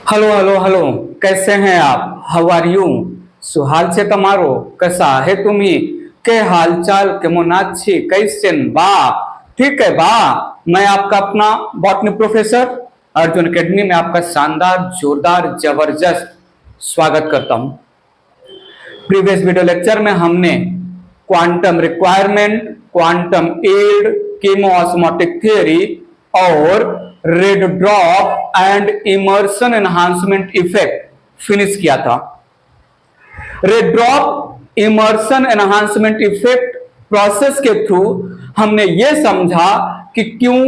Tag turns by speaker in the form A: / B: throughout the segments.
A: Hello hello hello, कैसे हैं आप? How are you? सुहाल से तमारो कैसा है तुम्ही के हालचाल केमन आछि कैसेन बा? ठीक है बा। मैं आपका अपना बॉटनी प्रोफेसर अर्जुन एकेडमी में आपका शानदार जोरदार जबरदस्त स्वागत करता हूं। प्रीवियस वीडियो लेक्चर में हमने quantum requirement, quantum yield, chemiosmotic theory और red drop and Emerson enhancement effect finish किया था। Red drop Emerson enhancement effect process के थ्रू हमने यह समझा कि क्यों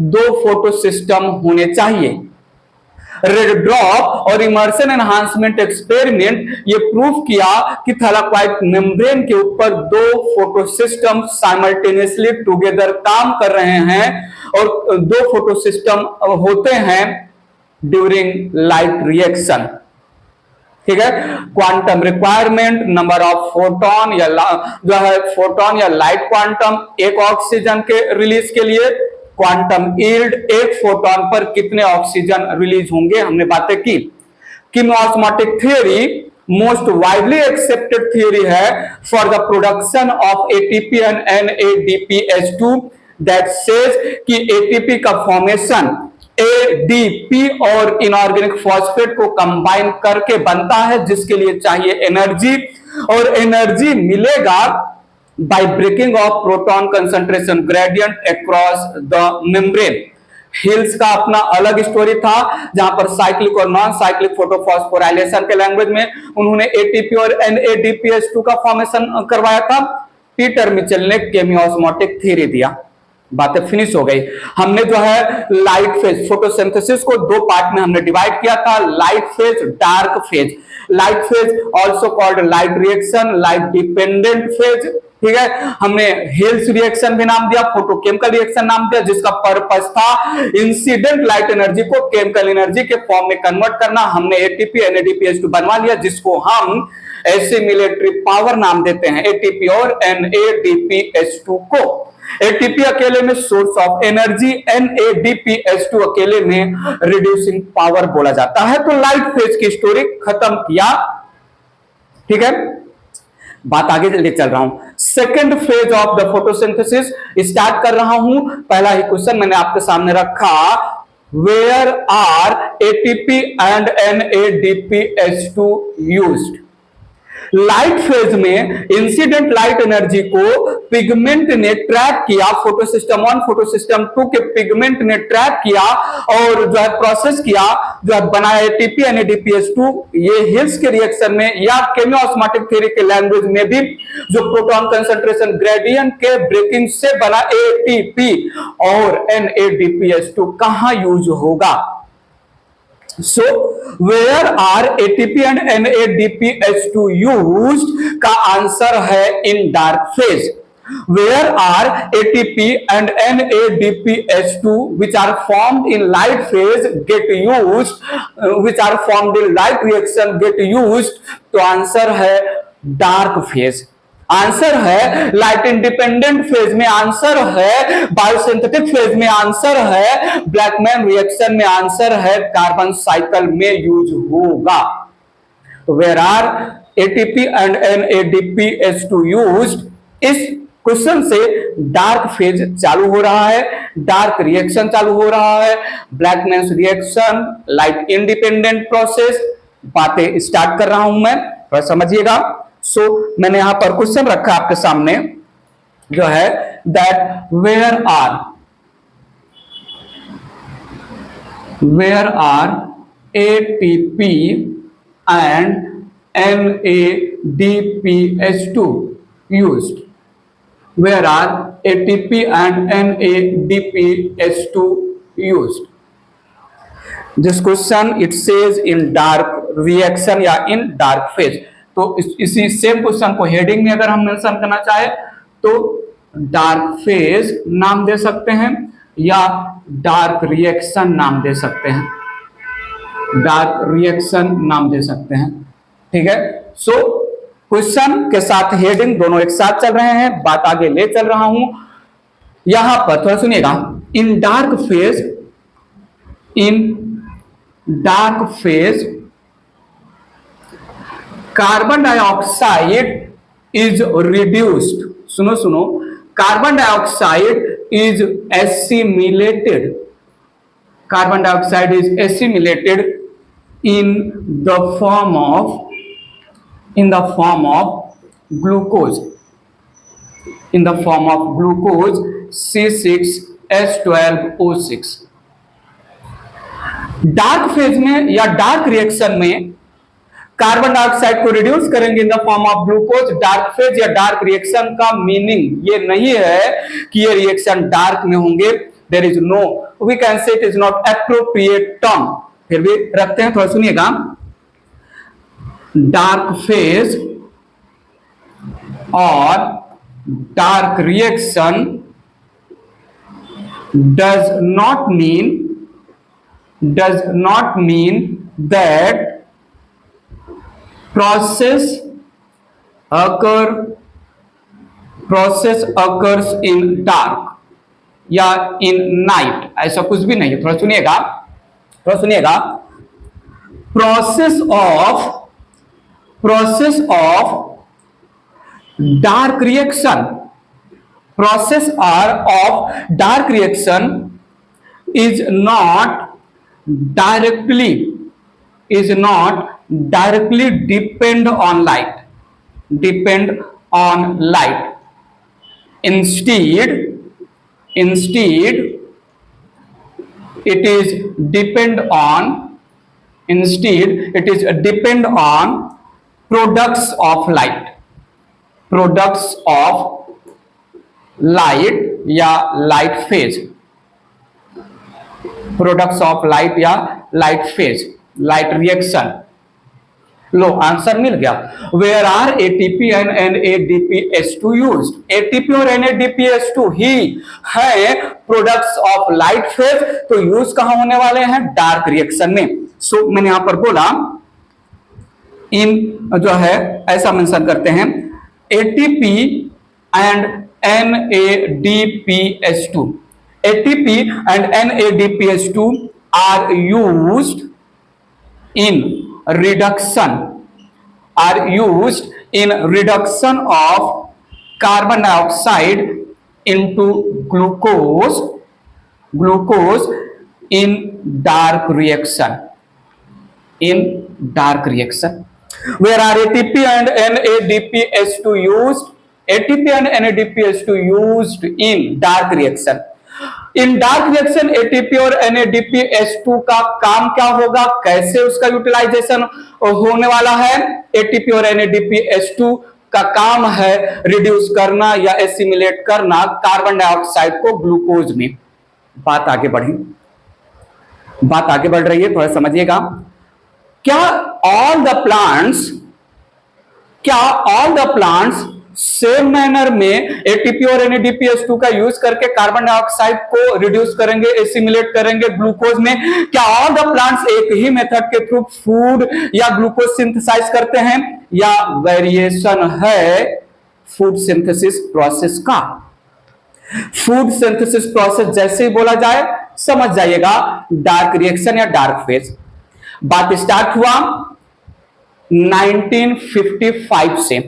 A: दो फोटो सिस्टम होने चाहिए। रेड ड्रॉप और इमर्सन एनहांसमेंट एक्सपेरिमेंट ये प्रूव किया कि थैलाकोइड मेम्ब्रेन के ऊपर दो फोटो सिस्टम साइमल्टेनियसली टुगेदर काम कर रहे हैं और दो फोटो सिस्टम होते हैं ड्यूरिंग लाइट रिएक्शन। ठीक है, quantum requirement number of photon या जो है फोटोन या लाइट क्वांटम एक ऑक्सीजन के रिलीज के लिए, क्वांटम यील्ड एक फोटोन पर कितने ऑक्सीजन रिलीज होंगे, हमने बातें की। Chemiosmotic theory most widely accepted theory है for the production of ATP and NADPH2 that says कि एटीपी का फॉर्मेशन एडीपी और इनऑर्गेनिक फॉस्फेट को कंबाइन करके बनता है, जिसके लिए चाहिए एनर्जी, और एनर्जी मिलेगा by breaking of proton concentration gradient across the membrane। Hills का अपना अलग स्टोरी था जहां पर साइक्लिक और नॉन साइक्लिक फोटोफॉस्फोराइलेशन के लैंग्वेज में उन्होंने एटीपी और NADPH2 का फॉर्मेशन करवाया था। पीटर मिचेल ने केमियोस्मोटिक थ्योरी दिया। बातें फिनिश हो गई। हमने जो है लाइट फेज फोटोसिंथेसिस को दो पार्ट में हमने डिवाइड किया था, light phase, dark phase. Light phase also called light reaction, light dependent phase. ठीक है, हमने हिल्स रिएक्शन भी नाम दिया, फोटोकेमिकल रिएक्शन नाम दिया, जिसका पर्पस था इंसिडेंट लाइट एनर्जी को केमिकल एनर्जी के फॉर्म में कन्वर्ट करना। हमने एटीपी NADPH2 बनवा लिया, जिसको हम एसिमिलेटरी पावर नाम देते हैं, एटीपी और NADPH2 को। एटीपी अकेले में सोर्स ऑफ एनर्जी, NADPH2 अकेले में रिड्यूसिंग पावर बोला जाता है। तो लाइट फेज की स्टोरी खत्म किया। ठीक है, बात आगे ले चल रहा हूं। Second phase of the photosynthesis start कर रहा हूं। पहला ही क्वेश्चन मैंने आपके सामने रखा, where are ATP and NADPH2 used? Light phase में इंसिडेंट लाइट एनर्जी को पिगमेंट ने ट्रैप किया, फोटोसिस्टम 1 फोटोसिस्टम 2 के पिगमेंट ने ट्रैप किया और जो है प्रोसेस किया, जो है बनाया एटीपी NADPH2। ये हिल्स के रिएक्शन में या केमियोस्मोटिक थ्योरी के लैंग्वेज में भी जो प्रोटॉन कंसंट्रेशन ग्रेडियंट के ब्रेकिंग से बना एटीपी और NADPH2 कहां यूज होगा? So where are ATP and NADPH2 used? का आंसर है in dark phase। Where are ATP and NADPH2 which are formed in light phase get used, which are formed in light reaction get used? तो answer है dark phase। Answer है light independent phase में, answer है biosynthetic phase में, answer है Blackman reaction में, answer है carbon cycle में यूज होगा। Where are ATP and NADPH2 used? इस क्वेश्चन से डार्क फेज चालू हो रहा है, डार्क रिएक्शन चालू हो रहा है, Blackman reaction, light independent process. बातें स्टार्ट कर रहा हूं मैं, थोड़ा समझिएगा। सो मैंने यहां पर क्वेश्चन रखा आपके सामने, जो है that where are ATP and NADPH2 used? Where are ATP and NADPH2 used? This question it says in dark reaction या इन डार्क फेज। तो इसी सेम क्वेश्चन को हेडिंग में अगर हम मेंशन करना चाहे तो डार्क फेज नाम दे सकते हैं या डार्क रिएक्शन नाम दे सकते हैं, डार्क रिएक्शन नाम दे सकते हैं। ठीक है, सो क्वेश्चन के साथ हेडिंग दोनों एक साथ चल रहे हैं, बात आगे ले चल रहा हूं। यहां पर थोड़ा सुनिएगा, इन dark phase, in dark phase, carbon dioxide is reduced, सुनो सुनो, carbon dioxide is assimilated, carbon dioxide is assimilated in the form of glucose, in the form of glucose C6H12O6। Dark phase में या डार्क रिएक्शन में carbon dioxide को reduce करेंगे in the form of glucose. Dark phase या dark reaction का meaning ये नहीं है कि ये रिएक्शन डार्क में होंगे, there is no, we can say it is not appropriate term, फिर भी रखते हैं, थोड़ा सुनिएगा। डार्क फेज और dark reaction does not mean that process occurs in dark या in night, ऐसा कुछ भी नहीं है। थोड़ा सुनिएगा, process of dark reaction is not directly depend on light. Instead it is depend on products of light या light phase, products of light या light phase, light reaction। लो आंसर मिल गया। Where are ATP and NADPH2 used, ATP और NADPH2 ही है products of light phase, तो यूज कहां होने वाले हैं? डार्क रिएक्शन में। सो मैंने यहां पर बोला इन जो है ऐसा मेंशन करते हैं, ATP and NADPH2, ATP and NADPH2 are used in reduction of carbon dioxide into glucose in dark reaction, where are ATP and NADPH2 used, ATP and NADPH2 used in dark reaction। In dark reaction ATP और NADPH2 का काम क्या होगा, कैसे उसका utilisation होने वाला है? एटीपी और NADPH2 का काम है रिड्यूस करना या एसिमिलेट करना कार्बन डाइऑक्साइड को ग्लूकोज में। बात आगे बढ़ रही है, थोड़ा समझिएगा। क्या all the plants same manner में एटीपी और NADPH2 का यूज करके कार्बन डाइऑक्साइड को रिड्यूस करेंगे, एसिमिलेट करेंगे ग्लूकोज में? क्या ऑल द प्लांट्स एक ही मेथड के थ्रू फूड या ग्लूकोज सिंथेसाइज करते हैं, या वेरिएशन है फूड सिंथेसिस प्रोसेस का? फूड सिंथेसिस प्रोसेस जैसे ही बोला जाए समझ जाइएगा डार्क रिएक्शन या डार्क फेज। बात स्टार्ट हुआ 1955 से,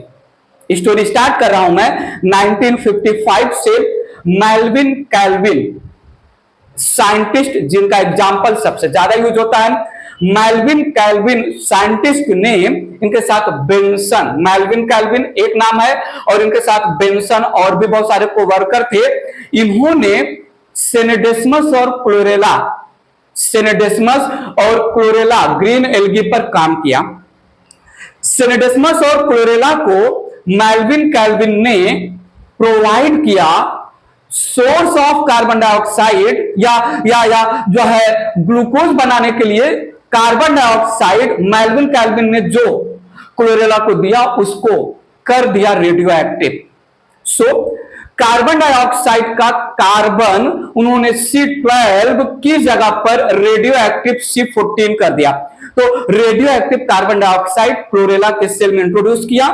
A: स्टोरी स्टार्ट कर रहा हूं मैं 1955 से। मेल्विन कैल्विन साइंटिस्ट, जिनका एग्जाम्पल सबसे ज्यादा यूज होता है, मेल्विन कैल्विन साइंटिस्ट ने इनके साथ बेंसन, मेल्विन कैल्विन एक नाम है और इनके साथ बेंसन और भी बहुत सारे कोवर्कर थे। इन्होंने सेनेडेस्मस और क्लोरेला ग्रीन एल्गी पर काम किया। सेनेडेस्मस और क्लोरेला को मेल्विन कैल्विन ने प्रोवाइड किया सोर्स ऑफ कार्बन डाइऑक्साइड या जो है ग्लूकोज बनाने के लिए कार्बन डाइऑक्साइड मेल्विन कैल्विन ने जो क्लोरेला को दिया उसको कर दिया radio active. So carbon dioxide का कार्बन उन्होंने C12 की जगह पर रेडियो एक्टिव C14 कर दिया। तो radio active carbon dioxide chlorella के सेल में इंट्रोड्यूस किया।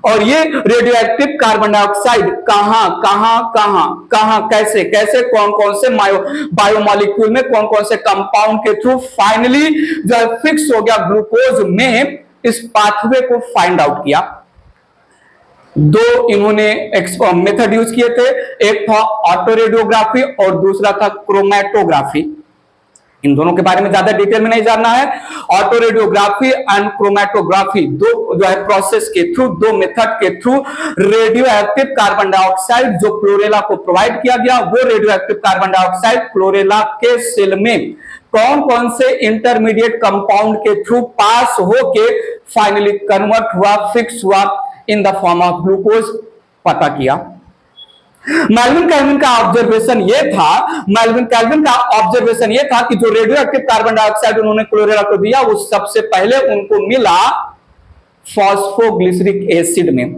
A: और ये रेडियो एक्टिव कार्बन डाइऑक्साइड कहां कहां कहां कहां कैसे कैसे कौन कौन से बायोमोलिक्यूल में कौन कौन से कंपाउंड के थ्रू फाइनली जो है फिक्स हो गया ग्लूकोज में, इस पाथवे को फाइंड आउट किया। दो इन्होंने मेथड यूज किए थे, एक था ऑटो रेडियोग्राफी और दूसरा था क्रोमैटोग्राफी। इन दोनों के बारे में ज्यादा डिटेल में नहीं जानना है। ऑटो रेडियोग्राफी एंड क्रोमैटोग्राफी दो जो है प्रोसेस के थ्रू, दो मेथड के through radio active carbon dioxide जो क्लोरेला को प्रोवाइड किया गया, वो radio active carbon dioxide chlorella के सेल में कौन कौन से इंटरमीडिएट कंपाउंड के थ्रू पास होके फाइनली कन्वर्ट हुआ, फिक्स हुआ इन द फॉर्म ऑफ ग्लूकोज, पता किया। मेल्विन कैल्विन का ऑब्जर्वेशन ये था कि जो रेडियो एक्टिव कार्बन डाइऑक्साइड उन्होंने क्लोरेला को दिया, वो सबसे पहले उनको मिला फॉस्फोग्लिसरिक एसिड में,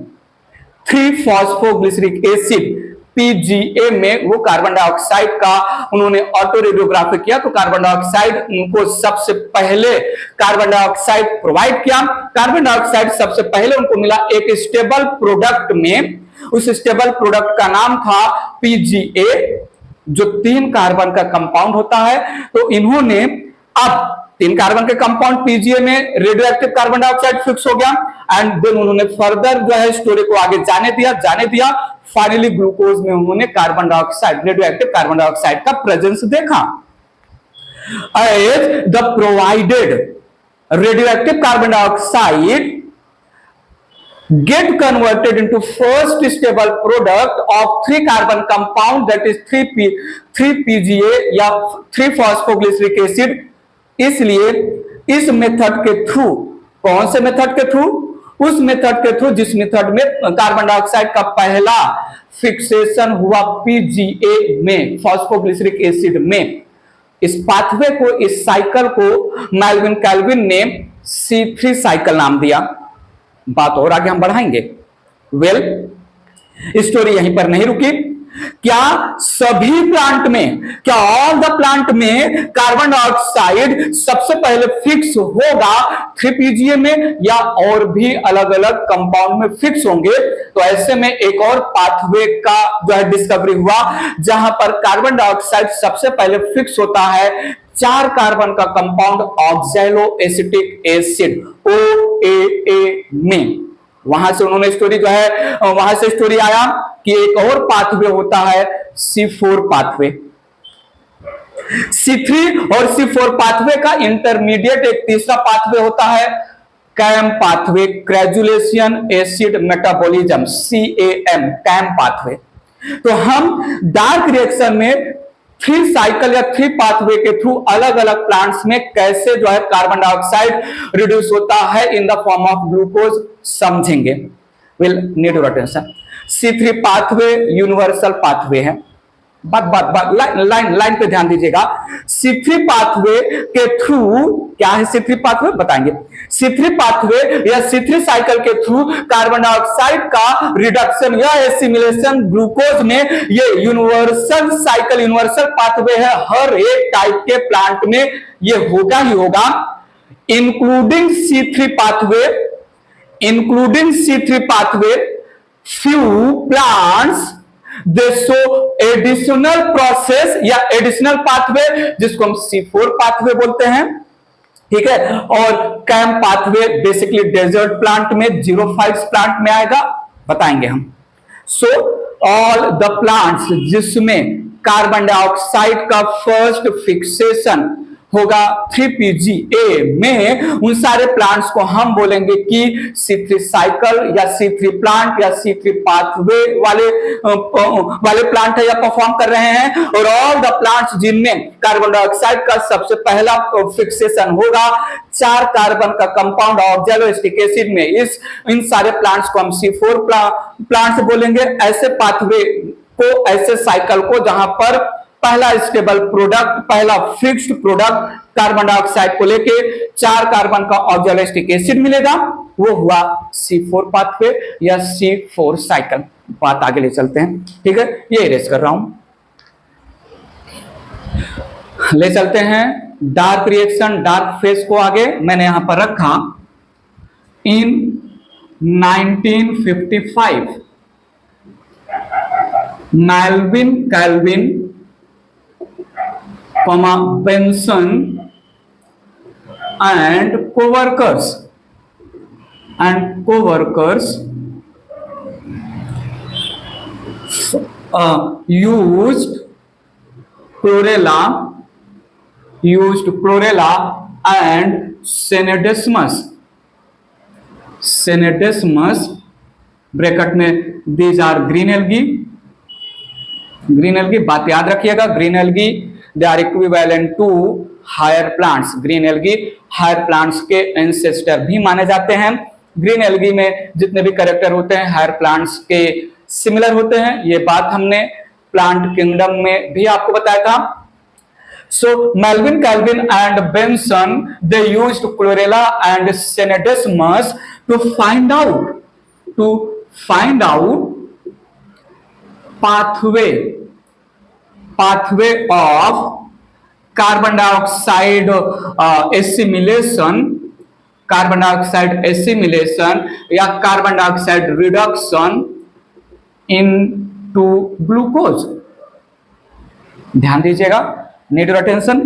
A: 3-फॉस्फोग्लिसरिक एसिड PGA में वो कार्बन डाइऑक्साइड का उन्होंने ऑटो रेडियोग्राफी किया। तो कार्बन डाइऑक्साइड उनको सबसे पहले कार्बन डाइऑक्साइड प्रोवाइड किया। कार्बन डाइऑक्साइड सबसे पहले उनको मिला एक स्टेबल प्रोडक्ट में, उस स्टेबल प्रोडक्ट का नाम था PGA, जो 3 कार्बन का कंपाउंड होता है। तो इन्होंने अब 3 कार्बन के कंपाउंड PGA में radio active carbon dioxide fix हो गया, एंड देन उन्होंने फर्दर जो है स्टोरी को आगे जाने दिया। फाइनली ग्लूकोज में उन्होंने carbon dioxide, radio active carbon dioxide का प्रेजेंस देखा। As the provided radio active carbon dioxide get converted into first stable product of 3 carbon compound, that is 3PGA या 3-फॉस्फोग्लिसरिक एसिड। इसलिए इस मेथड के थ्रू, कौन से मेथड के थ्रू? उस मेथड के थ्रू जिस मेथड में कार्बन डाइऑक्साइड का पहला फिक्सेशन हुआ PGA में, फॉस्फोग्लिसरिक एसिड में। इस पाथवे को, इस साइकिल को मेल्विन कैल्विन ने C3 साइकिल नाम दिया। बात और आगे हम बढ़ाएंगे। स्टोरी यहीं पर नहीं रुकी। क्या सभी प्लांट में, क्या ऑल द प्लांट में कार्बन डाइऑक्साइड सबसे पहले फिक्स होगा 3PGA में, या और भी अलग अलग कंपाउंड में फिक्स होंगे? तो ऐसे में एक और पाथवे का जो है डिस्कवरी हुआ, जहां पर कार्बन डाइऑक्साइड सबसे पहले फिक्स होता है 4 कार्बन का compound oxalo acetic acid OAA में। वहां से उन्होंने स्टोरी जो है, वहां से स्टोरी आया कि एक और पाथवे होता है C4 पाथवे। C3 और C4 पाथवे का इंटरमीडिएट एक तीसरा पाथवे होता है CAM pathway, crassulacean acid metabolism, CAM pathway. तो हम डार्क रिएक्शन में 3 साइकिल या 3 पाथवे के थ्रू अलग अलग प्लांट्स में कैसे जो है कार्बन डाइऑक्साइड रिड्यूस होता है in the form of glucose समझेंगे। Will need your attention. C3 pathway universal pathway है। लाइन पे ध्यान दीजिएगा। C3 पाथवे के थ्रू क्या है? C3 पाथवे बताएंगे। C3 पाथवे या C3 साइकिल के थ्रू कार्बन डाइऑक्साइड का रिडक्शन या एसिमिलेशन ग्लूकोज में, ये यूनिवर्सल साइकिल, यूनिवर्सल पाथवे है। हर एक टाइप के प्लांट में ये होगा ही होगा, including C3 pathway. few plants they show additional process या additional pathway, जिसको हम C4 पाथवे बोलते हैं, ठीक है। और CAM pathway basically desert plant में, जीरोफाइट्स प्लांट में आएगा, बताएंगे हम। सो ऑल द प्लांट्स जिसमें कार्बन डाइऑक्साइड का फर्स्ट फिक्सेशन होगा 3PGA में, उन सारे प्लांट्स को हम बोलेंगे कि C3 साइकिल या C3 प्लांट या C3 पाथवे वाले प्लांट है या परफॉर्म कर रहे हैं। और ऑल द प्लांट्स जिनमें कार्बन डाइऑक्साइड का सबसे पहला फिक्सेशन होगा 4 कार्बन का कंपाउंड ऑक्सैलो एसिटिक एसिड में, इन सारे प्लांट्स को हम C4 प्लांट्स बोलेंगे। ऐसे पाथवे को, ऐसे साइकिल को जहां पर पहला स्टेबल प्रोडक्ट, पहला फिक्स्ड प्रोडक्ट कार्बन डाइऑक्साइड को लेके 4 कार्बन का ऑक्सैलो एसिटिक एसिड मिलेगा, वो हुआ C4 पाथवे या C4 साइकिल। बात आगे ले चलते हैं, ठीक है। ये इरेज कर रहा हूं, ले चलते हैं डार्क रिएक्शन, डार्क फेज को आगे मैंने यहां पर रखा इन 1955. Melvin Calvin, Benson and co-workers used chlorella and Senedesmus bracket में these are green algae, बात याद रखिएगा, green algae they are equivalent to higher plants. Green algae higher plants के एंसेस्टर भी माने जाते हैं। ग्रीन एल्गी में जितने भी कैरेक्टर होते हैं हायर प्लांट्स के सिमिलर होते हैं, ये बात हमने प्लांट किंगडम में भी आपको बताया था। So Melvin Calvin and Benson, they used chlorella and Senedesmus to find out pathway of carbon dioxide assimilation या carbon dioxide reduction into glucose. ध्यान दीजिएगा, need your attention.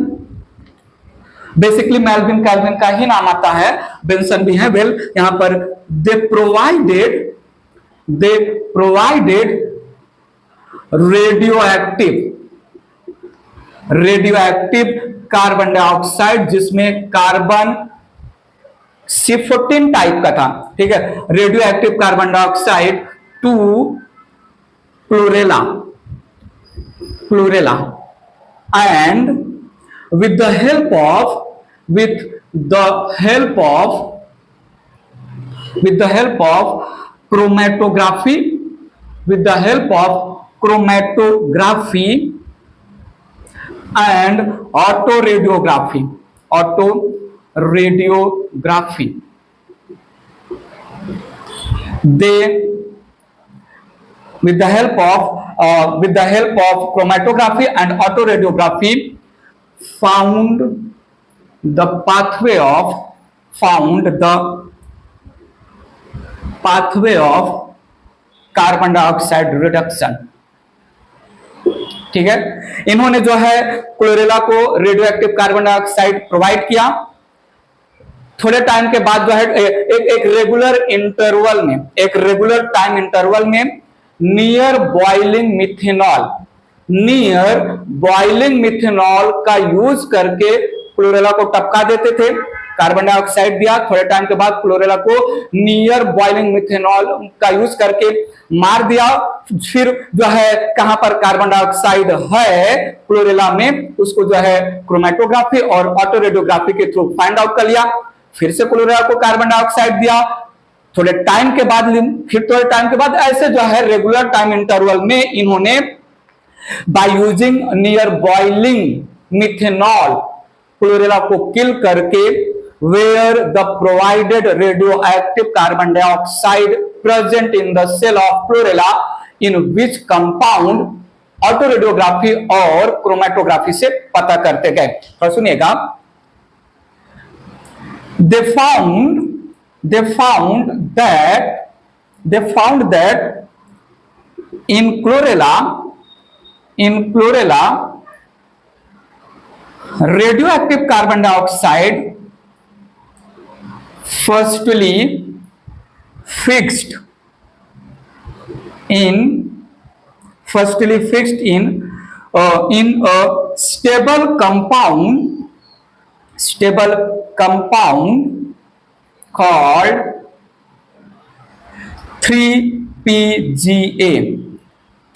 A: Basically Melvin Calvin का ही नाम आता है, बेंसन भी है। वेल यहां पर they provided radioactive carbon dioxide, जिसमें कार्बन C14 टाइप का था, ठीक है। Radioactive carbon dioxide to chlorella and with the help of chromatography and autoradiography they with the help of chromatography and autoradiography found the pathway of carbon dioxide reduction. ठीक है, इन्होंने जो है chlorella को रेडियोएक्टिव कार्बन डाइऑक्साइड प्रोवाइड किया। थोड़े time के बाद जो है एक रेगुलर टाइम इंटरवल में नियर बॉइलिंग मिथेनॉल का यूज करके क्लोरेला को टपका देते थे। कार्बन डाइऑक्साइड दिया, थोड़े टाइम के बाद क्लोरेला को नियर बॉइलिंग मिथेनॉल का यूज करके मार दिया। फिर जो है कहां पर कार्बन डाइऑक्साइड है क्लोरेला में, उसको जो है क्रोमेटोग्राफी और ऑटोरेडियोग्राफी के थ्रू फाइंड आउट कर लिया। फिर से क्लोरेला को कार्बन डाइऑक्साइड दिया, थोड़े टाइम के बाद ऐसे जो है रेगुलर टाइम इंटरवल में इन्होंने by using near boiling methanol chlorella को किल करके where the provided radioactive carbon dioxide present in the cell of chlorella, in which compound ऑटोरेडियोग्राफी और क्रोमेटोग्राफी से पता करते गए। तो सुनिएगा, they found that in chlorella radioactive carbon dioxide firstly fixed in a stable compound called 3PGA,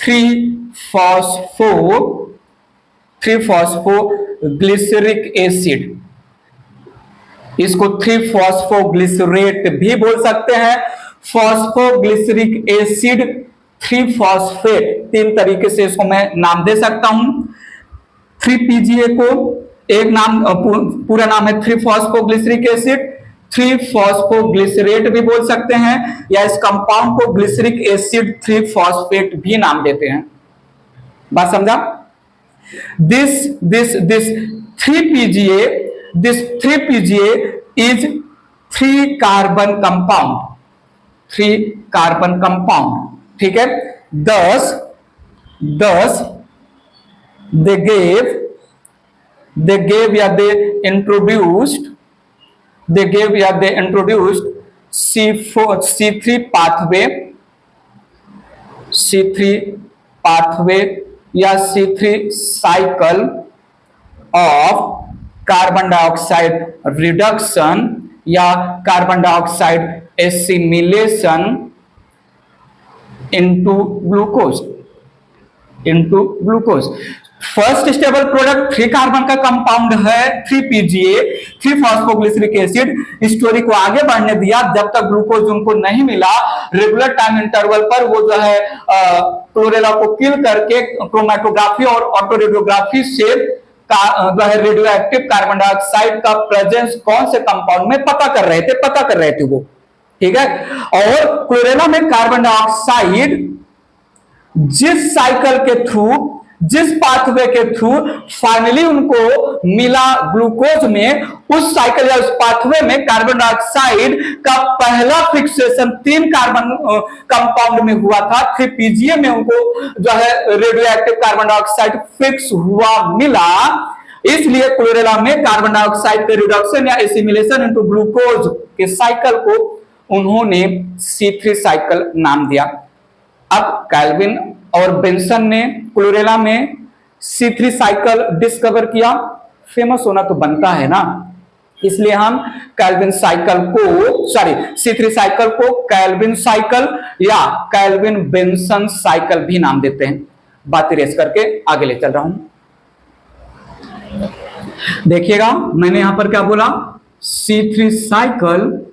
A: 3-phosphoglyceric acid। इसको three phosphoglycerate भी बोल सकते हैं, फॉस्फोग्लिसरिक एसिड, 3-फॉस्फेट, तीन तरीके से इसको मैं नाम दे सकता हूं। 3PGA को एक नाम, पूरा नाम है 3-फॉस्फोग्लिसरिक एसिड, 3-फॉस्फोग्लिसरेट भी बोल सकते हैं, या इस कंपाउंड को ग्लिसरिक एसिड 3-फॉस्फेट भी नाम देते हैं। बात समझा? This 3PGA is 3 carbon compound, 3 carbon compound, ठीक है। thus they gave या they introduced C3 pathway या C3 cycle of carbon dioxide reduction या carbon dioxide assimilation into glucose. First stable product 3 carbon का कंपाउंड है 3PGA 3 फॉस्फोग्लिसरिक एसिड। स्टोरी को आगे बढ़ने दिया, जब तक ग्लूकोज उनको नहीं मिला, रेगुलर टाइम इंटरवल पर वो जो है क्लोरेला को किल करके क्रोमेटोग्राफी और ऑटो रेडियोग्राफी से जो है रेडियो एक्टिव कार्बन डाइऑक्साइड का प्रेजेंस कौन से कंपाउंड में पता कर रहे थे वो, ठीक है। और क्लोरेला में कार्बन डाइऑक्साइड जिस साइकिल के थ्रू, जिस पाथवे के थ्रू फाइनली उनको मिला ग्लूकोज में, उस साइकिल या उस पाथवे में कार्बन डाइऑक्साइड का पहला फिक्सेशन 3 कार्बन कंपाउंड में हुआ था। 3PGA में उनको जो है radio active carbon dioxide fix हुआ मिला। इसलिए क्लोरेला में कार्बन डाइऑक्साइड के रिडक्शन या एसिमिलेशन इनटू ग्लूकोज के साइकिल को उन्होंने C3 साइकिल नाम दिया। अब कैल्विन और बेंसन ने क्लोरेला में C3 साइकिल डिस्कवर किया। फेमस होना तो बनता है ना, इसलिए हम कैल्विन साइकिल को C3 साइकिल को कैल्विन साइकिल या कैल्विन बेंसन साइकिल भी नाम देते हैं। बात रेस करके आगे ले चल रहा हूं। देखिएगा मैंने यहां पर क्या बोला, C3 cycle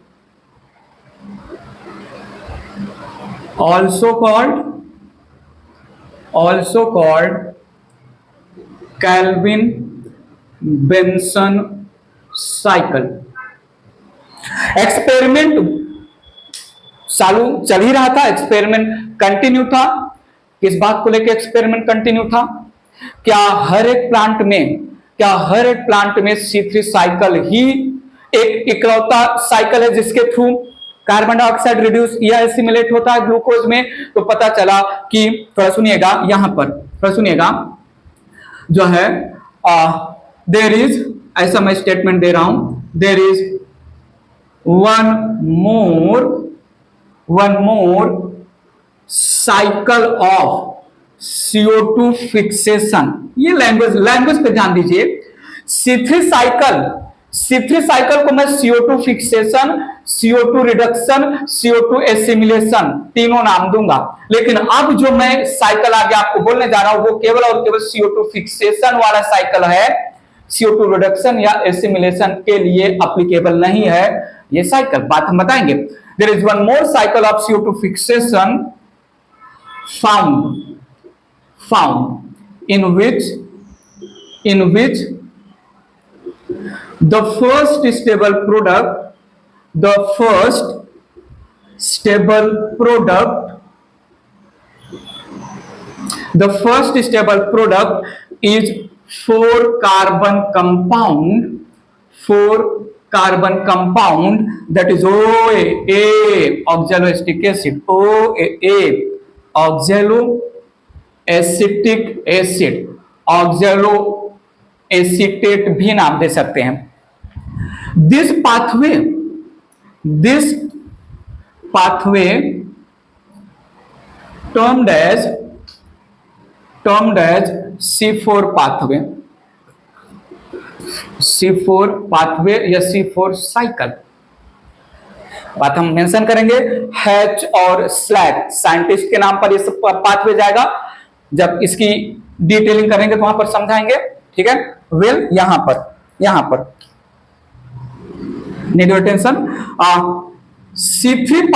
A: also called Calvin Benson cycle। Experiment चालू चल ही रहा था, एक्सपेरिमेंट कंटिन्यू था। किस बात को लेकर एक्सपेरिमेंट कंटिन्यू था? क्या हर एक प्लांट में C3 साइकिल ही एक इकलौता साइकिल है जिसके थ्रू कार्बन डाइऑक्साइड रिड्यूस या एसिमिलेट होता है ग्लूकोज में? तो पता चला कि, थोड़ा सुनिएगा यहां पर, थोड़ा सुनिएगा, जो है देयर इज, ऐसा मैं स्टेटमेंट दे रहा हूं, there is one more cycle of CO2 fixation. ये लैंग्वेज पे ध्यान दीजिए। C3 साइकिल को मैं CO2 fixation, CO2 reduction, CO2 assimilation तीनों नाम दूंगा, लेकिन अब जो मैं साइकिल आगे आपको बोलने जा रहा हूं वो केवल और केवल CO2 फिक्सेशन वाला साइकिल है। CO2 रिडक्शन या एसिमिलेशन के लिए एप्लीकेबल नहीं है ये साइकिल, बात हम बताएंगे। There is one more cycle of CO2 fixation found in which the first stable product is 4 carbon compound that is OAA, oxaloacetic acid, OAA, oxaloacetic acid, oxaloacetate भी नाम दे सकते हैं। This pathway termed as C4 pathway या C4 cycle. बात हम mention करेंगे, hatch और स्लैक साइंटिस्ट के नाम पर ये सब पाथवे जाएगा। जब इसकी डिटेलिंग करेंगे तो वहां पर समझाएंगे, ठीक है। वेल यहां पर need your attention. C3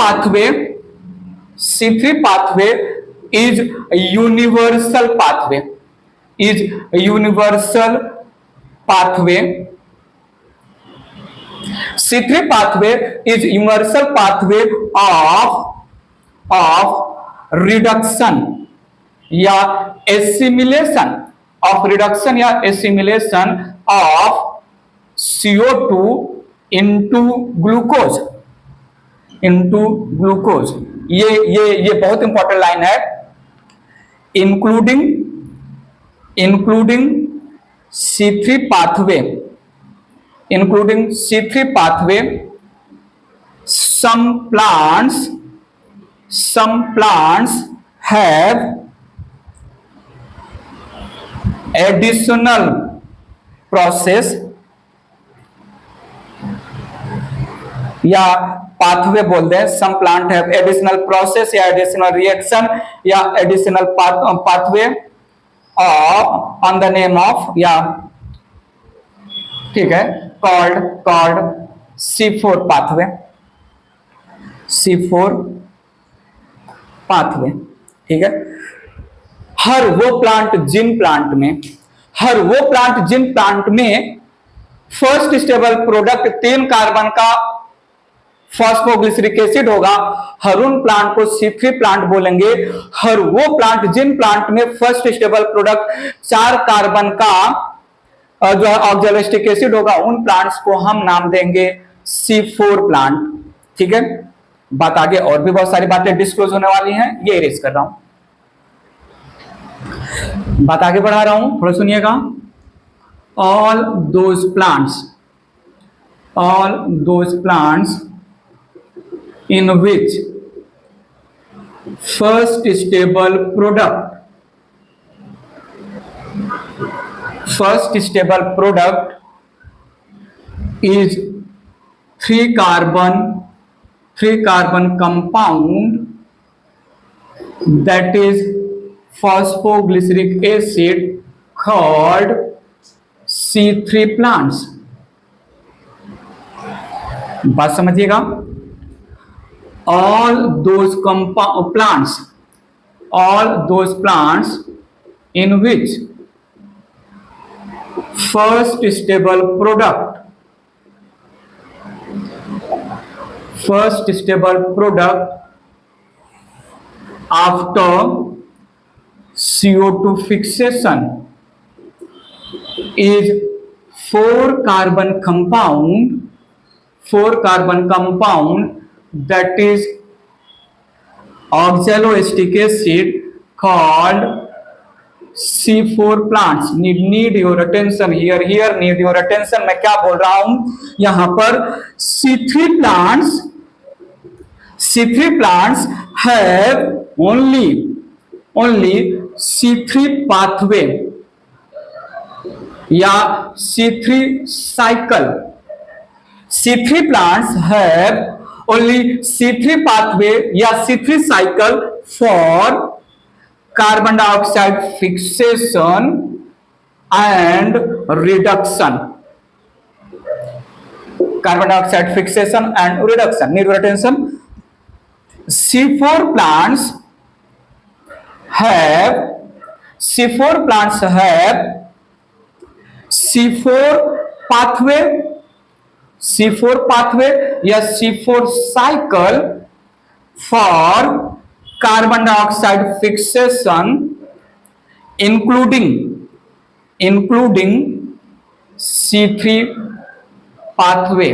A: pathway is universal pathway C3 pathway is universal pathway of reduction या assimilation of CO2 into glucose। Into glucose. ये बहुत इंपॉर्टेंट लाइन है। Including C3 pathway, including C3 pathway, some plants have additional process या pathway बोल दें, some plant have additional process या additional reaction या additional pathway on the name of, या ठीक है, called C4 pathway, C4 pathway, ठीक है। हर वो प्लांट जिन प्लांट में फर्स्ट स्टेबल प्रोडक्ट 3 कार्बन का फॉस्फोग्लिसरिक एसिड होगा, हर उन प्लांट को C3 प्लांट बोलेंगे। हर वो प्लांट जिन प्लांट में फर्स्ट स्टेबल प्रोडक्ट 4 कार्बन का जो है ऑक्सैलोस्टिक एसिड होगा, उन प्लांट्स को हम नाम देंगे C4 प्लांट, ठीक है। बात आगे और भी बहुत सारी बातें डिस्क्लोज होने वाली हैं, ये इरेज कर रहा हूं, बात आगे बढ़ा रहा हूं, थोड़ा सुनिएगा। All those plants in which first stable product is 3 carbon compound, that is phosphoglyceric acid, called C3 plants। बात समझिएगा। all those plants in which first stable product after CO2 fixation is 4 carbon compound, that is oxaloacetic acid, called C4 plants। need your attention here, need your attention। मैं क्या बोल रहा हूं यहां पर, C3 plants have only C3 pathway या C3 cycle। C3 plants have only C3 pathway या C3 cycle for carbon dioxide fixation and reduction। Need your attention। C4 plants have C4 pathway या C4 cycle for carbon dioxide fixation, including C3 pathway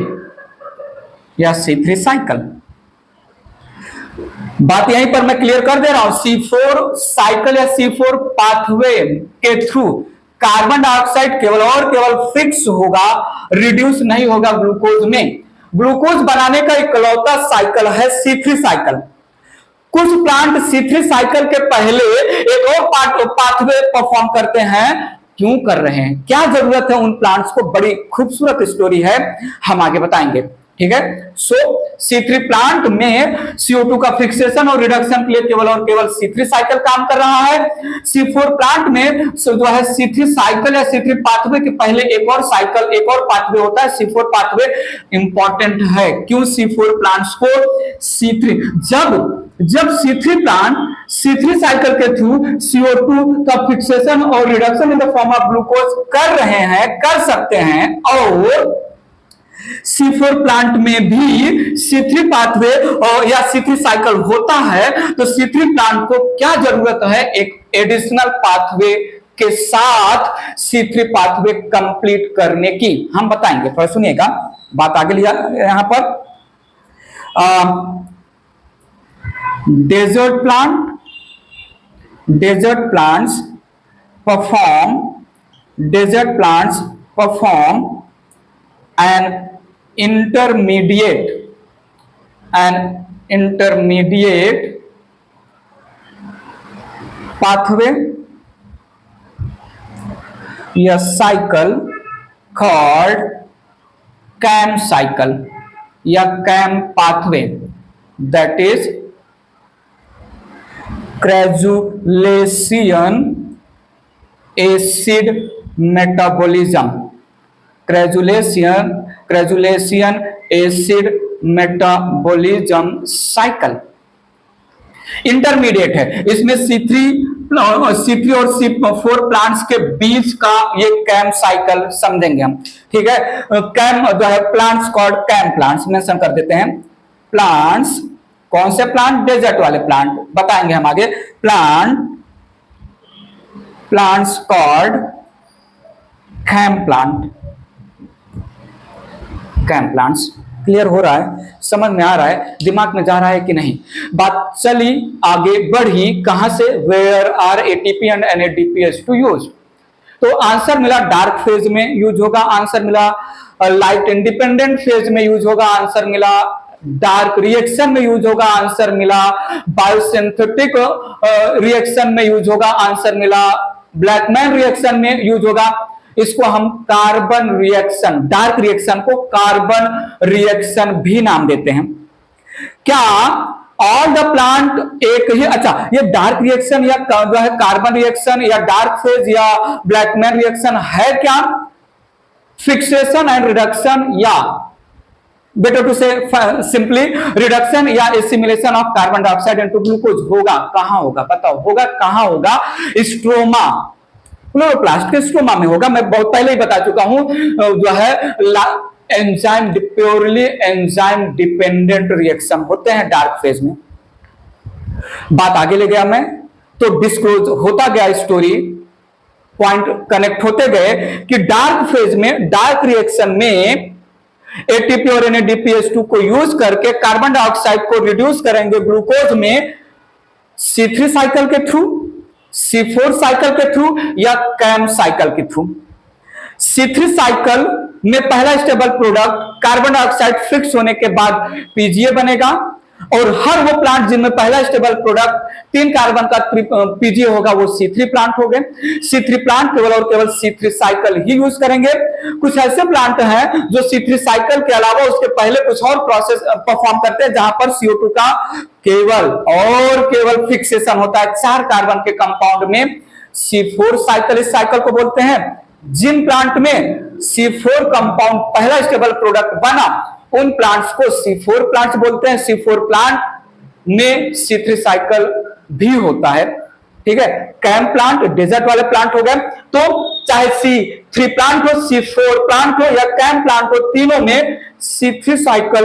A: या C3 cycle। बात यहीं पर मैं clear कर दे रहा हूं। C4 साइकिल या C4 पाथवे के थ्रू कार्बन डाइऑक्साइड केवल और केवल फिक्स होगा, रिड्यूस नहीं होगा ग्लूकोज में। ग्लूकोज बनाने का इकलौता साइकिल है C3 साइकिल। कुछ प्लांट C3 साइकिल के पहले एक और पाथवे परफॉर्म करते हैं। क्यों कर रहे हैं, क्या जरूरत है उन प्लांट्स को, बड़ी खूबसूरत स्टोरी है, हम आगे बताएंगे, ठीक है। सो C3 प्लांट में CO2 का फिक्सेशन और रिडक्शन के लिए केवल और केवल C3 साइकिल काम कर रहा है। C4 प्लांट में जो है C3 साइकिल या C3 पाथवे के पहले एक और पाथवे होता है, C4 पाथवे इंपॉर्टेंट है। क्यों C4 प्लांट्स को C3, जब C3 प्लांट C3 साइकिल के थ्रू CO2 का फिक्सेशन और reduction in the form of glucose कर रहे हैं, कर सकते हैं, और C4 प्लांट में भी C3 पाथवे या C3 साइकिल होता है, तो C3 प्लांट को क्या जरूरत है, एक एडिशनल पाथवे के साथ C3 पाथवे कंप्लीट करने की, हम बताएंगे। थोड़ा सुनिएगा, बात आगे लिया यहां पर। Desert plants perform an intermediate pathway, a cycle called CAM cycle, या CAM pathway, that is crassulacean acid metabolism. Crassulacean acid metabolism cycle intermediate है। इसमें C3 और C4 प्लांट्स के बीच का ये कैम साइकिल समझेंगे हम, ठीक है। कैम जो है plants called CAM plants mention कर देते हैं। प्लांट्स कौन से प्लांट? डेजर्ट वाले प्लांट बताएंगे हम आगे। Plants called CAM plants. Clear हो रहा है? समझ में आ रहा है? दिमाग में जा रहा है कि नहीं? बात चली आगे बढ़ी कहां से? Where are ATP and NADPH2 use. तो आंसर मिला डार्क फेज में यूज होगा, आंसर मिला लाइट इंडिपेंडेंट फेज में यूज होगा, आंसर मिला डार्क रिएक्शन में यूज होगा, आंसर मिला बायोसिंथेटिक रिएक्शन में यूज होगा, आंसर मिला ब्लैकमैन रिएक्शन में यूज होगा। इसको हम कार्बन रिएक्शन, डार्क रिएक्शन को कार्बन रिएक्शन भी नाम देते हैं। क्या ऑल द प्लांट एक ही? अच्छा, ये डार्क रिएक्शन या जो है कार्बन रिएक्शन या डार्क फेज या ब्लैकमैन रिएक्शन है क्या? फिक्सेशन एंड रिडक्शन, या बेटर टू से सिंपली रिडक्शन या assimilation of carbon dioxide into glucose होगा। कहां होगा बताओ? होगा कहां होगा? स्ट्रोमा, क्लोरोप्लास्ट के स्ट्रोमा में होगा। मैं बहुत पहले ही बता चुका हूं, जो है enzyme purely enzyme dependent reaction होते हैं डार्क फेज में। बात आगे ले गया मैं, तो डिस्क्लोज होता गया, स्टोरी पॉइंट कनेक्ट होते गए कि डार्क फेज में, डार्क रिएक्शन में एटीपी और NADPH2 को यूज करके कार्बन डाइऑक्साइड को रिड्यूस करेंगे ग्लूकोज में C3 साइकिल के थ्रू, C4 साइकिल के थ्रू या कैम साइकिल के थ्रू। C3 साइकिल में पहला stable product carbon dioxide fix होने के बाद PGA बनेगा, और हर वो प्लांट जिनमें पहला स्टेबल प्रोडक्ट 3 कार्बन का PGA होगा वो C3 प्लांट हो गए। C3 प्लांट केवल और केवल C3 साइकिल ही यूज करेंगे। कुछ ऐसे प्लांट हैं जो C3 साइकिल के अलावा उसके पहले कुछ और प्रोसेस परफॉर्म करते हैं जहां पर CO2 का केवल और केवल फिक्सेशन होता है 4 कार्बन के कंपाउंड में। C4 साइकिल इस साइकिल को बोलते हैं। जिन प्लांट में C4 कंपाउंड पहला स्टेबल प्रोडक्ट बना उन प्लांट्स को C4 प्लांट्स बोलते हैं। C4 प्लांट में C3 साइकिल भी होता है, ठीक है। कैम प्लांट डेजर्ट वाले प्लांट हो गए। तो चाहे C3 प्लांट हो, C4 प्लांट हो या कैम प्लांट हो, तीनों में C3 साइकिल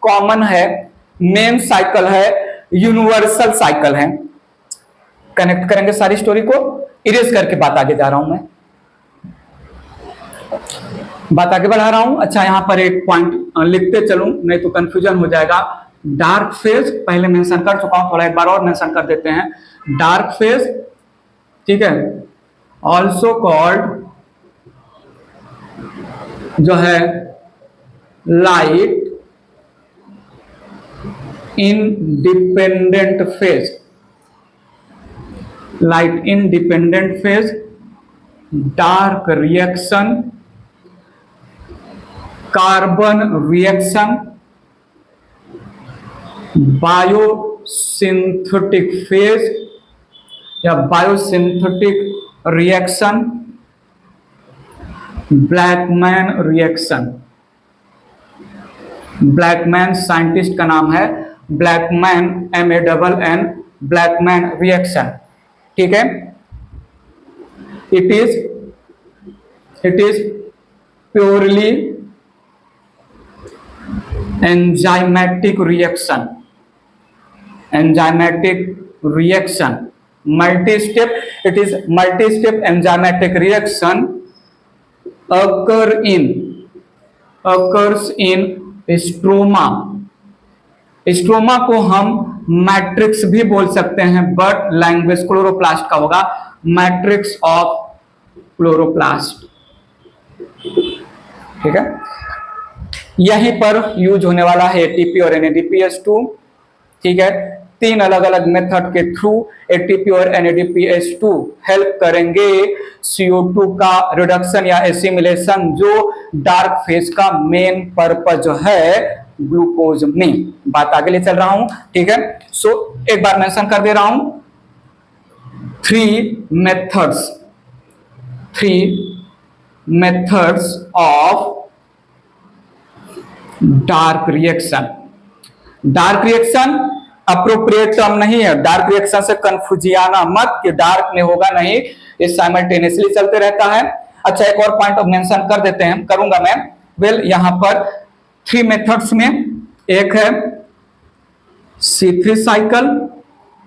A: कॉमन है, मेन साइकिल है, यूनिवर्सल साइकिल है। कनेक्ट करेंगे सारी स्टोरी को, इरेज करके बात आगे जा रहा हूं मैं, बात आगे बढ़ा रहा हूं। अच्छा, यहां पर एक पॉइंट लिखते चलूं नहीं तो कंफ्यूजन हो जाएगा। डार्क फेज पहले मेंशन कर चुका हूं, थोड़ा एक बार और मेंशन कर देते हैं। डार्क फेज, ठीक है, ऑल्सो कॉल्ड जो है light independent phase, light independent phase, dark reaction, carbon reaction, biosynthetic phase या biosynthetic reaction, Blackman reaction. Blackman scientist का नाम है, ब्लैकमैन MANN, ब्लैकमैन रिएक्शन, ठीक है। It is purely enzymatic reaction, multi-step, it is multi-step enzymatic reaction occurs in stroma stroma को हम matrix भी बोल सकते हैं, बट लैंग्वेज क्लोरोप्लास्ट का होगा, मैट्रिक्स ऑफ क्लोरोप्लास्ट। ठीक है, यहीं पर यूज होने वाला है एटीपी और NADPH2। ठीक है, तीन अलग अलग मेथड के थ्रू एटीपी और NADPH2 हेल्प करेंगे CO2 का रिडक्शन या एसिमिलेशन, जो डार्क फेज का मेन पर्पज जो है ग्लूकोज में। बात आगे ले चल रहा हूं। ठीक है, सो एक बार मेंशन कर दे रहा हूं, three methods of dark reaction. Dark reaction appropriate term नहीं है, डार्क रिएक्शन से कंफ्यूजियाना मत कि डार्क में होगा, नहीं, ये साइमल्टेनियसली चलते रहता है। अच्छा, एक और पॉइंट ऑफ मेंशन कर देते हैं, करूंगा मैं। वेल, यहां पर थ्री मेथड्स में एक है C3 साइकिल,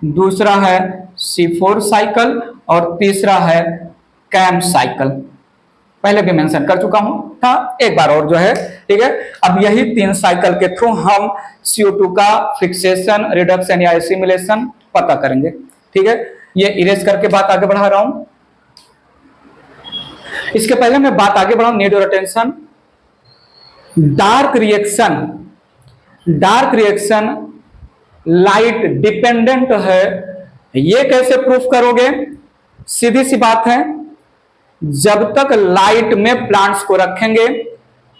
A: दूसरा है C4 साइकिल और तीसरा है कैम साइकिल। पहले भी मेंशन कर चुका हूं था, एक बार और जो है। ठीक है, अब यही तीन साइकिल के थ्रू हम CO2 का फिक्सेशन, रिडक्शन या एसिमिलेशन पता करेंगे। ठीक है, ये इरेज करके बात आगे बढ़ा रहा हूं। इसके पहले मैं बात आगे बढ़ाऊं, need your attention. Dark reaction light dependent है, ये कैसे प्रूफ करोगे? सीधी सी बात है, जब तक लाइट में प्लांट्स को रखेंगे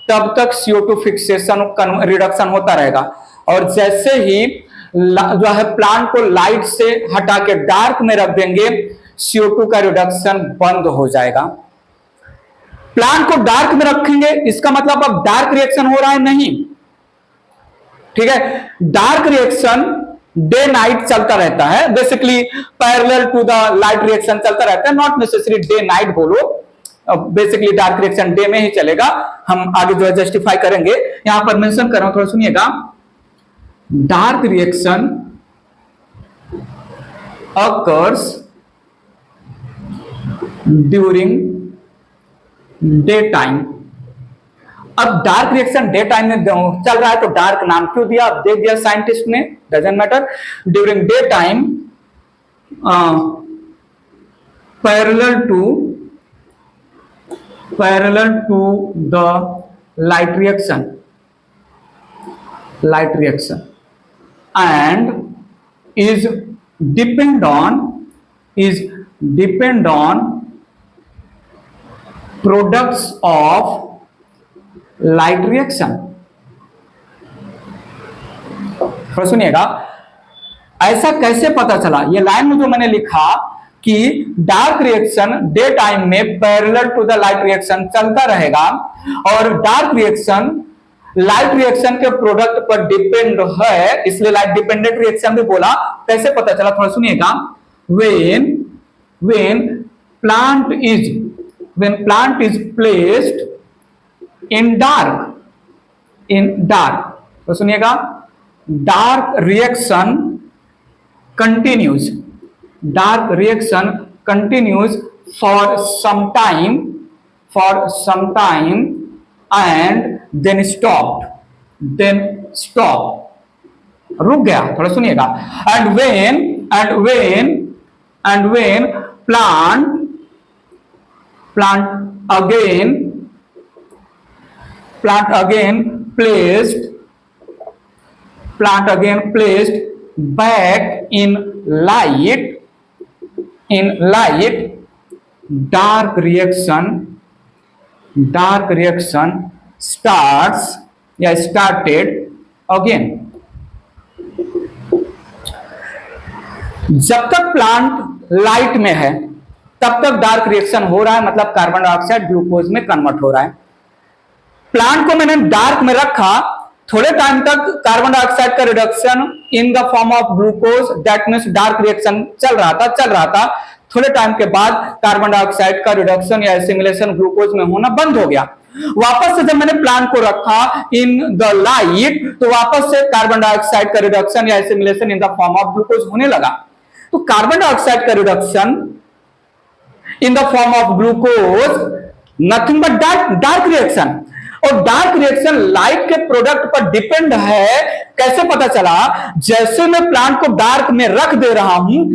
A: तब तक CO2 फिक्सेशन रिडक्शन होता रहेगा, और जैसे ही जो है प्लांट को लाइट से हटा के डार्क में रख देंगे, CO2 का रिडक्शन बंद हो जाएगा। प्लांट को डार्क में रखेंगे, इसका मतलब अब डार्क रिएक्शन हो रहा है? नहीं। ठीक है, डार्क रिएक्शन डे नाइट चलता रहता है, basically parallel to the light reaction चलता रहता है, नॉट नेसेसरी डे नाइट बोलो, बेसिकली डार्क रिएक्शन डे में ही चलेगा। हम आगे जो है जस्टिफाई करेंगे, यहां पर मेंशन कर रहा हूं, थोड़ा सुनिएगा। Dark reaction occurs during day time. अब डार्क रिएक्शन डे टाइम में चल रहा है तो डार्क नाम क्यों दिया? अब देख दिया साइंटिस्ट ने, doesn't matter. During day time parallel to the light reaction and is depend on products of light reaction. थोड़ा सुनिएगा, ऐसा कैसे पता चला? ये लाइन में जो मैंने लिखा कि डार्क रिएक्शन डे टाइम में parallel to the light reaction चलता रहेगा, और डार्क रिएक्शन लाइट रिएक्शन के प्रोडक्ट पर डिपेंड है, इसलिए लाइट डिपेंडेंट रिएक्शन भी बोला। कैसे पता चला? थोड़ा सुनिएगा। when plant is placed in dark, तो सुनिएगा, dark reaction continues for some time and then stop, रुक गया। थोड़ा सुनिएगा। and when plant again placed back in light, dark reaction started again। जब तक प्लांट लाइट में है तब तक डार्क रिएक्शन हो रहा है, मतलब कार्बन डाइऑक्साइड ग्लूकोज में कन्वर्ट हो रहा है। प्लांट को मैंने डार्क में रखा, थोड़े टाइम तक कार्बन डाइऑक्साइड का reduction in the form of glucose, that means dark reaction चल रहा था। थोड़े टाइम के बाद कार्बन डाइऑक्साइड का रिडक्शन या एसिमिलेशन ग्लूकोज में होना बंद हो गया। वापस से जब मैंने प्लांट को रखा इन द लाइट, तो वापस से कार्बन डाइऑक्साइड का रिडक्शन या assimilation in the form of glucose होने लगा। तो कार्बन डाइऑक्साइड का reduction in the form of glucose nothing but dark reaction, और डार्क रिएक्शन लाइट के प्रोडक्ट पर डिपेंड है, कैसे पता चला? जैसे मैं प्लांट को डार्क में रख दे रहा हूं,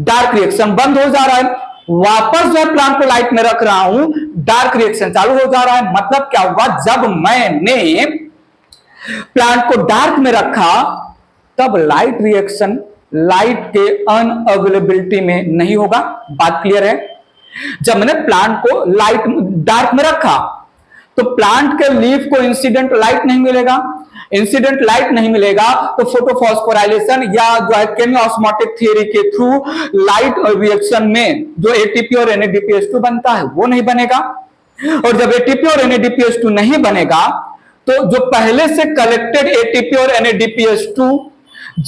A: डार्क रिएक्शन बंद हो जा रहा है, वापस जो है प्लांट को लाइट में रख रहा हूं, डार्क रिएक्शन चालू हो जा रहा है। मतलब क्या हुआ? जब मैंने प्लांट को डार्क में रखा तब लाइट रिएक्शन लाइट के अनअवेलेबिलिटी में नहीं होगा। बात क्लियर है? जब मैंने प्लांट को लाइट डार्क में रखा तो प्लांट के लीफ को इंसिडेंट लाइट नहीं मिलेगा। इंसिडेंट लाइट नहीं मिलेगा तो फोटोफॉस्फोराइलेशन या जो है केमियोस्मोटिक थ्योरी के थ्रू लाइट रिएक्शन में जो एटीपी और NADPH2 बनता है वो नहीं बनेगा। और जब एटीपी और NADPH2 नहीं बनेगा तो जो पहले से कलेक्टेड एटीपी और NADPH2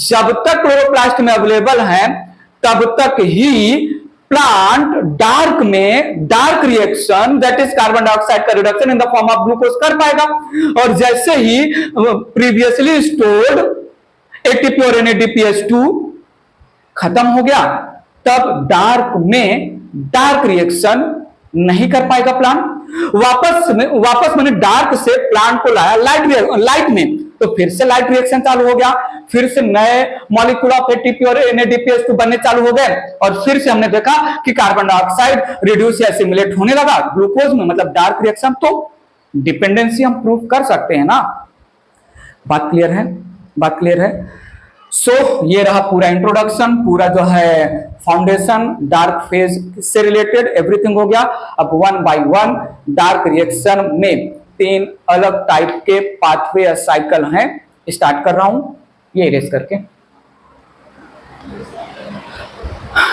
A: जब तक क्लोरोप्लास्ट में अवेलेबल है तब तक ही प्लांट डार्क में dark reaction that is carbon dioxide का reduction in the form of glucose कर पाएगा। और जैसे ही प्रीवियसली स्टोर्ड एटीपी और NADPH2 खत्म हो गया तब डार्क में डार्क रिएक्शन नहीं कर पाएगा प्लांट। वापस मैंने डार्क से प्लांट को लाया लाइट में तो फिर से लाइट रिएक्शन चालू हो गया, फिर से नए मॉलिक्यूल ऑफ एटीपी और NADPH2 बनने चालू हो गए और फिर से हमने देखा कि कार्बन डाइऑक्साइड रिड्यूस या एसिमिलेट होने लगा ग्लूकोज में। मतलब डार्क रिएक्शन। तो डिपेंडेंसी हम प्रूव कर सकते हैं ना। बात क्लियर है? बात क्लियर है? सो ये रहा पूरा इंट्रोडक्शन, पूरा जो है फाउंडेशन डार्क फेज से रिलेटेड एवरीथिंग हो गया। अब one by one dark reaction में 3 अलग टाइप के पाथवे या साइकिल हैं। स्टार्ट कर रहा हूं ये इरेज करके।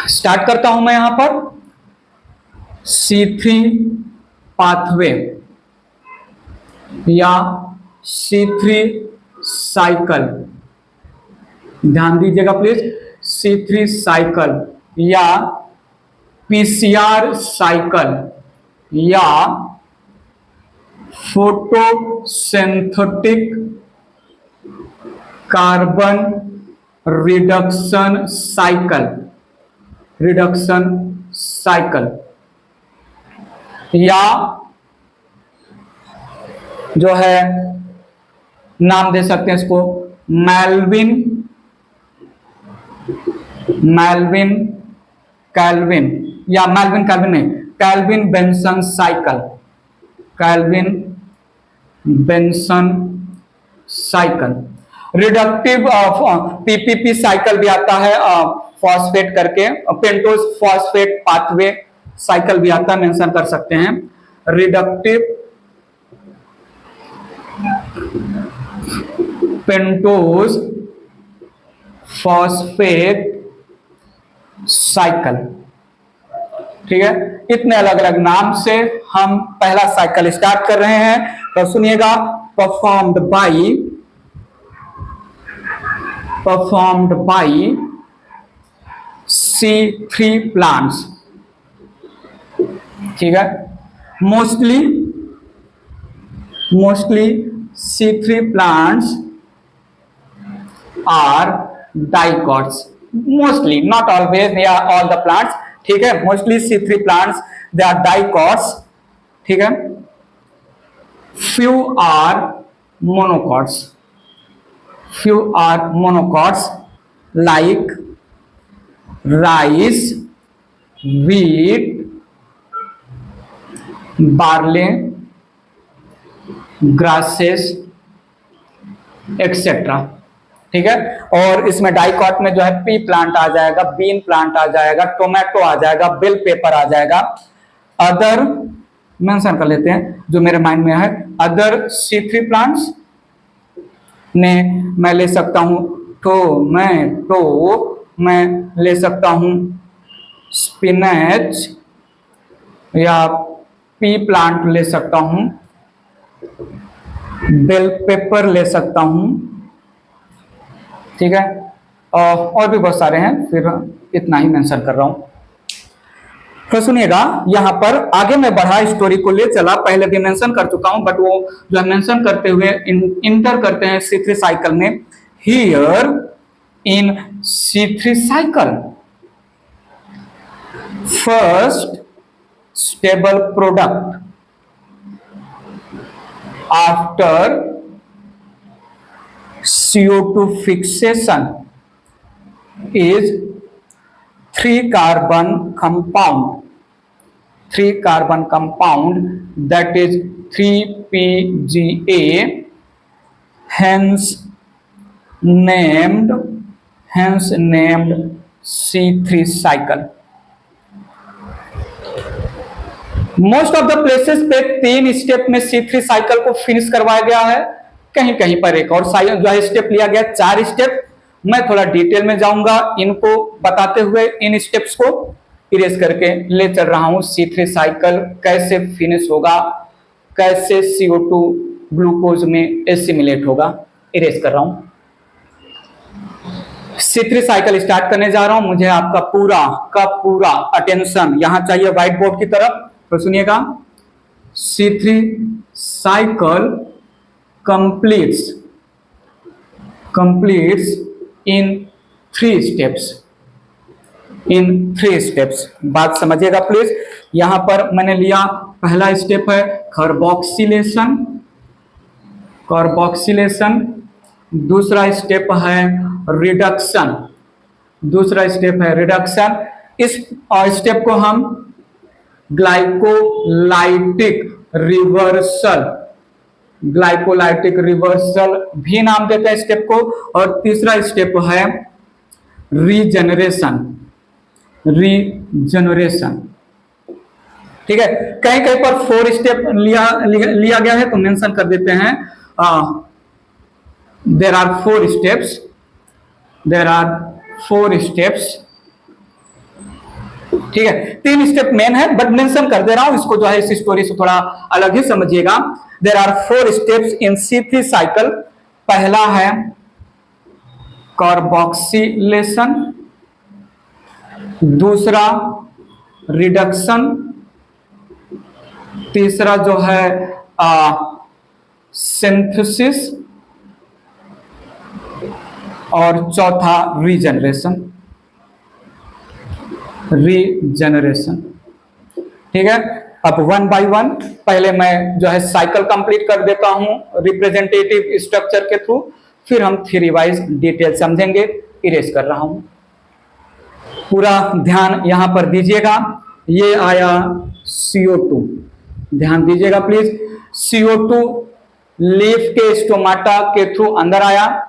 A: स्टार्ट करता हूं मैं यहां पर C3 पाथवे या C3 साइकिल। ध्यान दीजिएगा प्लीज। C3 साइकिल या PCR साइकिल या फोटोसिंथेटिक कार्बन रिडक्शन साइकिल या जो है नाम दे सकते हैं इसको Calvin Benson cycle. Reductive PPP cycle भी आता है फॉस्फेट करके, पेंटोज फॉस्फेट पाथवे साइकिल भी आता है, मेंशन कर सकते हैं। Reductive pentose phosphate cycle. ठीक है, इतने अलग अलग नाम से हम पहला साइकिल स्टार्ट कर रहे हैं। तो सुनिएगा, परफॉर्म्ड बाय C3 प्लांट्स। ठीक है, mostly C3 plants are dicots. Mostly, not always, they are all the plants. ठीक है, mostly C3 plants they are dicots. ठीक है, few are monocots like rice, wheat, barley, grasses etcetera. ठीक है, और इसमें डाइकॉट में जो है पी प्लांट आ जाएगा, बीन प्लांट आ जाएगा, टोमेटो आ जाएगा, बेल पेपर आ जाएगा। अदर मेंशन कर लेते हैं जो मेरे माइंड में है। अदर C3 प्लांट्स ने मैं ले सकता हूं टोमेटो, मैं ले सकता हूं स्पिनच या पी प्लांट ले सकता हूं, बेल पेपर ले सकता हूं। ठीक है, और भी बहुत सारे हैं, फिर इतना ही मेंशन कर रहा हूं। तो सुनिएगा, यहां पर आगे मैं बढ़ा, स्टोरी को ले चला, पहले भी मेंशन कर चुका हूं, बट वो जो है मेंशन करते हुए इंटर करते हैं C3 साइकिल में। Here in C3 cycle first stable product after CO2 fixation is 3 carbon compound that is 3PGA, hence named C3 cycle. Most of the places पे 3 स्टेप में C3 साइकिल को finish करवाया गया है, कहीं कहीं पर एक और जो है स्टेप लिया गया, 4 स्टेप। मैं थोड़ा डिटेल में जाऊंगा इनको बताते हुए, इन स्टेप्स को इरेज करके ले चल रहा हूं। C3 साइकिल कैसे फिनिश होगा, कैसे CO2 ग्लूकोज में एसिमिलेट होगा, इरेज कर रहा हूं। C3 साइकिल स्टार्ट करने जा रहा हूं। मुझे आपका पूरा अटेंशन यहां चाहिए व्हाइट बोर्ड की तरफ, तो सुनिएगा। C3 cycle completes in 3 steps। बात समझिएगा प्लीज। यहां पर मैंने लिया, पहला स्टेप है कार्बोक्सिलेशन, दूसरा स्टेप है रिडक्शन, इस स्टेप को हम ग्लाइकोलाइटिक रिवर्सल भी नाम देते हैं स्टेप को। और तीसरा स्टेप है रीजनरेशन। ठीक है, कहीं कहीं पर 4 स्टेप लिया गया है, तो मेंशन कर देते हैं। There are 4 steps. ठीक है, 3 स्टेप मेन है, बट मेंशन कर दे रहा हूं इसको, जो है इस स्टोरी से थोड़ा अलग ही समझिएगा। There are 4 steps in C3 cycle. पहला है कार्बोक्सिलेशन, दूसरा रिडक्शन, तीसरा जो है सिंथेसिस, और चौथा रीजनरेशन। ठीक है, अब 1 बाय 1 पहले मैं जो है साइकिल कंप्लीट कर देता हूं रिप्रेजेंटेटिव स्ट्रक्चर के थ्रू, फिर हम थ्योरी वाइज डिटेल समझेंगे। इरेज कर रहा हूं, पूरा ध्यान यहां पर दीजिएगा। ये आया CO2, ध्यान दीजिएगा प्लीज। CO2 लीफ के स्टोमाटा के थ्रू अंदर आया,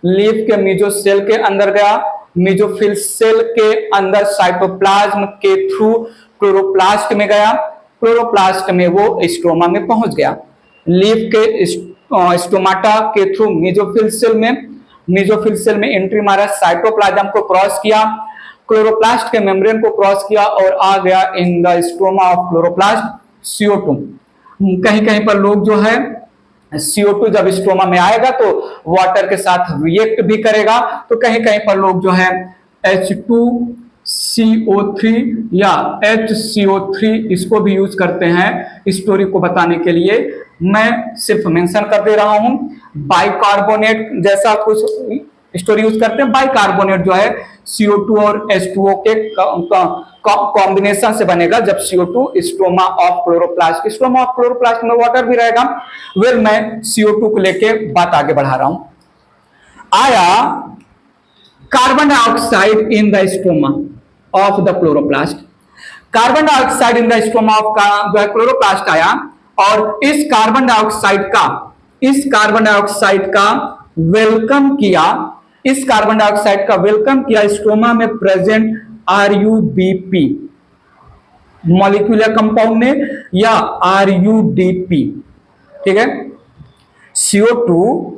A: लीफ के मेसोसेल के अंदर गया, मेसोफिल सेल के अंदर साइटोप्लाज्म के थ्रू क्लोरोप्लास्ट में गया, क्लोरोप्लास्ट में वो स्ट्रोमा में पहुंच गया। लीफ के स्टोमाटा के थ्रू मेसोफिल सेल में एंट्री मारा, साइटोप्लाज्म को क्रॉस किया, क्लोरोप्लास्ट के मेम्ब्रेन को क्रॉस किया और आ गया in the stroma of chloroplast CO2। कहीं कहीं पर लोग जो है CO2 जब स्टोमा में आएगा तो वाटर के साथ रिएक्ट भी करेगा, तो कहीं कहीं पर लोग जो है H2CO3 या HCO3 इसको भी यूज करते हैं स्टोरी को बताने के लिए। मैं सिर्फ मेंशन कर दे रहा हूं, बाइकार्बोनेट जैसा कुछ स्टोरी यूज करते हैं। बाइकार्बोनेट जो है CO2 और H2O के कॉम्बिनेशन से बनेगा जब CO2 स्ट्रोमा ऑफ क्लोरोप्लास्ट में वाटर भी रहेगा। वेल, मैं CO2 को लेके बात आगे बढ़ा रहा हूं। आया carbon dioxide in the stroma of the chloroplast, carbon dioxide in the stroma of जो है क्लोरोप्लास्ट आया, और इस कार्बन डाइऑक्साइड का वेलकम किया स्ट्रोमा में प्रेजेंट RUBP मॉलिक्यूलर कंपाउंड ने, या RUDP। ठीक है, CO2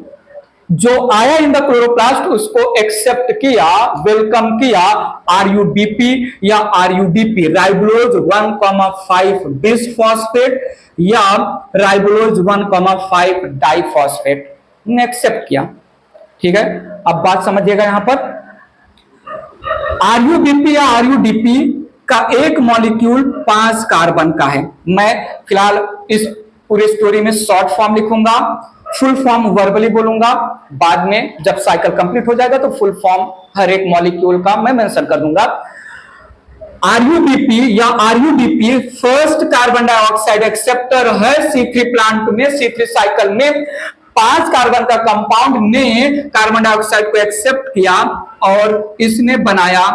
A: जो आया इन द क्लोरोप्लास्ट उसको एक्सेप्ट किया, वेलकम किया RUBP या RUDP, राइबोलोज 1,5 बिसफॉस्फेट या राइबोलोज 1,5 डाइफॉस्फेट ने एक्सेप्ट किया। ठीक है, अब बात समझिएगा यहां पर। RUBP या RUDP का एक मॉलिक्यूल 5 कार्बन का है। मैं फिलहाल इस पूरी स्टोरी में शॉर्ट फॉर्म लिखूंगा, फुल फॉर्म वर्बली बोलूंगा, बाद में जब साइकिल कंप्लीट हो जाएगा तो फुल फॉर्म हर एक मॉलिक्यूल का मैं मेंशन कर दूंगा। RUBP या RUDP first carbon dioxide acceptor है C3 प्लांट में, C3 साइकिल में। 5 कार्बन का कंपाउंड ने कार्बन डाइऑक्साइड को एक्सेप्ट किया और इसने बनाया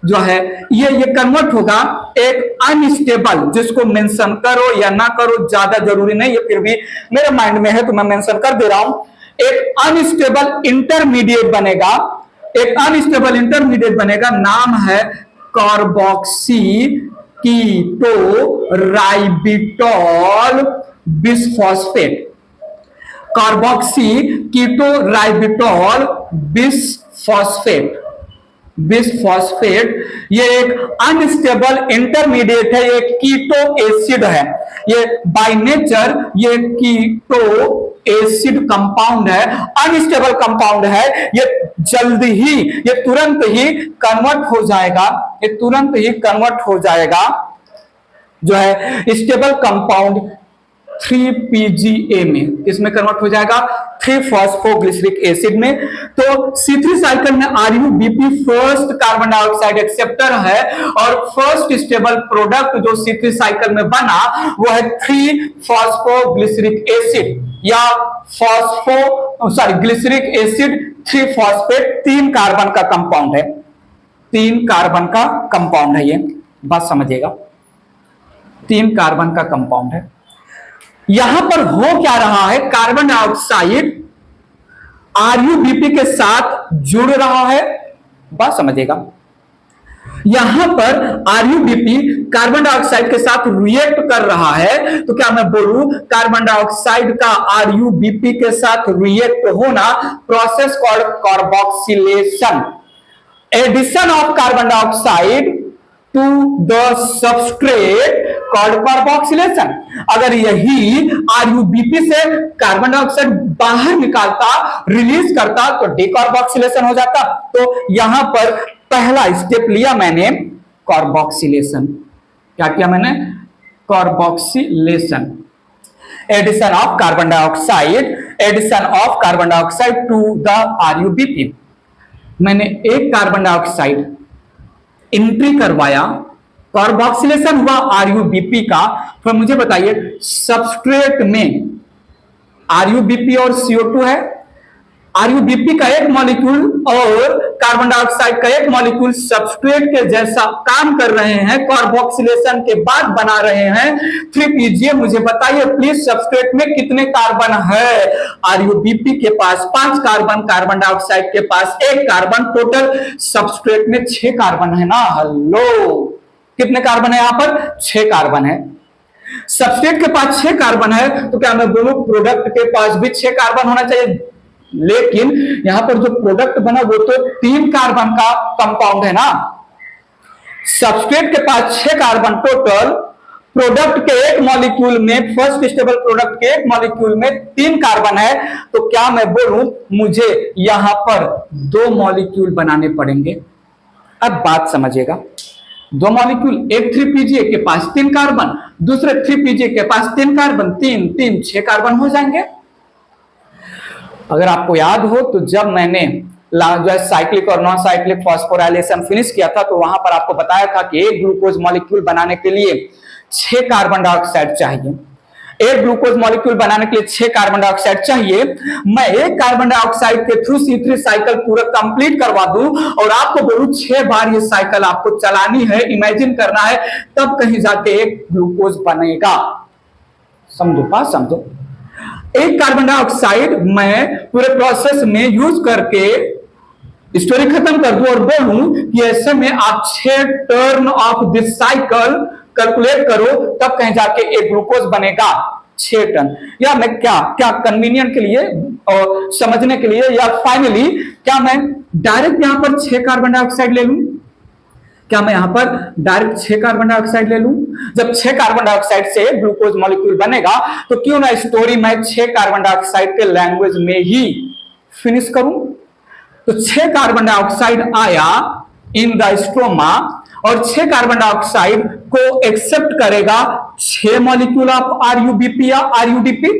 A: जो है ये कन्वर्ट होगा एक अनस्टेबल, जिसको मेंशन करो या ना करो ज्यादा जरूरी नहीं है, फिर भी मेरे माइंड में है तो मैं मेंशन कर दे रहा हूं। एक अनस्टेबल इंटरमीडिएट बनेगा, एक अनस्टेबल इंटरमीडिएट बनेगा, नाम है कार्बोक्सी कीटो राइबिटॉल बिसफॉस्फेट। कार्बोक्सी कीटो राइबिटॉल बिसफॉस्फेट, बिसफॉस्फेट ये एक अनस्टेबल इंटरमीडिएट है, ये कीटो एसिड है, ये बाय नेचर ये कीटो एसिड कंपाउंड है, अनस्टेबल कंपाउंड है। ये जल्दी ही, ये तुरंत ही कन्वर्ट हो जाएगा, ये तुरंत ही कन्वर्ट हो जाएगा जो है स्टेबल कंपाउंड 3PGA में। किसमें कन्वर्ट हो जाएगा? 3-फॉस्फोग्लिसरिक एसिड में। तो C3 साइकिल में RuBP first carbon dioxide acceptor है और फर्स्ट स्टेबल प्रोडक्ट जो C3 साइकिल में बना वो है 3-फॉस्फोग्लिसरिक एसिड या ग्लिसरिक एसिड 3-फॉस्फेट। 3 कार्बन का कंपाउंड है, 3 कार्बन का कंपाउंड है, ये बात समझिएगा, 3 कार्बन का कंपाउंड है। यहां पर हो क्या रहा है? कार्बन डाइऑक्साइड RuBP के साथ जुड़ रहा है, बात समझिएगा। यहां पर RuBP कार्बन डाइऑक्साइड के साथ रिएक्ट कर रहा है, तो क्या मैं बोलूं कार्बन डाइऑक्साइड का RuBP के साथ रिएक्ट होना process called carboxylation, addition of carbon dioxide to the substrate called carboxylation. अगर यही RuBP से कार्बन डाइऑक्साइड बाहर निकालता, रिलीज करता तो डिकार्बोक्सिलेशन हो जाता। तो यहां पर पहला स्टेप लिया मैंने कार्बोक्सिलेशन। क्या किया मैंने? Carboxylation, addition of carbon dioxide, addition of carbon dioxide to the RuBP। मैंने एक कार्बन डाइऑक्साइड एंट्री करवाया, कार्बोक्सिलेशन हुआ RuBP का। फिर मुझे बताइए सबस्ट्रेट में RuBP और CO2 है, RuBP का एक मॉलिक्यूल और कार्बन डाइऑक्साइड का एक मॉलिक्यूल सबस्ट्रेट के जैसा काम कर रहे हैं, कार्बोक्सिलेशन के बाद बना रहे हैं 3PGA। मुझे बताइए प्लीज सबस्ट्रेट में कितने कार्बन है? RuBP के पास 5 कार्बन, कार्बन डाइऑक्साइड के पास 1 कार्बन, टोटल सबस्ट्रेट में 6 कार्बन है ना। हेलो, कितने कार्बन है यहां पर? 6 कार्बन है। सबस्ट्रेट के पास 6 कार्बन है तो क्या मैं बोलूं प्रोडक्ट के पास भी 6 कार्बन होना चाहिए? लेकिन यहां पर जो प्रोडक्ट बना वो तो 3 कार्बन का कंपाउंड है ना। सबस्ट्रेट के पास 6 कार्बन टोटल, प्रोडक्ट के एक मॉलिक्यूल में, फर्स्ट स्टेबल प्रोडक्ट के एक मॉलिक्यूल में 3 कार्बन है, तो क्या मैं बोलूं मुझे यहां पर 2 मॉलिक्यूल बनाने पड़ेंगे। अब बात समझिएगा, 2 मॉलिक्यूल, एक 3PGA के पास 3 कार्बन, दूसरे 3PGA के पास 3 कार्बन, 3 6 कार्बन हो जाएंगे। अगर आपको याद हो तो जब मैंने जो है साइक्लिक और नॉन साइक्लिक फॉस्फोराइलेशन फिनिश किया था तो वहां पर आपको बताया था कि एक ग्लूकोज मॉलिक्यूल बनाने के लिए 6 कार्बन डाइऑक्साइड चाहिए। एक ग्लूकोज मॉलिक्यूल बनाने के लिए 6 कार्बन डाइऑक्साइड चाहिए। मैं एक कार्बन डाइऑक्साइड के थ्रू C3 साइकिल पूरा कंप्लीट करवा दूं और आपको बोलूं 6 बार ये साइकिल आपको चलानी है, इमेजिन करना है, तब कहीं जाके एक ग्लूकोज बनेगा। समझो बात, समझो। एक कार्बन डाइऑक्साइड मैं पूरे प्रोसेस में यूज करके स्टोरी खत्म कर दूं और बोलूं कि ऐसे में आप 6 turn off this cycle calculate करो, तब कहीं जाके एक ग्लूकोज बनेगा 6 टन। या मैं क्या कन्वीनियंट के लिए और समझने के लिए, या फाइनली क्या मैं डायरेक्ट यहां पर 6 कार्बन डाइऑक्साइड ले लूं? क्या मैं यहां पर डायरेक्ट 6 कार्बन डाइऑक्साइड ले लूं? जब 6 कार्बन डाइऑक्साइड से ग्लूकोज मॉलिक्यूल बनेगा तो क्यों ना स्टोरी मैं 6 कार्बन डाइऑक्साइड के लैंग्वेज में ही फिनिश करूं। तो 6 कार्बन डाइऑक्साइड आया इन द स्ट्रोमा और 6 कार्बन डाइऑक्साइड को एक्सेप्ट करेगा 6 मॉलिक्यूल ऑफ RuBP या RuDP।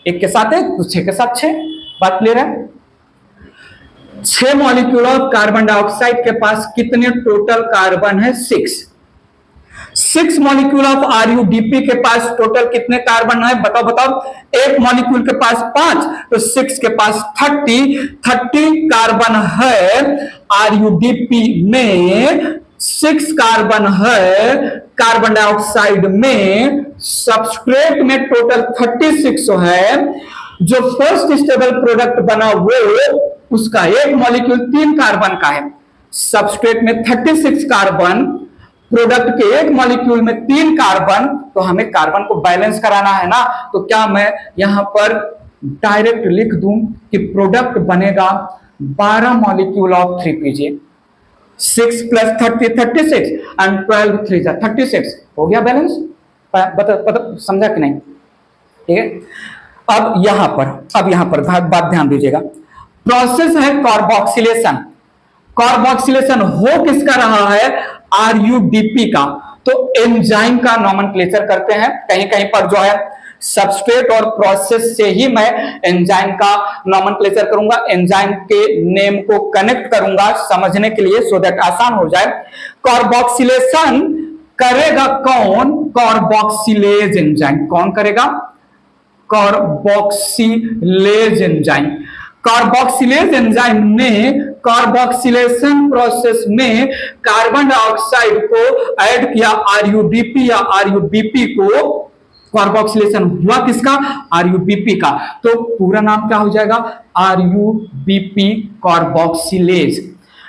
A: एक के साथ है तो 6 के साथ 6, बात क्लियर है। 6 मॉलिक्यूल ऑफ कार्बन डाइऑक्साइड के पास कितने टोटल कार्बन है? 6। 6 मॉलिक्यूल ऑफ RUDP के पास टोटल कितने कार्बन है, बताओ बताओ। एक मॉलिक्यूल के पास 5, तो 6 के पास 30 कार्बन है। RUDP में 6 कार्बन है, कार्बन डाइऑक्साइड में, सबस्ट्रेट में टोटल 36 है। जो फर्स्ट स्टेबल प्रोडक्ट बना वो उसका एक मॉलिक्यूल 3 कार्बन का है, सबस्ट्रेट में 36 कार्बन, प्रोडक्ट के एक मॉलिक्यूल में 3 कार्बन। तो हमें कार्बन को बैलेंस कराना है ना, तो क्या मैं यहां पर डायरेक्ट लिख दूं कि प्रोडक्ट बनेगा 12 मॉलिक्यूल ऑफ 3PGA, 6 + 30 36 एंड 12 3 36 हो गया बैलेंस। बता समझा कि नहीं? ठीक है। अब यहां पर बात ध्यान दीजिएगा, प्रोसेस है कार्बोक्सिलेशन। कार्बोक्सिलेशन हो किसका रहा है? RUDP का। तो एंजाइम का नोमेनक्लेचर करते हैं, कहीं कहीं पर जो है सबस्ट्रेट और प्रोसेस से ही मैं एंजाइम का नोमेनक्लेचर करूंगा, एंजाइम के नेम को कनेक्ट करूंगा समझने के लिए, सो दैट आसान हो जाए। कार्बोक्सिलेशन करेगा कौन? Carboxylase enzyme. कौन करेगा? Carboxylase enzyme. कार्बोक्सिलेज एंजाइम ने कार्बोक्सिलेशन प्रोसेस में कार्बन डाइऑक्साइड को ऐड किया, RUDP या RUBP को। कार्बोक्सिलेशन हुआ किसका? RUBP का। तो पूरा नाम क्या हो जाएगा? RUBP carboxylase.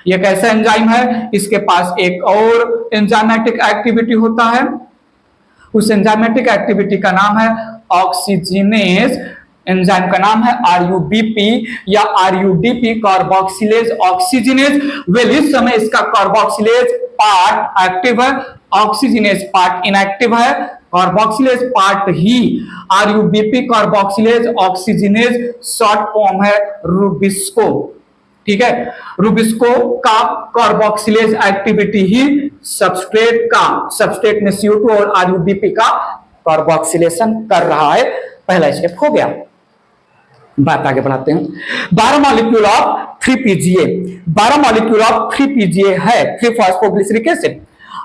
A: ये कैसा एंजाइम है? इसके पास एक और एंजाइमेटिक एक्टिविटी होता है, उस एंजाइमेटिक एक्टिविटी का नाम है ऑक्सीजनेज। एंजाइम का नाम है RUBP या RUDP, कार्बोक्सिलेज ऑक्सीजनेज। वेल इस समय इसका कार्बोक्सिलेज पार्ट एक्टिव है, ऑक्सीजनेज पार्ट इनएक्टिव है। कार्बोक्सिलेज पार्ट ही RUBP carboxylase oxygenase short form है रुबिस्को। ठीक है, रुबिस्को का कार्बोक्सिलेज एक्टिविटी ही सबस्ट्रेट का, सबस्ट्रेट में CO2 और RUBP का कार्बोक्सिलेशन कर रहा है। पहला स्टेप हो गया। बात आगे बढ़ाते हैं। 12 molecule of 3PGA, 12 molecule of 3PGA है, 3-फॉस्फोग्लिसरिक एसिड।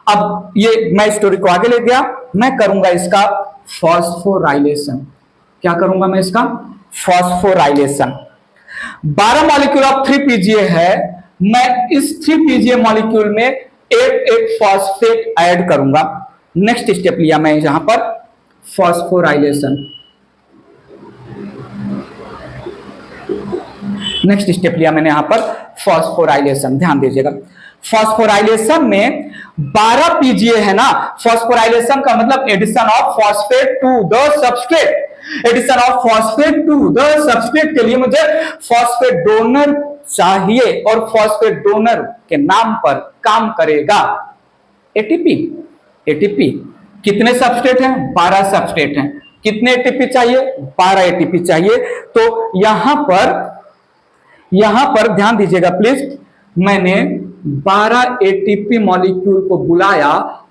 A: अब ये मैं स्टोरी को आगे ले गया, मैं करूंगा इसका फॉस्फोराइलेशन। क्या करूंगा मैं इसका? फॉस्फोराइलेशन। 12 मॉलिक्यूल ऑफ 3PGA है, मैं इस 3PGA मॉलिक्यूल में एक फॉस्फेट ऐड करूंगा। नेक्स्ट स्टेप लिया मैं यहां पर फॉस्फोराइलेशन। नेक्स्ट स्टेप लिया मैंने यहां पर फॉस्फोराइलेशन। ध्यान दीजिएगा, फॉस्फोराइलेशन में 12 PGA है ना। फॉस्फोराइलेशन का मतलब addition of phosphate to the substrate. Addition of phosphate to the substrate के लिए मुझे फॉस्फेट डोनर चाहिए, और फॉस्फेट डोनर के नाम पर काम करेगा ATP। ATP कितने सबस्ट्रेट हैं? 12 सबस्ट्रेट हैं। कितने ATP चाहिए? 12 ATP चाहिए। तो यहां पर ध्यान दीजिएगा प्लीज, मैंने 12 ATP मॉलिक्यूल को बुलाया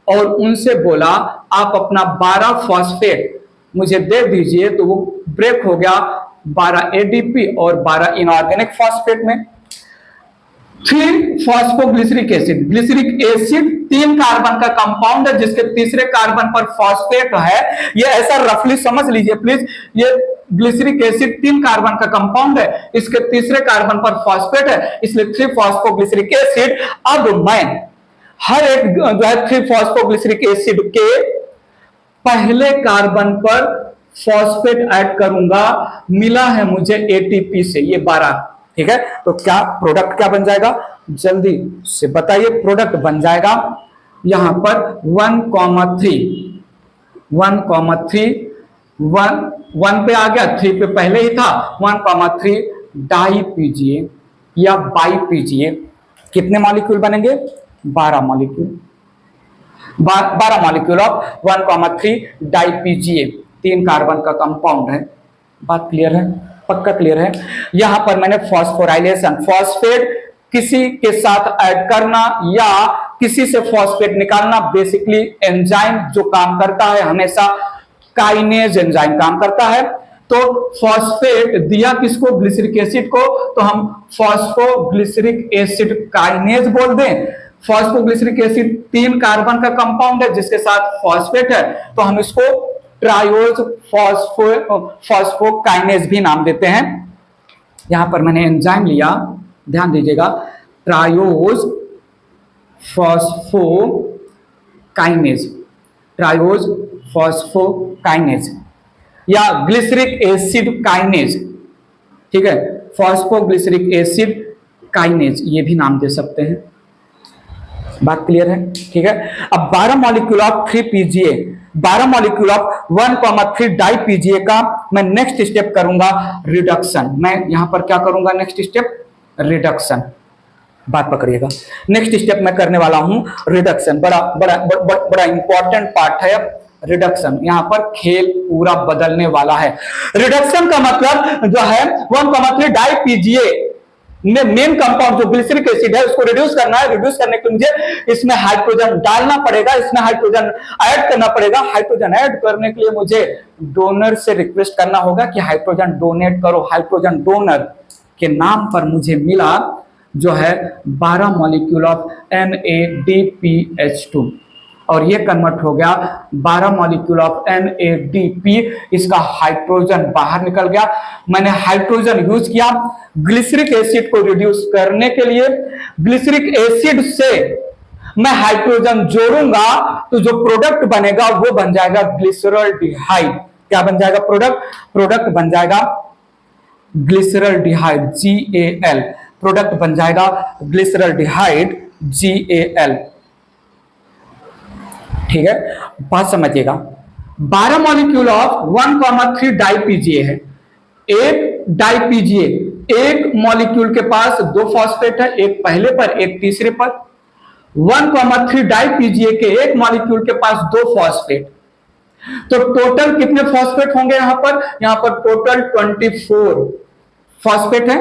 A: और उनसे बोला आप अपना 12 फॉस्फेट मुझे दे दीजिए। तो वो ब्रेक हो गया 12 ADP और 12 इनऑर्गेनिक फॉस्फेट में। 3-फॉस्फोग्लिसरिक एसिड, ग्लिसरिक एसिड 3 कार्बन का कंपाउंड है जिसके तीसरे कार्बन पर फॉस्फेट है। ये ऐसा रफली समझ लीजिए प्लीज, ये ग्लिसरिक एसिड 3 कार्बन का कंपाउंड है, इसके तीसरे कार्बन पर फॉस्फेट है, इसलिए 3-फॉस्फोग्लिसरिक एसिड। अब मैं हर एक जो है 3-फॉस्फोग्लिसरिक एसिड के पहले कार्बन पर फॉस्फेट ऐड करूंगा। मिला है मुझे ATP से ये 12। ठीक है, तो क्या प्रोडक्ट क्या बन जाएगा? जल्दी से बताइए। प्रोडक्ट बन जाएगा यहां पर 1,3 1 पे आ गया, 3 पे पहले ही था, 1,3 डाई PGA या बाई PGA। कितने मॉलिक्यूल बनेंगे? 12 molecule. 12 molecule of 1,3 di PGA, 3 carbon का कंपाउंड है। बात क्लियर है? पक्का क्लियर है? यहां पर मैंने फॉस्फोराइलेशन, फॉस्फेट किसी के साथ ऐड करना या किसी से फॉस्फेट निकालना, बेसिकली एंजाइम जो काम करता है हमेशा काइनेज एंजाइम काम करता है। तो फॉस्फेट दिया किसको? ग्लिसरिक एसिड को, तो हम फॉस्फोग्लिसरिक एसिड काइनेज बोल दें। फॉस्फोग्लिसरिक एसिड 3 कार्बन का कंपाउंड है जिसके साथ फॉस्फेट है, तो हम इसको ट्रायोज फॉस्फोकाइनेज भी नाम देते हैं। यहां पर मैंने एंजाइम लिया, ध्यान दीजिएगा, ट्रायोज फॉस्फोकाइनेज, ट्रायोज फॉस्फोकाइनेज या ग्लिसरिक एसिड काइनेज, ठीक है, फॉस्फोग्लिसरिक एसिड काइनेज, ये भी नाम दे सकते हैं। बात क्लियर है? ठीक है। अब 12 molecule of 3PGA, 12 molecule of 1,3 डाईपीजीए का मैं नेक्स्ट स्टेप करूंगा रिडक्शन। मैं यहां पर क्या करूंगा? Next step reduction. बात पकड़िएगा, नेक्स्ट स्टेप मैं करने वाला हूं रिडक्शन। बड़ा बड़ा बड़ा बड़ा इंपॉर्टेंट पार्ट है रिडक्शन। यहां पर खेल पूरा बदलने वाला है। रिडक्शन का मतलब जो है 1,3 डाईपीजीए में मेन कंपाउंड जो ग्लिसरिक एसिड है उसको रिड्यूस करना है। रिड्यूस करने के लिए मुझे इसमें हाइड्रोजन डालना पड़ेगा, इसमें हाइड्रोजन ऐड करना पड़ेगा। हाइड्रोजन ऐड करने के लिए मुझे डोनर से रिक्वेस्ट करना होगा कि हाइड्रोजन डोनेट करो। हाइड्रोजन डोनर के नाम पर मुझे मिला जो है 12 मॉलिक्यूल ऑफ NADPH2 और ये कन्वर्ट हो गया 12 मॉलिक्यूल ऑफ NADP। इसका हाइड्रोजन बाहर निकल गया। मैंने हाइड्रोजन यूज किया ग्लिसरिक एसिड को रिड्यूस करने के लिए। ग्लिसरिक एसिड से मैं हाइड्रोजन जोड़ूंगा तो जो प्रोडक्ट बनेगा वो बन जाएगा ग्लिसरॉल्डिहाइड। क्या बन जाएगा? प्रोडक्ट बन जाएगा ग्लिसरॉल्डिहाइड, GAL। प्रोडक्ट बन जाएगा ग्लिसरॉल्डिहाइड, GAL। ठीक है, बात समझिएगा। 12 मॉलिक्यूल ऑफ 1,3 डाईपीजीए है। एक डाईपीजीए, एक मॉलिक्यूल के पास 2 फॉस्फेट है, एक पहले पर एक तीसरे पर। 1,3 डाईपीजीए के एक मॉलिक्यूल के पास 2 फॉस्फेट, तो टोटल कितने फॉस्फेट होंगे? यहां पर टोटल 24 फॉस्फेट है।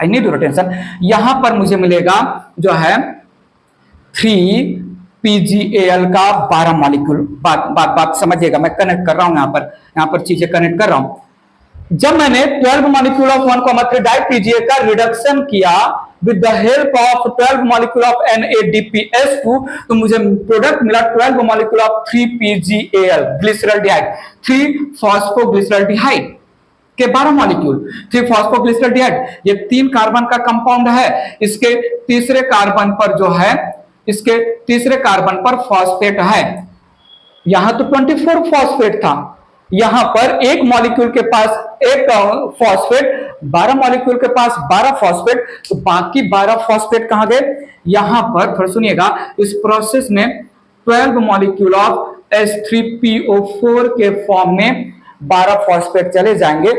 A: I need your attention. यहां पर मुझे मिलेगा जो है 3PGAL का 12 मॉलिक्यूल। बात समझिएगा, मैं कनेक्ट कर रहा हूं यहां पर चीजें कनेक्ट कर रहा हूं। जब मैंने 12 मॉलिक्यूल ऑफ 1,3 डाईपीजीए का रिडक्शन किया with the help of 12 molecule of NADPH2 तो मुझे प्रोडक्ट मिला 12 मॉलिक्यूल ऑफ 3PGAL ग्लिसरॉल्डिहाइड, 3 फॉस्फोग्लिसरॉल्डिहाइड के 12 मॉलिक्यूल। 3 फॉस्फोग्लिसरॉल्डिहाइड ये 3 कार्बन का कंपाउंड है। इसके तीसरे कार्बन पर जो है, इसके तीसरे कार्बन पर फॉस्फेट है। यहां तो 24 फॉस्फेट था, यहां पर एक मॉलिक्यूल के पास एक फॉस्फेट, 12 मॉलिक्यूल के पास 12 फॉस्फेट, तो बाकी 12 फॉस्फेट कहां गए? यहां पर थोड़ा सुनिएगा, इस प्रोसेस में 12 मॉलिक्यूल ऑफ H3PO4 के फॉर्म में 12 फॉस्फेट चले जाएंगे।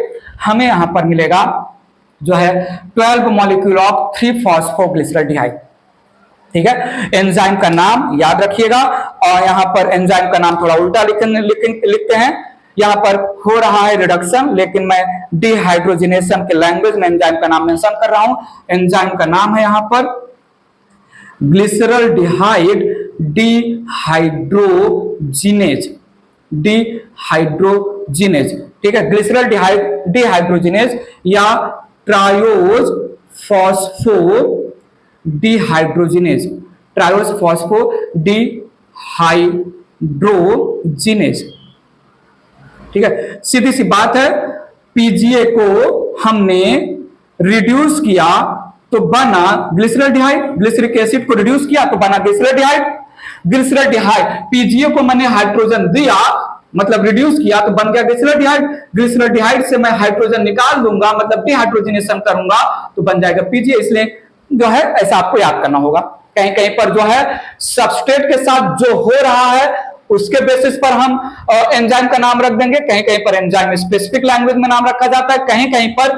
A: हमें यहां पर मिलेगा जो है 12 मॉलिक्यूल ऑफ 3 फॉस्फोग्लिसरॉल्डिहाइड। ठीक है, एंजाइम का नाम याद रखिएगा और यहां पर एंजाइम का नाम थोड़ा उल्टा लिखते हैं। यहां पर हो रहा है रिडक्शन, लेकिन मैं डिहाइड्रोजिनेशन के लैंग्वेज में एंजाइम का नाम मेंशन कर रहा हूं। एंजाइम का नाम है यहां पर ग्लिसरॉल्डिहाइड डिहाइड्रोजिनेज, डिहाइड्रोजिनेज। ठीक है, ग्लिसरॉल्डिहाइड डिहाइड्रोजिनेज या triose phospho dehydrogenase, triose phospho dehydrogenase. ठीक है, सीधी सी बात है, पीजीए को हमने रिड्यूस किया तो बना ग्लिसरॉल्डिहाइड, ग्लिसरिक एसिड को रिड्यूस किया तो बना ग्लिसरॉल्डिहाइड। ग्लिसरॉल्डिहाइड, पीजीए को मैंने हाइड्रोजन दिया मतलब रिड्यूस किया तो बन गया ग्लिसरॉल्डिहाइड। ग्लिसरॉल्डिहाइड से मैं हाइड्रोजन निकाल दूंगा मतलब डिहाइड्रोजिनेशन करूंगा तो बन जाएगा पीजीए। इसलिए जो है ऐसा आपको याद करना होगा। कहीं कहीं पर जो है सबस्ट्रेट के साथ जो हो रहा है उसके बेसिस पर हम एंजाइम का नाम रख देंगे, कहीं कहीं पर एंजाइम स्पेसिफिक लैंग्वेज में नाम रखा जाता है, कहीं कहीं पर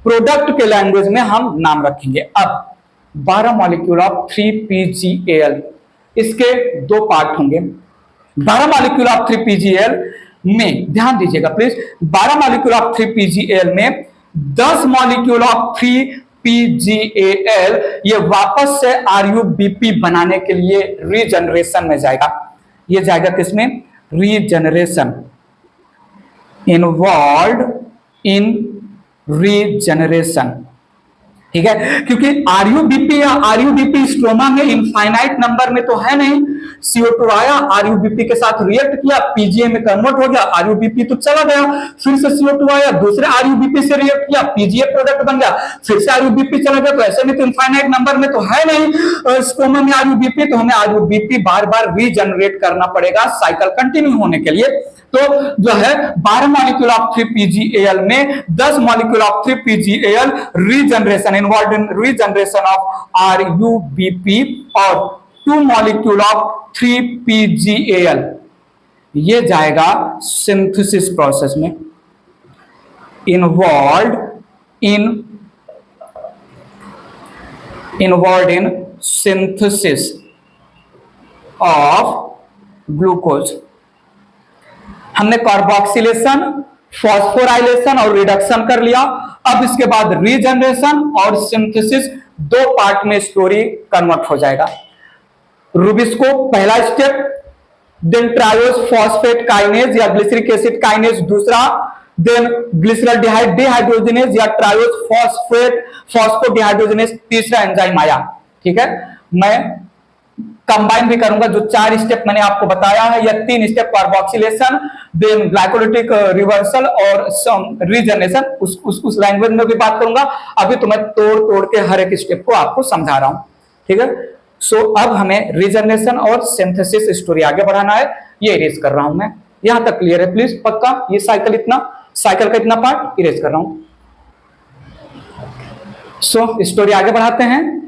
A: प्रोडक्ट के लैंग्वेज में हम नाम रखेंगे। अब 12 मॉलिक्यूल ऑफ 3PGAL, इसके 2 पार्ट होंगे। 12 मॉलिक्यूल ऑफ 3PGAL में ध्यान दीजिएगा प्लीज, 12 मॉलिक्यूल ऑफ 3PGAL में 10 मॉलिक्यूल ऑफ 3PGAL ये वापस से RUBP बनाने के लिए रीजनरेशन में जाएगा। ये जाएगा किसमें? Regeneration, involve in regeneration. ठीक है, क्योंकि आरयूबीपी या आरयूबीपी स्ट्रोमा में इनफाइनाइट नंबर में तो है नहीं। CO2 आया, आरयूबीपी के साथ रिएक्ट किया, पीजीए में कन्वर्ट हो गया, आरयूबीपी तो चला गया, फिर से CO2 आया, दूसरे आरयूबीपी से रिएक्ट किया, पीजीए प्रोडक्ट बन गया, फिर से आरयूबीपी चला गया। तो ऐसे में तो इनफाइनाइट नंबर में तो है नहीं स्ट्रोमा में आरयूबीपी, तो हमें आरयूबीपी बार बार रीजनरेट करना पड़ेगा साइकिल कंटिन्यू होने के लिए। तो जो है 12 मॉलिक्यूल ऑफ 3PgAl में 10 molecule of 3PgAl regeneration involve in regeneration of RUBP और 2 मॉलिक्यूल ऑफ 3PgAl ये जाएगा सिंथेसिस प्रोसेस में, involve in synthesis of glucose. हमने कार्बोक्सिलेशन, फॉस्फोराइलेशन और रिडक्शन कर लिया। अब इसके बाद रीजनरेशन और सिंथेसिस दो पार्ट में स्टोरी कन्वर्ट हो जाएगा। रूबिस्को पहला step, then triose phosphate kinase या ग्लिसरिक एसिड काइनेज दूसरा, देन ग्लिसरॉल्डिहाइड डिहाइड्रोजनेज या ट्रायोज फॉस्फेट फॉस्फोडिहाइड्रोजनेज तीसरा एंजाइम आया। ठीक है, मैं कंबाइन भी करूंगा जो 4 स्टेप मैंने आपको बताया है, या 3 step carboxylation, then glycolytic reversal और रीजनरेशन, उस लैंग्वेज में भी बात करूंगा। अभी तो मैं तोड़ तोड़ के हर एक स्टेप को आपको समझा रहा हूं। ठीक है, सो अब हमें रीजनरेशन और सिंथेसिस स्टोरी आगे बढ़ाना है। ये इरेज कर रहा हूं मैं, यहां तक क्लियर है प्लीज, पक्का? ये साइकिल का इतना पार्ट इरेज कर रहा हूं। सो स्टोरी आगे बढ़ाते हैं।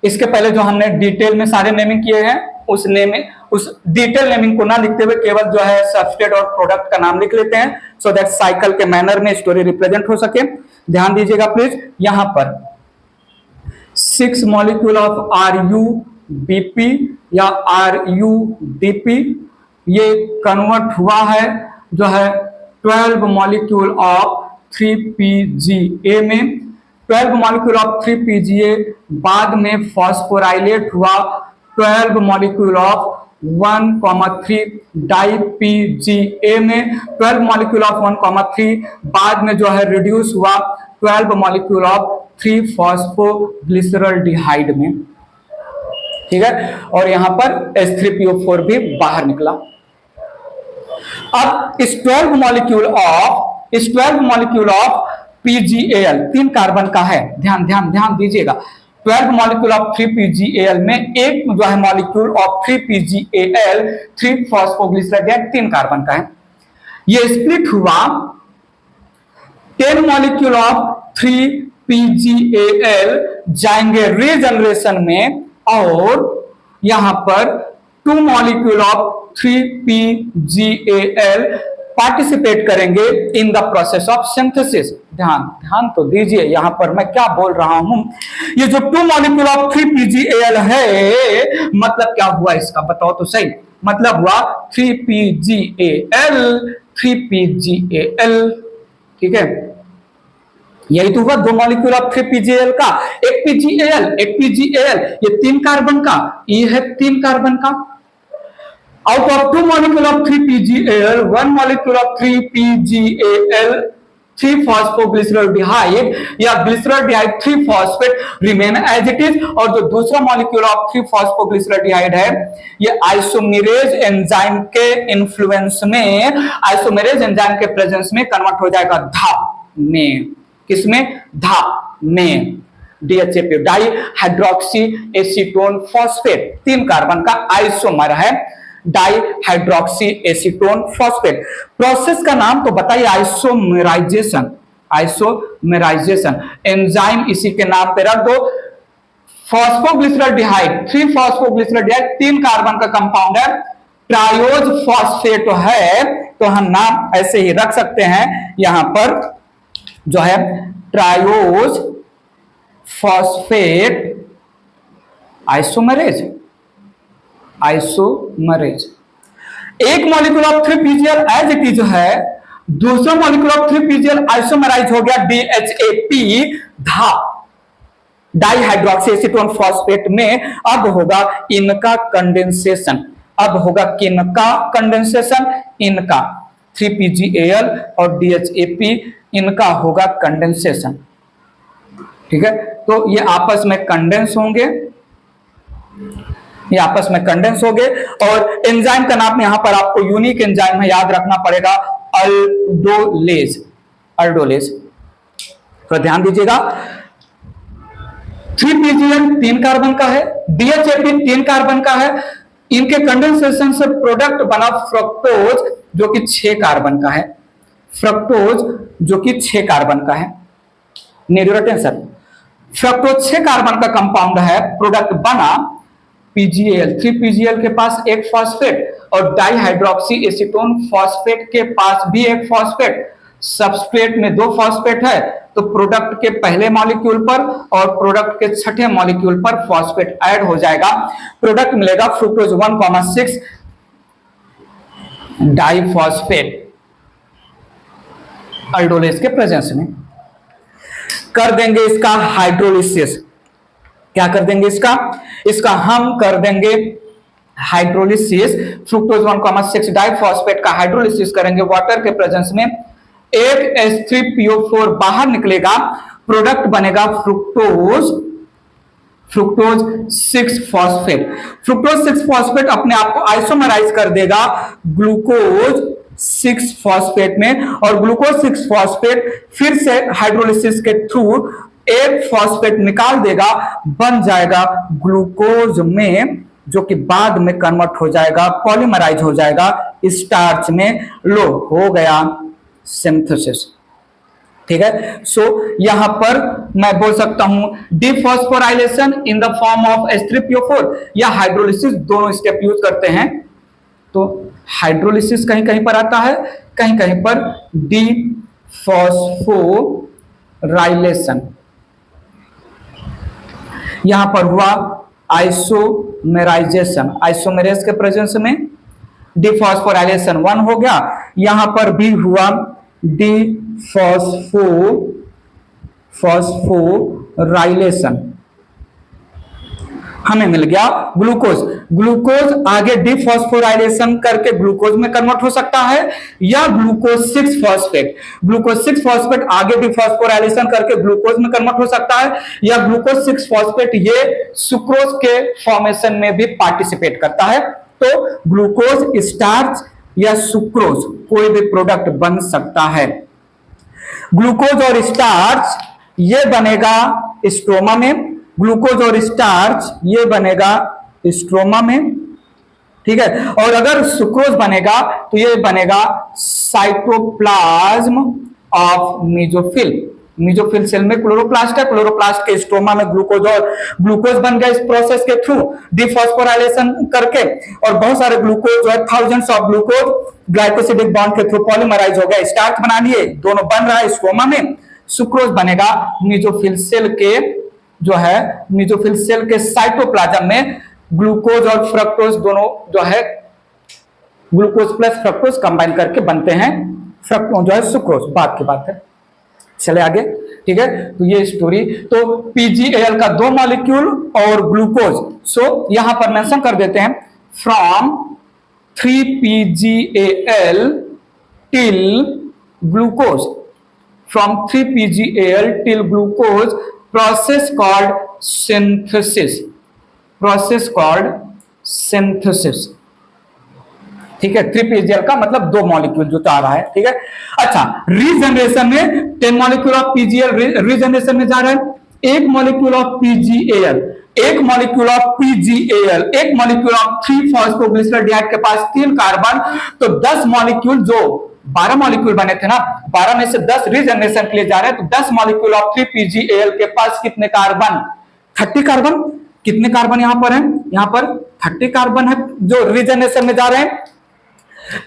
A: इसके पहले जो हमने डिटेल में सारे नेमिंग किए हैं, उस डिटेल नेमिंग को ना लिखते हुए केवल जो है सबस्ट्रेट और प्रोडक्ट का नाम लिख लेते हैं, सो दैट साइकिल के मैनर में स्टोरी रिप्रेजेंट हो सके। ध्यान दीजिएगा प्लीज, यहां पर 6 मॉलिक्यूल ऑफ RUBP या RUDP ये कन्वर्ट हुआ है जो है 12 मॉलिक्यूल ऑफ 3PgA में। 12 मॉलिक्यूल ऑफ 3PgA बाद में फॉस्फोराइलेट हुआ 12 मॉलिक्यूल ऑफ 1,3 डाई-PgA में। 12 मॉलिक्यूल ऑफ 1,3 बाद में जो है रिड्यूस हुआ 12 मॉलिक्यूल ऑफ 3-फॉस्फोग्लिसरॉल्डिहाइड में। ठीक है, और यहां पर H3PO4 भी बाहर निकला। अब इस 12 मॉलिक्यूल ऑफ PgAl 3 कार्बन का है, ध्यान दीजिएगा। 12 मॉलिक्यूल ऑफ 3PgAl में एक जो है मॉलिक्यूल ऑफ 3PgAl 3-फॉस्फोग्लिसरॉल्डिहाइड 3 कार्बन का है। ये स्प्लिट हुआ 10 मॉलिक्यूल ऑफ 3PgAl जाएंगे रीजनरेशन में, और यहां पर 2 मॉलिक्यूल ऑफ 3PgAl पार्टिसिपेट करेंगे in the process of synthesis. ध्यान तो दीजिए, यहां पर मैं क्या बोल रहा हूं। ये जो 2 मॉलिक्यूल ऑफ 3PgAl है, मतलब क्या हुआ इसका बताओ तो सही। मतलब हुआ 3PgAl 3PgAl। ठीक है, यही तो हुआ 2 मॉलिक्यूल ऑफ 3PgAl का, एक PgAl, ये 3 कार्बन का, ये है 3 कार्बन का। Out of 2 molecule of 3PgAl, 1 molecule of 3PgAl three phosphoglyceraldehyde या glyceraldehyde three phosphate remain as it is, और जो दूसरा मॉलिक्यूल ऑफ 3-फॉस्फोग्लिसरॉल्डिहाइड है ये आइसोमेरेज एंजाइम के इन्फ्लुएंस में, आइसोमेरेज एंजाइम के प्रेजेंस में कन्वर्ट हो जाएगा धा में। किसमें? धा में। DHAP di hydroxy acetone phosphate 3 carbon का आइसोमर है, di hydroxy acetone phosphate. Process का नाम तो बताइए, आइसोमेराइजेशन। एंजाइम इसी के नाम पे रख दो। फॉस्फोग्लिसरॉल्डिहाइड 3-फॉस्फोग्लिसरॉल्डिहाइड 3 कार्बन का कंपाउंड है, ट्रायोज फॉस्फेट है, तो हम नाम ऐसे ही रख सकते हैं यहां पर जो है ट्रायोज फॉस्फेट आइसोमरेज। एक molecule of 3PgAl as it is है, दूसरा मॉलिक्यूल ऑफ 3PgAl आइसोमराइज हो गया DHAP धा डाई हाइड्रोक्सी एसीटोन फॉस्फेट में। अब होगा इनका कंडेंसेशन, इनका 3PgAl और DHAP इनका होगा कंडेंसेशन। ठीक है, तो ये आपस में कंडेंस होंगे, ये आपस में कंडेंस हो गए। और एंजाइम का नाम यहां पर आपको यूनिक एंजाइम है, याद रखना पड़ेगा, अल्डोलेज, अल्डोलेज। तो ध्यान दीजिएगा, 3PGN 3 कार्बन का है, DHAP 3 कार्बन का है, इनके कंडेंसेशन से प्रोडक्ट बना फ्रक्टोज जो कि 6 कार्बन का है, फ्रक्टोज जो कि 6 कार्बन का है। टेंशन, फ्रक्टोज 6 कार्बन का कंपाउंड है, प्रोडक्ट बना PGAL, 3PGL के पास एक फॉस्फेट और डाइहाइड्रोक्सी एसीटोन फॉस्फेट के पास भी एक फॉस्फेट, सबस्ट्रेट में 2 फॉस्फेट है, तो प्रोडक्ट के पहले मॉलिक्यूल पर और प्रोडक्ट के छठे मॉलिक्यूल पर फॉस्फेट ऐड हो जाएगा, प्रोडक्ट मिलेगा फ्रुक्टोज 1,6 डाइफॉस्फेट अल्डोलेज के प्रेजेंस में। कर देंगे इसका हाइड्रोलिसिस। क्या कर देंगे इसका हम कर देंगे हाइड्रोलिसिस, फ्रुक्टोज 1,6 डाइफॉस्फेट का हाइड्रोलिसिस करेंगे वाटर के प्रेजेंस में, एक H3PO4 बाहर निकलेगा, प्रोडक्ट बनेगा फ्रुक्टोज 6 फॉस्फेट। फ्रुक्टोज 6 फॉस्फेट अपने आप को आइसोमराइज कर देगा ग्लूकोज 6 फॉस्फेट में, और ग्लूकोज 6 फॉस्फेट फिर से हाइड्रोलिसिस के थ्रू एक फॉस्फेट निकाल देगा, बन जाएगा ग्लूकोज में, जो कि बाद में कन्वर्ट हो जाएगा, पॉलीमराइज हो जाएगा स्टार्च में। लो हो गया सिंथेसिस। ठीक है, सो यहां पर मैं बोल सकता हूं dephosphorylation in the form of H3PO4 या हाइड्रोलिसिस, दोनों स्टेप यूज करते हैं। तो हाइड्रोलिसिस कहीं कहीं पर आता है, कहीं कहीं पर डिफॉस्फोराइलेशन। यहां पर हुआ आइसोमेराइजेशन, आइसोमेरेज के प्रेजेंस में डिफॉस्फोराइलेशन 1 हो गया, यहां पर भी हुआ डिफॉस्फोराइलेशन, हमें मिल गया ग्लूकोज। ग्लूकोज आगे डिफॉस्फोराइलेशन करके ग्लूकोज में कन्वर्ट हो सकता है, या ग्लूकोज 6 फॉस्फेट आगे डिफॉस्फोराइलेशन करके ग्लूकोज में कन्वर्ट हो सकता है, या ग्लूकोज 6 फॉस्फेट ये सुक्रोज के फॉर्मेशन में भी पार्टिसिपेट करता है। तो ग्लूकोज स्टार्च या सुक्रोज कोई भी प्रोडक्ट बन सकता है। ग्लूकोज और स्टार्च ये बनेगा स्ट्रोमा में, ग्लूकोज और स्टार्च ये बनेगा स्ट्रोमा में, ठीक है। और अगर सुक्रोज बनेगा तो ये बनेगा cytoplasm of mesophyll. Mesophyll cell में क्लोरोप्लास्ट है, क्लोरोप्लास्ट के स्ट्रोमा में ग्लूकोज और ग्लूकोज बन गया इस प्रोसेस के थ्रू डिफॉस्फोराइलेशन करके, और बहुत सारे ग्लूकोज जो है thousands of glucose glycosidic bond के थ्रू पॉलीमराइज हो गया, स्टार्च बना लिए, दोनों बन रहा है स्ट्रोमा में। सुक्रोज बनेगा मेसोफिल सेल के जो है मेसोफिल सेल के साइटोप्लाज्म में, ग्लूकोज और फ्रक्टोज दोनों जो है ग्लूकोज प्लस फ्रक्टोज कंबाइन करके बनते हैं फ्रक्टोज जो है सुक्रोज। बात की बात है, चले आगे, ठीक है। तो ये स्टोरी, तो PGAL का 2 मॉलिक्यूल और ग्लूकोज, सो यहां पर मेंशन कर देते हैं from 3PGAL till glucose, from 3PGAL till glucose, process called synthesis, ठीक है। 3PGAL का मतलब 2 मॉलिक्यूल जो चाह रहा है, ठीक है। अच्छा, रीजनरेशन में 10 मॉलिक्यूल ऑफ PGAL रीजनरेशन में जा रहा है, 1 molecule of PGAL, 1 molecule of PGAL, 1 molecule of three phosphoglyceraldehyde के पास 3 कार्बन, तो 10 मॉलिक्यूल, जो 12 मॉलिक्यूल बने थे ना, 12 में से 10 रीजनरेशन के लिए जा रहे हैं, तो 10 मॉलिक्यूल ऑफ 3PGAL के पास कितने कार्बन? 30 कार्बन। कितने कार्बन यहां पर हैं? यहां पर 30 कार्बन है जो रीजनरेशन में जा रहे हैं।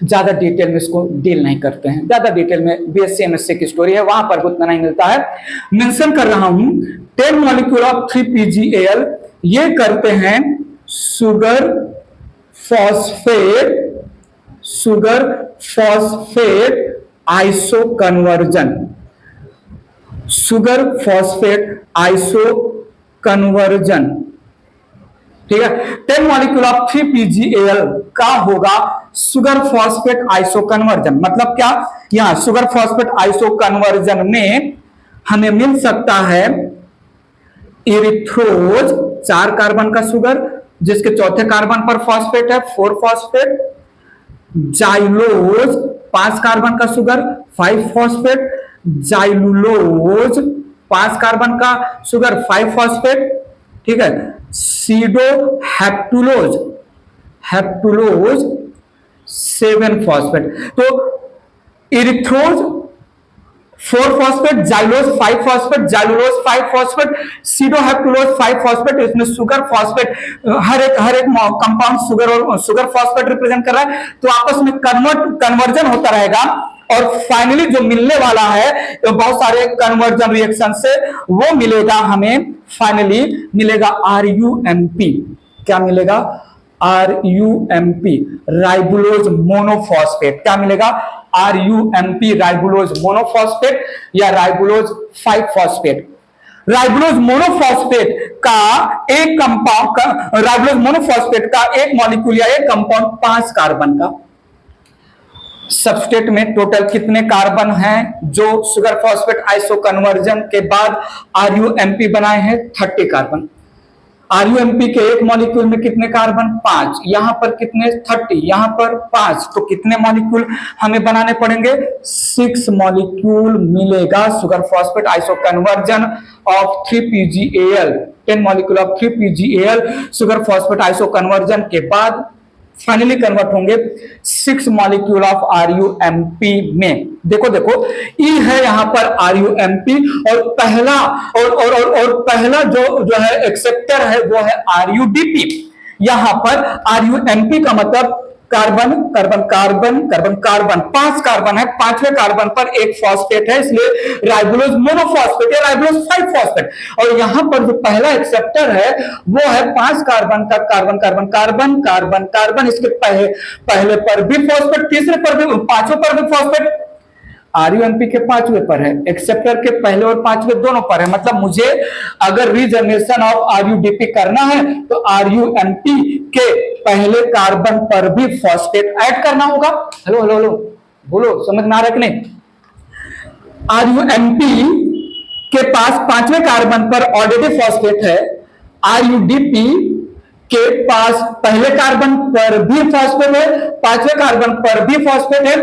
A: ज्यादा डिटेल में इसको डील नहीं करते हैं, ज्यादा डिटेल में BSc MSc की स्टोरी है, वहां पर उतना नहीं मिलता है। मेंशन कर रहा हूं 10 मॉलिक्यूल ऑफ 3PGAL, ये करते हैं सुगर फॉस्फेट आइसो कन्वर्जन, ठीक है। 10 मॉलिक्यूल ऑफ 3PGAL का होगा सुगर फॉस्फेट आइसो कन्वर्जन। मतलब क्या? यहां सुगर फॉस्फेट आइसो कन्वर्जन में हमें मिल सकता है इरिथ्रोज 4 कार्बन का शुगर जिसके चौथे कार्बन पर फॉस्फेट है 4 फॉस्फेट। जाइलोज 5 कार्बन का शुगर 5 फॉस्फेट। जाइलुलोज 5 कार्बन का शुगर 5 फॉस्फेट, ठीक है। Sedoheptulose 7 phosphate. तो erythrose 4 phosphate, xylose 5 phosphate, xylulose 5 phosphate, sedoheptulose 5 phosphate. इसमें शुगर फॉस्फेट हर एक कंपाउंड शुगर और शुगर फॉस्फेट रिप्रेजेंट कर रहा है। तो आपस में कन्वर्जन होता रहेगा और फाइनली जो मिलने वाला है तो बहुत सारे कन्वर्जन रिएक्शन से वो मिलेगा हमें, फाइनली मिलेगा RUMP। क्या मिलेगा? RUMP, ribulose monophosphate. क्या मिलेगा? RUMP, राइबुलोज मोनोफॉस्फेट या राइबुलोज 5 फॉस्फेट। राइबुलोज मोनोफॉस्फेट का एक कंपाउंड, राइबुलोज मोनोफॉस्फेट का एक मॉलिक्यूल या एक कंपाउंड 5 कार्बन का। सबस्ट्रेट में टोटल कितने कार्बन हैं जो शुगर फॉस्फेट आइसो कन्वर्जन के बाद RUMP बनाए हैं? 30 कार्बन। RUMP के एक मॉलिक्यूल में कितने कार्बन? 5। यहां पर कितने? 30, यहां पर 5। तो कितने मॉलिक्यूल हमें बनाने पड़ेंगे? 6 मॉलिक्यूल मिलेगा sugar phosphate iso conversion of 3PgAl। 10 molecule of 3PgAl sugar phosphate iso conversion के बाद फाइनली कन्वर्ट होंगे 6 मॉलिक्यूल ऑफ RUMP में। देखो ई है यहां पर RUMP और पहला और पहला जो है एक्सेप्टर है वो है RUDP। यहां पर RUMP का मतलब carbon carbon carbon carbon carbon 5 carbon है, 5वें कार्बन पर एक फॉस्फेट है, इसलिए राइबुलोज मोनोफॉस्फेट या राइबुलोज 5 फॉस्फेट। और यहां पर जो पहला एक्सेप्टर है वो है 5 कार्बन का carbon carbon carbon carbon carbon, इसके पहले पर भी फॉस्फेट, तीसरे पर भी, पांचवें पर भी फॉस्फेट। RUMP के 5वें पर है, एक्सेप्टर के पहले और 5वें दोनों पर है। मतलब मुझे अगर रीजनरेशन ऑफ RUDP करना है तो RUMP के पहले कार्बन पर भी फॉस्फेट ऐड करना होगा। हेलो हेलो हेलो, बोलो, समझ में आ रहा है कि नहीं? RUMP के पास 5वें कार्बन पर ऑलरेडी फॉस्फेट है, RUDP के पास पहले कार्बन पर भी फॉस्फेट है, 5वें कार्बन पर भी फॉस्फेट है,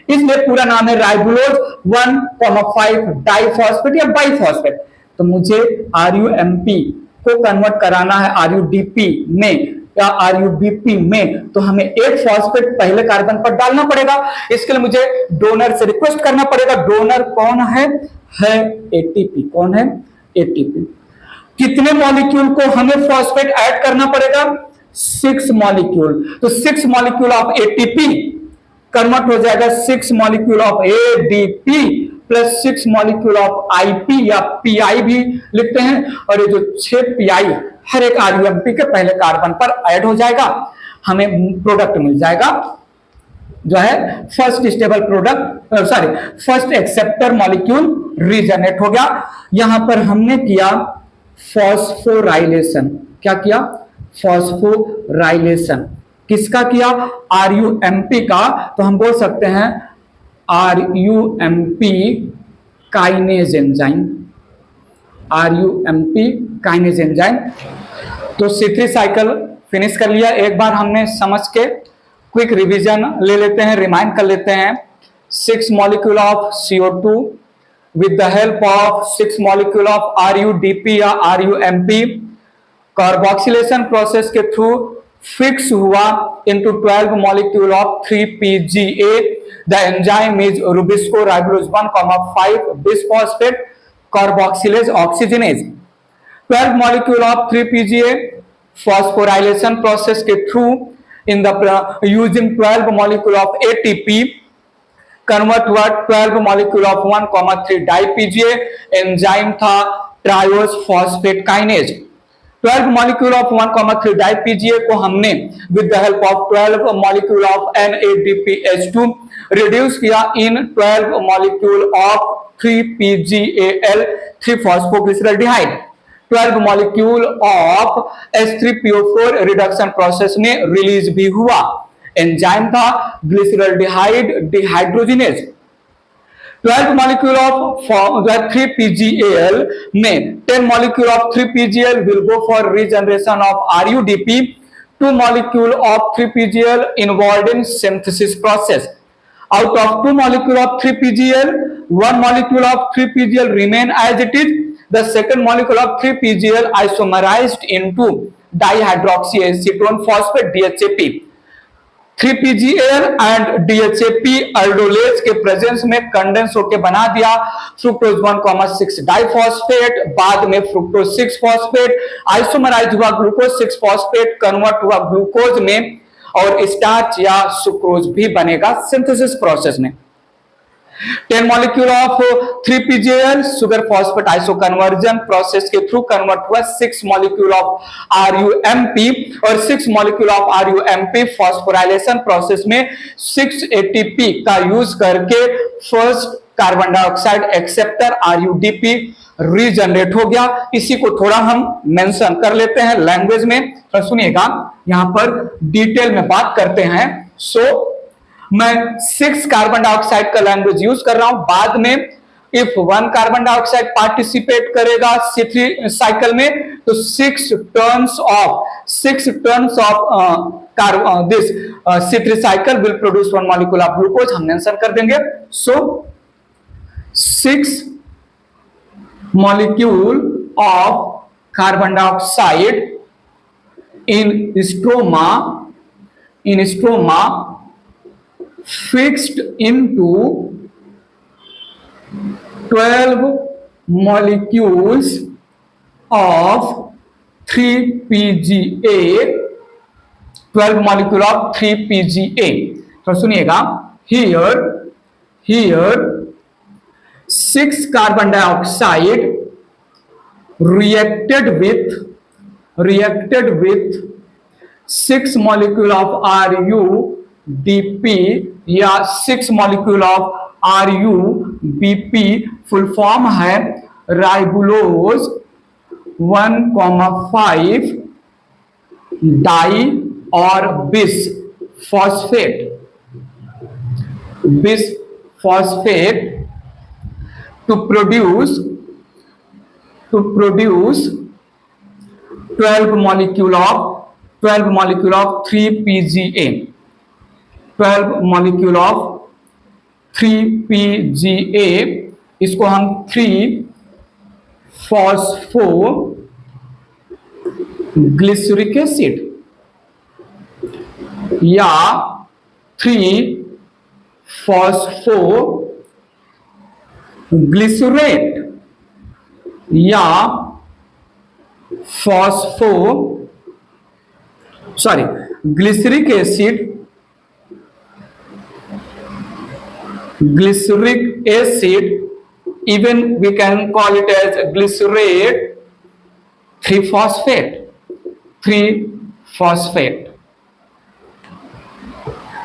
A: इसलिए पूरा नाम है राइबुलोज 1,5 डाइफॉस्फेट या बाइफॉस्फेट। तो मुझे RUMP को कन्वर्ट कराना है RUDP में या RUBP में, तो हमें एक फॉस्फेट पहले कार्बन पर डालना पड़ेगा। इसके लिए मुझे डोनर से रिक्वेस्ट करना पड़ेगा। डोनर कौन है ATP। कौन है? ATP। कितने मॉलिक्यूल को हमें फॉस्फेट ऐड करना पड़ेगा? 6 मॉलिक्यूल। तो 6 मॉलिक्यूल ऑफ ATP कन्वर्ट हो जाएगा 6 molecule of ADP plus 6 molecule of IP या PI भी लिखते हैं। और ये जो 6 PI हर एक RUMP के पहले कार्बन पर ऐड हो जाएगा, हमें प्रोडक्ट मिल जाएगा जो है first stable product, sorry first acceptor molecule regenerate हो गया। यहां पर हमने किया फॉस्फोराइलेशन। क्या किया? फॉस्फोराइलेशन। किसका किया? RUMP का। तो हम बोल सकते हैं RUMP kinase enzyme. RUMP kinase enzyme. तो C3 साइकिल फिनिश कर लिया। एक बार हमने समझ के क्विक रिवीजन ले लेते हैं, रिमाइंड कर लेते हैं। 6 molecule of CO2 with the help of 6 molecule of RUDP या RUMP कार्बोक्सिलेशन प्रोसेस के थ्रू फिक्स हुआ into 12 molecule of 3PGA. The enzyme is Rubisco ribulose 1,5 bisphosphate carboxylase oxygenase. 12 molecule of 3PGA phosphorylation process के through in the using 12 molecule of ATP convert हुआ 12 molecule of 1,3 डाइपीजीए। Enzyme था triose phosphate kinase. 12 molecule of 1,3 डाइपीजीए को हमने with the help of 12 molecule of NADPH2 reduce किया इन 12 molecule of 3PGAl 3 फॉस्फोग्लिसरॉल्डिहाइड। 12 molecule of H3PO4 reduction process में release भी हुआ। Enzyme था glyceraldehyde dehydrogenase. 12 molecule of 3-PGAL में 10 molecule of 3-PGL will go for regeneration of RUDP. 2 molecule of 3-PGL involved in synthesis process. Out of 2 molecule of 3-PGL, 1 molecule of 3-PGL remain as it is. The second molecule of 3-PGL isomerized into dihydroxyacetone phosphate DHAP. 3-PGL and DHAP अल्डोलेज के presence में condense होकर बना दिया fructose 1,6 diphosphate, बाद में fructose 6 phosphate, आइसोमराइज हुआ glucose 6 phosphate, convert हुआ glucose में और स्टार्च या सुक्रोज भी बनेगा सिंथेसिस प्रोसेस में। 10 molecule of 3-PGL sugar phosphate isoconversion process के थ्रू कन्वर्ट हुआ 6 मॉलिक्यूल ऑफ RUMP और 6 molecule of RUMP phosphorylation process में 6 ATP का यूज करके first carbon dioxide acceptor RUDP regenerate हो गया। इसी को थोड़ा हम मेंशन कर लेते हैं लैंग्वेज में, तो सुनिएगा यहां पर डिटेल में बात करते हैं। मैं 6 कार्बन डाइऑक्साइड का लैंग्वेज यूज कर रहा हूं, बाद में इफ 1 कार्बन डाइऑक्साइड पार्टिसिपेट करेगा C3 साइकिल में तो 6 turns of this C3 cycle will produce 1 molecule of glucose, हम मेंशन कर देंगे। 6 molecule of carbon dioxide in stroma fixed into 12 molecules of 3-PGA, 12 molecule of 3-PGA। तो सुनिएगा, here 6 carbon dioxide reacted with 6 molecule of RUDP या 6 molecule of RUBP, full form है ribulose 1,5 die और bis phosphate to produce 12 molecule of 3-PGA, 12 molecule of 3-PGA, इसको हम 3-फॉस्फोग्लिसरिक acid या three phosphoglycerate या glyceric acid, even we can call it as glycerate 3-phosphate,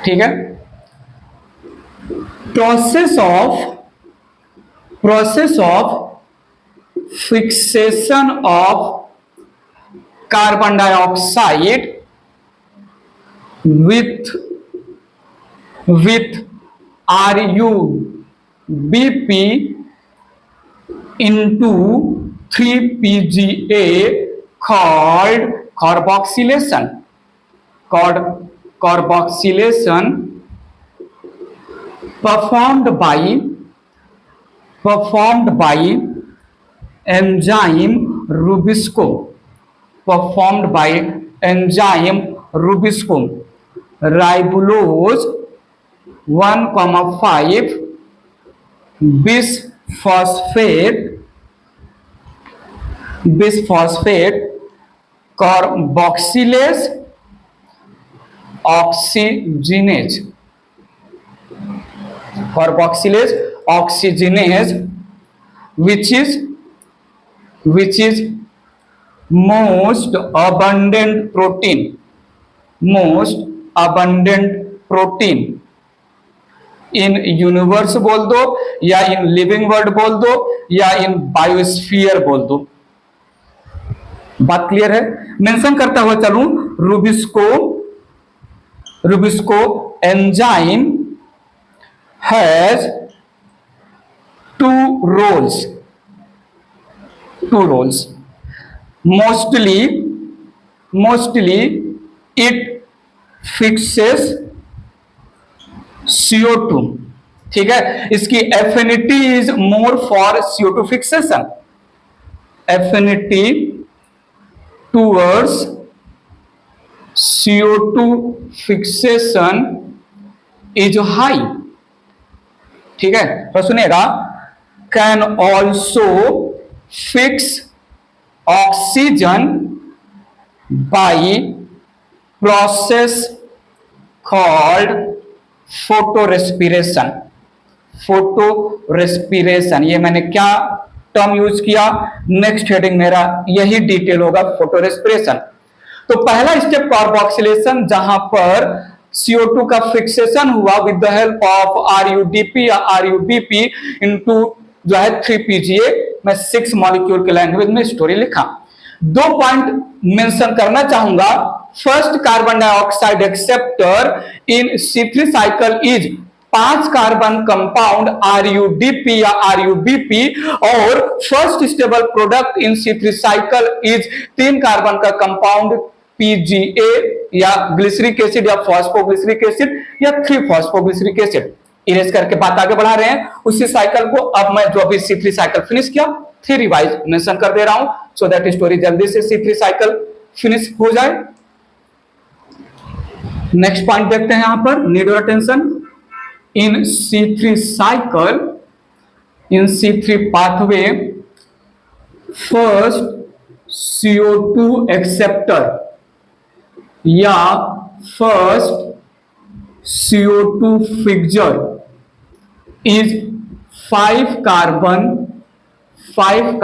A: ठीक है। Process of fixation of carbon dioxide with RUBP into 3-PGA called carboxylation performed by enzyme Rubisco, ribulose 1,5 bisphosphate carboxylase oxygenase which is most abundant protein in universe बोल दो या in living world बोल दो या इन biosphere बोल दो। बात clear है? मेंशन करता हुआ चलूं, Rubisco enzyme has two roles. Mostly it fixes CO2. ठीक है, इसकी affinity is more for CO2 fixation. Affinity towards CO2 fixation is high. ठीक है, तो सुनिएगा, can also fix oxygen by process called photo respiration. ये मैंने क्या टर्म यूज किया, नेक्स्ट हेडिंग मेरा यही डिटेल होगा, फोटो रेस्पिरेशन. तो पहला स्टेप कार्बोक्सिलेशन, जहां पर CO2 का फिक्सेशन हुआ with the help of RUDP या RUBP इनटू जो है 3PGA. मैं 6 मॉलिक्यूल के लैंग्वेज में स्टोरी लिखा. 2 पॉइंट मेंशन करना चाहूंगा. First, carbon dioxide acceptor in C3 cycle is 5 carbon compound RUDP या RUBP, और first stable product in C3 cycle is 3 carbon का कंपाउंड PGA या ग्लिसरिक एसिड या फॉस्फोग्लिसरिक एसिड या 3-फॉस्फोग्लिसरिक एसिड. इरेज करके बात आगे बढ़ा रहे हैं उसी साइकिल को. अब मैं जो अभी C3 साइकिल फिनिश किया थे रिवाइज मेंशन कर दे रहा हूं, सो दैट स्टोरी जल्दी से C3 साइकिल फिनिश हो जाए. नेक्स्ट पॉइंट देखते हैं यहां पर, need your attention. In C3 cycle, in C3 pathway, first CO2 acceptor या first CO2 fixer is 5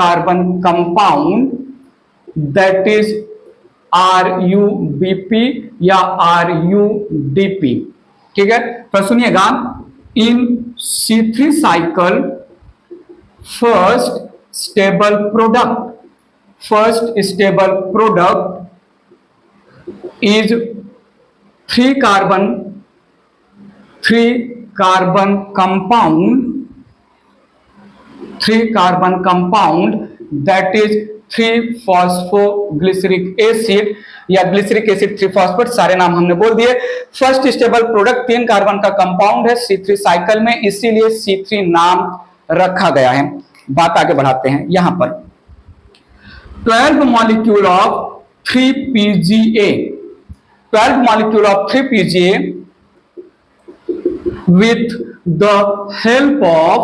A: carbon compound that is RUBP या RUDP. ठीक है, तो सुनिएगा, in C3 cycle first stable product is 3 carbon compound that is three phosphoglyceric acid या glyceric acid three phosphate. सारे नाम हमने बोल दिए. फर्स्ट स्टेबल प्रोडक्ट 3 कार्बन का कंपाउंड है C3 साइकिल में, इसीलिए C3 नाम रखा गया है. बात आगे बढ़ाते हैं. यहां पर 12 molecule of 3PGA with the help of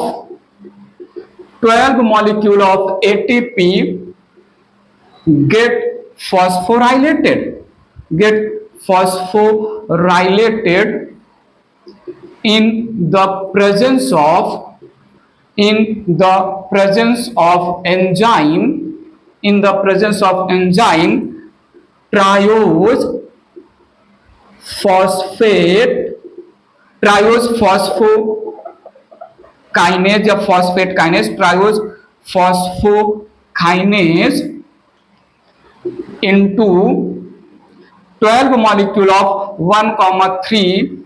A: 12 molecule of ATP get phosphorylated in the presence of enzyme triose phosphokinase या phosphate kinase, triose phosphokinase into 12 molecule of 1,3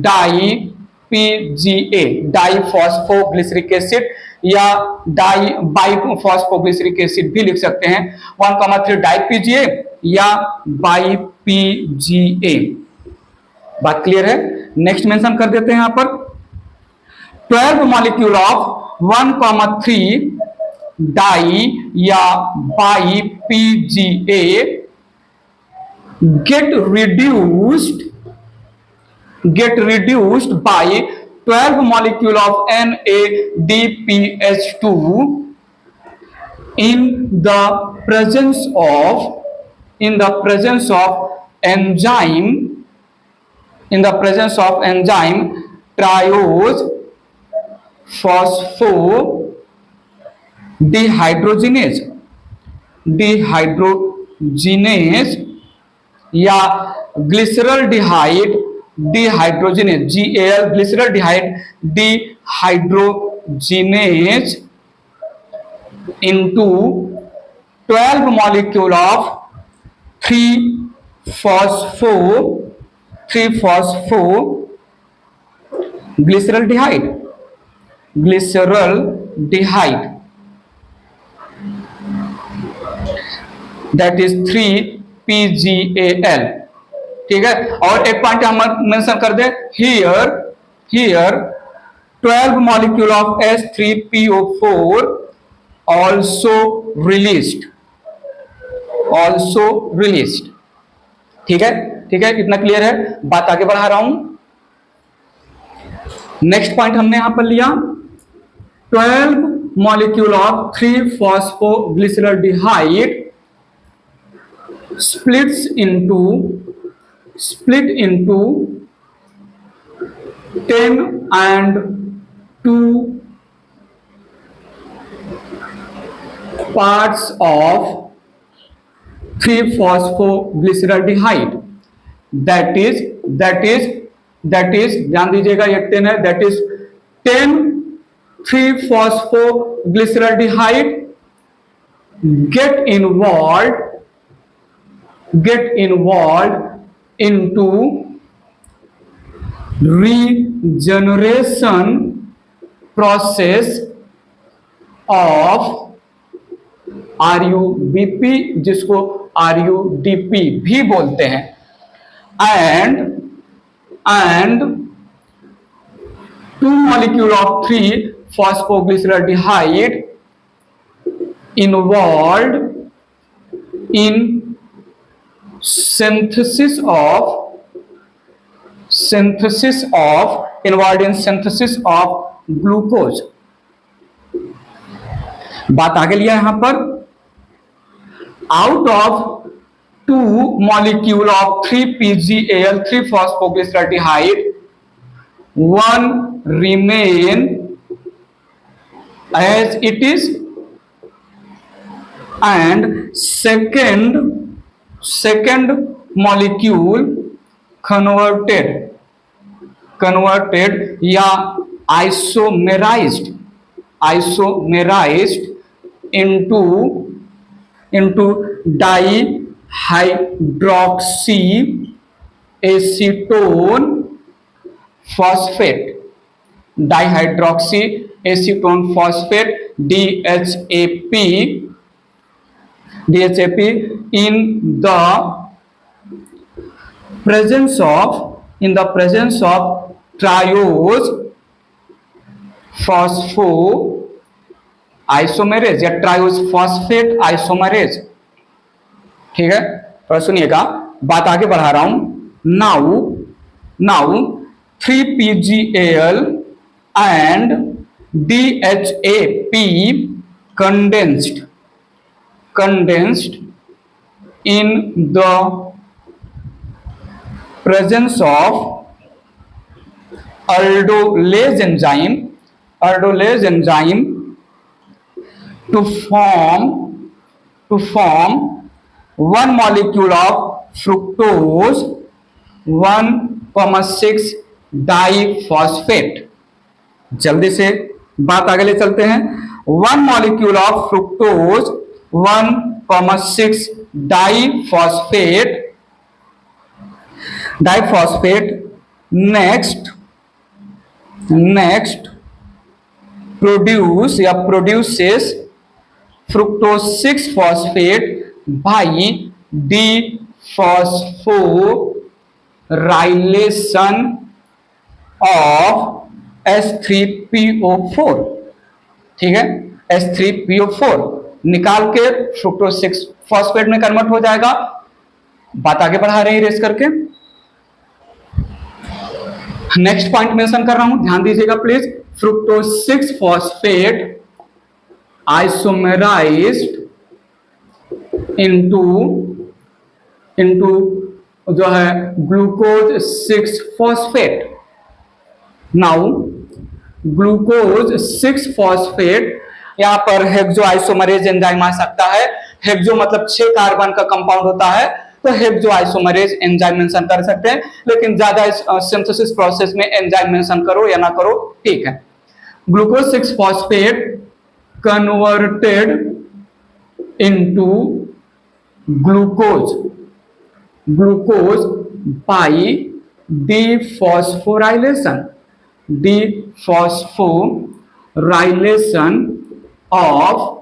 A: DiPGA, diphosphoglyceric acid या बाइफॉस्फोग्लिसरिक एसिड भी लिख सकते हैं. 1,3 DiPGA या BiPGA. बात clear है. Next mention कर देते हैं यहां पर, 12 मॉलिक्यूल ऑफ 1,3 डाई या BiPGA get reduced by 12 molecule of NADPH2 in the presence of enzyme triose phosphodehydrogenase या glyceraldehyde dehydrogenase GAL glyceraldehyde dehydrogenase into 12 molecule of 3-phospho glyceraldehyde glyceraldehyde, that is 3PGAL। ठीक है, और एक point हम mention कर दे, here 12 molecule of H3PO4 also released। ठीक है, इतना क्लियर है, बात आगे बढ़ा रहा हूं। नेक्स्ट पॉइंट हमने यहां पर लिया 12 molecule of 3-phosphoglyceraldehyde split into 10 and 2 parts of 3-phosphoglyceraldehyde, that is ध्यान दीजिएगा, ये 10 है, that is 10 3-phosphoglyceraldehyde get involved into regeneration process of RUBP, जिसको RUDP भी बोलते हैं, and 2 molecule of 3-phosphoglyceraldehyde involved in synthesis of glucose। बात आगे लिया यहां पर, out of 2 molecule of 3PGAL 3-phosphoglyceraldehyde, 1 remain as it is, and second molecule converted या isomerized into dihydroxyacetone phosphate DHAP in the presence of triose phosphoisomerase या triose phosphate isomerase. ठीक है, और सुनिएगा, बात आगे बढ़ा रहा हूं। Now 3PGAL and DHAP condensed in the presence of aldolase enzyme to form 1 molecule of fructose 1,6 diphosphate। जल्दी से बात आगे ले चलते हैं। 1 molecule of fructose 1,6 diphosphate next produces fructose 6-phosphate by dephosphorylation of H3PO4। ठीक है, H3PO4 निकाल के फ्रुक्टोज 6-फॉस्फेट में कन्वर्ट हो जाएगा। बात आगे बढ़ा रहे हैं रेस करके। नेक्स्ट पॉइंट मेंशन कर रहा हूं, ध्यान दीजिएगा प्लीज। फ्रुक्टोज 6-फॉस्फेट आइसोमेराइज्ड इनटू जो है ग्लूकोज 6-फॉस्फेट। नाउ ग्लूकोज 6-फॉस्फेट, यहां पर हेक्सो आइसोमरेज एंजाइम आ सकता है। हेक्सो मतलब 6 कार्बन का कंपाउंड होता है, तो हेक्सो आइसोमरेज एंजाइम मेंशन कर सकते हैं, लेकिन ज्यादा सिंथेसिस प्रोसेस में एंजाइम मेंशन करो या ना करो, ठीक है। Glucose six phosphate converted into glucose by dephosphorylation phosphorylation of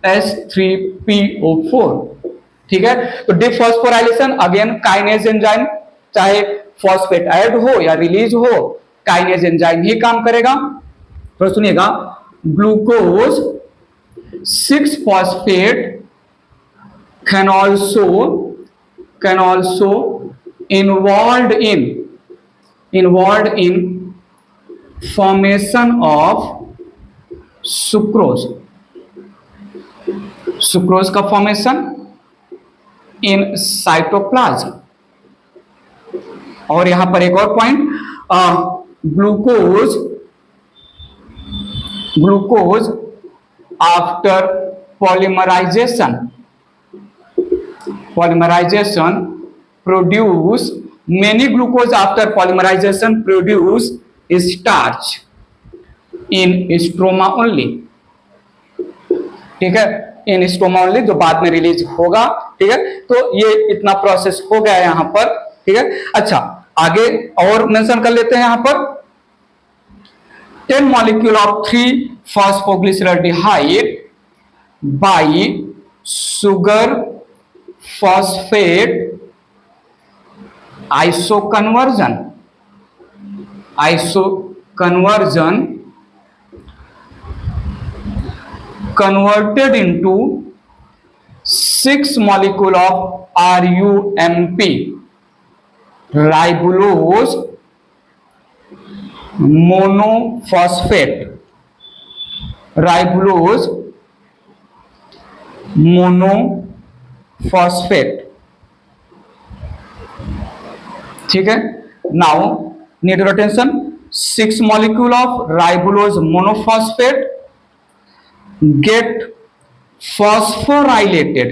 A: H3PO4। ठीक है, तो डिफॉस्फोराइलेशन अगेन काइनेज एंजाइम, चाहे फॉस्फेट ऐड हो या रिलीज हो, काइनेज एंजाइम ही काम करेगा। तो सुनिएगा, glucose 6 phosphate can also involved in formation of sucrose. Sucrose का फॉर्मेशन इन साइटोप्लाज्म। और यहां पर एक और point, glucose after polymerization produce many glucose after polymerization produce starch in stroma only। ठीक है, इन स्ट्रोमा ओनली, जो बाद में रिलीज होगा। ठीक है, तो ये इतना प्रोसेस हो गया यहां पर। ठीक है, अच्छा आगे और मेंशन कर लेते हैं यहां पर 10 molecule of 3 phosphoglyceraldehyde by sugar phosphate isoconversion converted into 6 molecule of RUMP ribulose monophosphate। ठीक है, now need your attention, 6 molecule of ribulose monophosphate get phosphorylated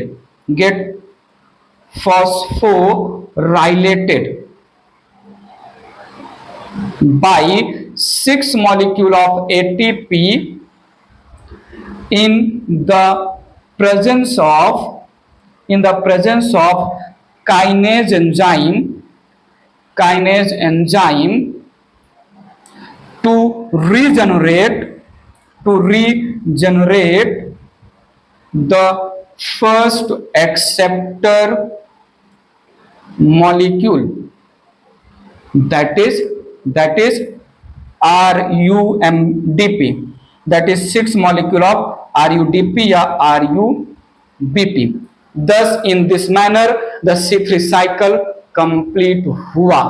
A: by 6 molecule of ATP in the presence of kinase enzyme to regenerate the first acceptor molecule, that is RUMDP, that is 6 molecule of RUDP या RUBP। Thus in this manner the C3 cycle complete हुआ।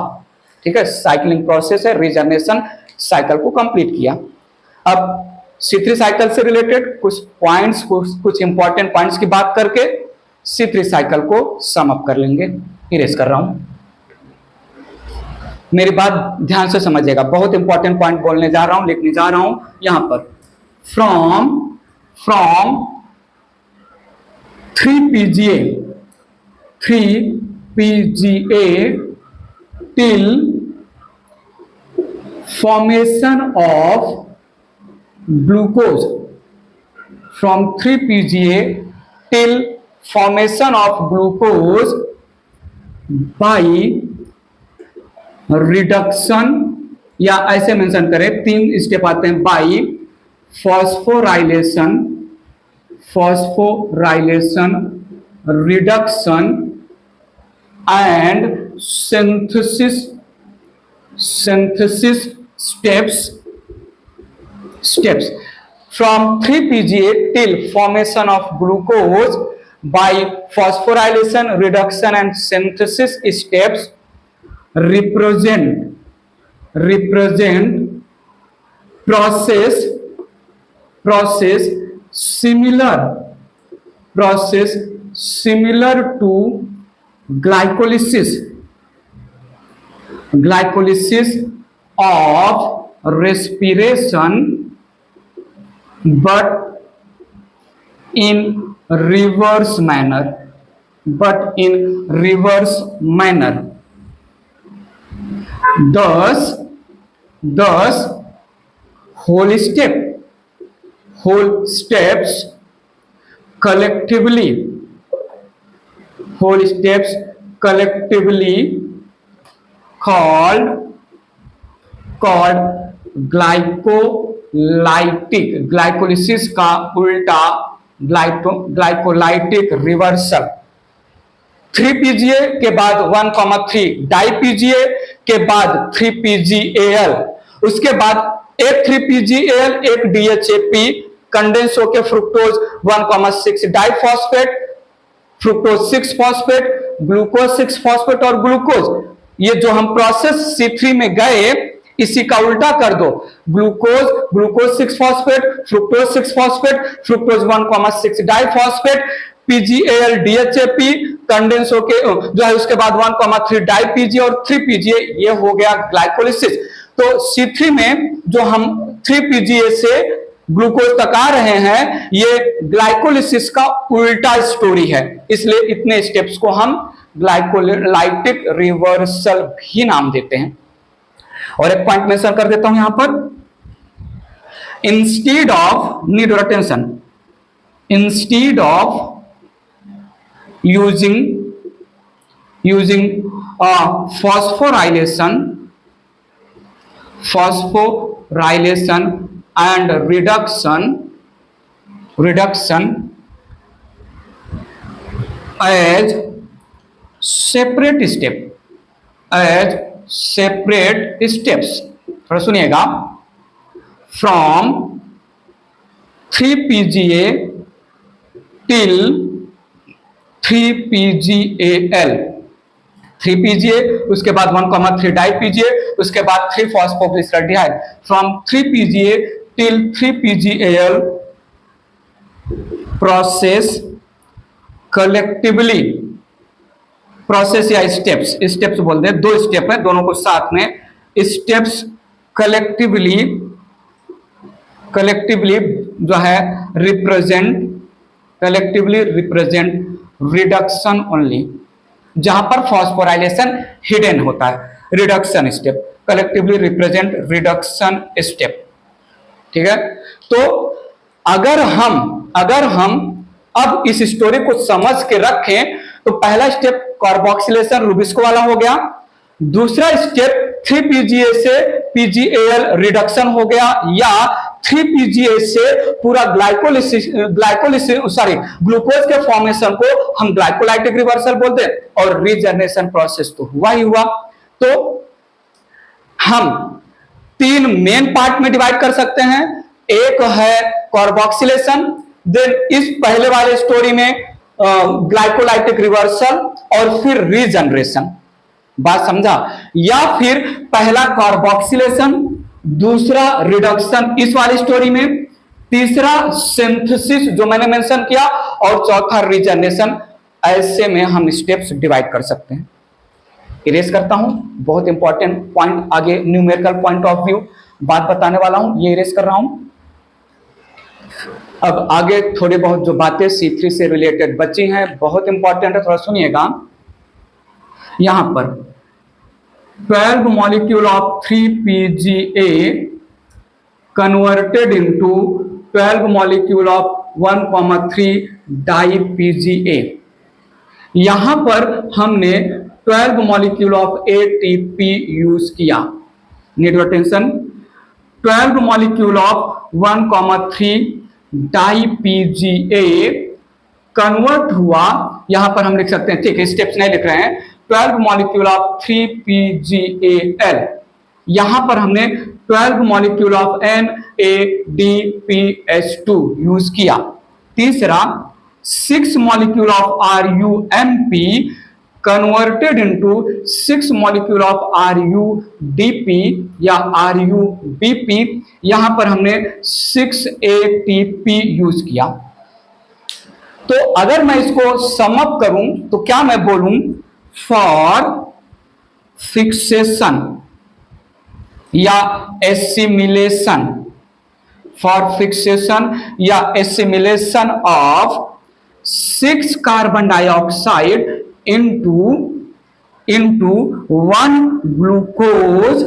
A: ठीक है, cycling process है, regeneration cycle को complete किया। अब C3 cycle से related कुछ पॉइंट्स, कुछ इंपॉर्टेंट पॉइंट्स की बात करके C3 साइकिल को सम अप कर लेंगे। इरेज कर रहा हूं, मेरी बात ध्यान से समझिएगा, बहुत इंपॉर्टेंट पॉइंट बोलने जा रहा हूं, लिखने जा रहा हूं यहां पर। From 3 PGA till formation of glucose, from 3 PGA till formation of glucose by reduction, या ऐसे मेंशन करें 3 स्टेप आते हैं, by phosphorylation, reduction and synthesis steps from 3 PGA till formation of glucose by phosphorylation, reduction and synthesis steps represent process similar to glycolysis of respiration, but in reverse manner, thus whole steps collectively called glycolytic, glycolysis का उल्टा glycolytic reversal. 3 PGA के बाद 1,3 di PGA के बाद 3 PGAL, उसके बाद एक 3 PGAL एक DHAP कंडेंस होकर fructose 1,6 diphosphate, fructose 6 phosphate, glucose 6 phosphate और ग्लूकोज। ये जो हम प्रोसेस C3 में गए इसी का उल्टा कर दो, glucose, glucose 6 phosphate, fructose 6 phosphate, fructose 1,6 diphosphate, PGAL DHAP condense होके जो है उसके बाद 1,3 डाई PGA और 3 PGA, ये हो गया ग्लाइकोलिसिस। तो C3 में जो हम 3 PGA से ग्लूकोज तक आ रहे हैं ये ग्लाइकोलिसिस का उल्टा स्टोरी है, इसलिए इतने स्टेप्स को हम ग्लाइकोलाइटिक रिवर्सल भी नाम देते हैं। और एक पॉइंट मेंशन कर देता हूं यहां पर, instead of, need your attention, instead of using phosphorylation and reduction as separate steps, थोड़ा सुनिएगा, from 3 PGA till 3 PGAL, 3 PGA उसके बाद 1,3 डाई PGA उसके बाद 3 phosphoglyceraldehyde, from 3 PGA till 3 PGAL process collectively, process या स्टेप्स, स्टेप्स बोलते हैं, 2 step है दोनों को साथ में, स्टेप्स कलेक्टिवली जो है रिप्रेजेंट रिडक्शन ओनली, जहां पर फॉस्फोराइलेशन हिडन होता है, reduction step, collectively represent reduction step. ठीक है, तो अगर हम अब इस स्टोरी को समझ के रखें तो पहला स्टेप कार्बोक्सिलेशन रुबिस्को वाला हो गया, दूसरा स्टेप 3 PGA से PGAL रिडक्शन हो गया, या 3 PGA से पूरा ग्लाइकोलिसिस ग्लूकोज के फॉर्मेशन को हम ग्लाइकोलाइटिक रिवर्सल बोलते हैं, और रीजनरेशन प्रोसेस तो हुआ ही हुआ। तो हम 3 मेन पार्ट में डिवाइड कर सकते हैं, एक है कार्बोक्सिलेशन, देन इस पहले वाले स्टोरी में ग्लाइकोलाइटिक रिवर्सल और फिर रीजनरेशन, बात समझा, या फिर पहला कार्बोक्सिलेशन, दूसरा रिडक्शन इस वाली स्टोरी में, तीसरा सिंथेसिस जो मैंने मेंशन किया, और चौथा रीजनरेशन। ऐसे में हम स्टेप्स डिवाइड कर सकते हैं। इरेज करता हूं, बहुत इंपॉर्टेंट पॉइंट आगे न्यूमेरिकल पॉइंट ऑफ व्यू बात बताने वाला हूं, ये इरेज कर रहा हूं। अब आगे थोड़ी बहुत जो बातें C3 से रिलेटेड बची हैं बहुत इंपॉर्टेंट है, थोड़ा सुनिएगा। यहां पर 12 molecule of 3 PGA converted into 12 molecule of 1,3 di PGA। यहां पर हमने 12 मॉलिक्यूल ऑफ ATP यूज किया, need your attention, 12 molecule of 1,3 di PGA convert हुआ, यहां पर हम लिख सकते हैं, ठीक है स्टेप्स नहीं लिख रहे हैं, 12 मॉलिक्यूल ऑफ 3 PGAL, यहां पर हमने 12 मॉलिक्यूल ऑफ NADPH2 यूज किया। तीसरा 6 molecule of RUMP converted into 6 molecule of RUDP या RUBP, यहां पर हमने 6 ATP यूज किया। तो अगर मैं इसको सम अप करूं तो क्या मैं बोलूं, फॉर फिक्सेशन या एसिमिलेशन, फॉर फिक्सेशन या assimilation of 6 carbon dioxide into 1 glucose,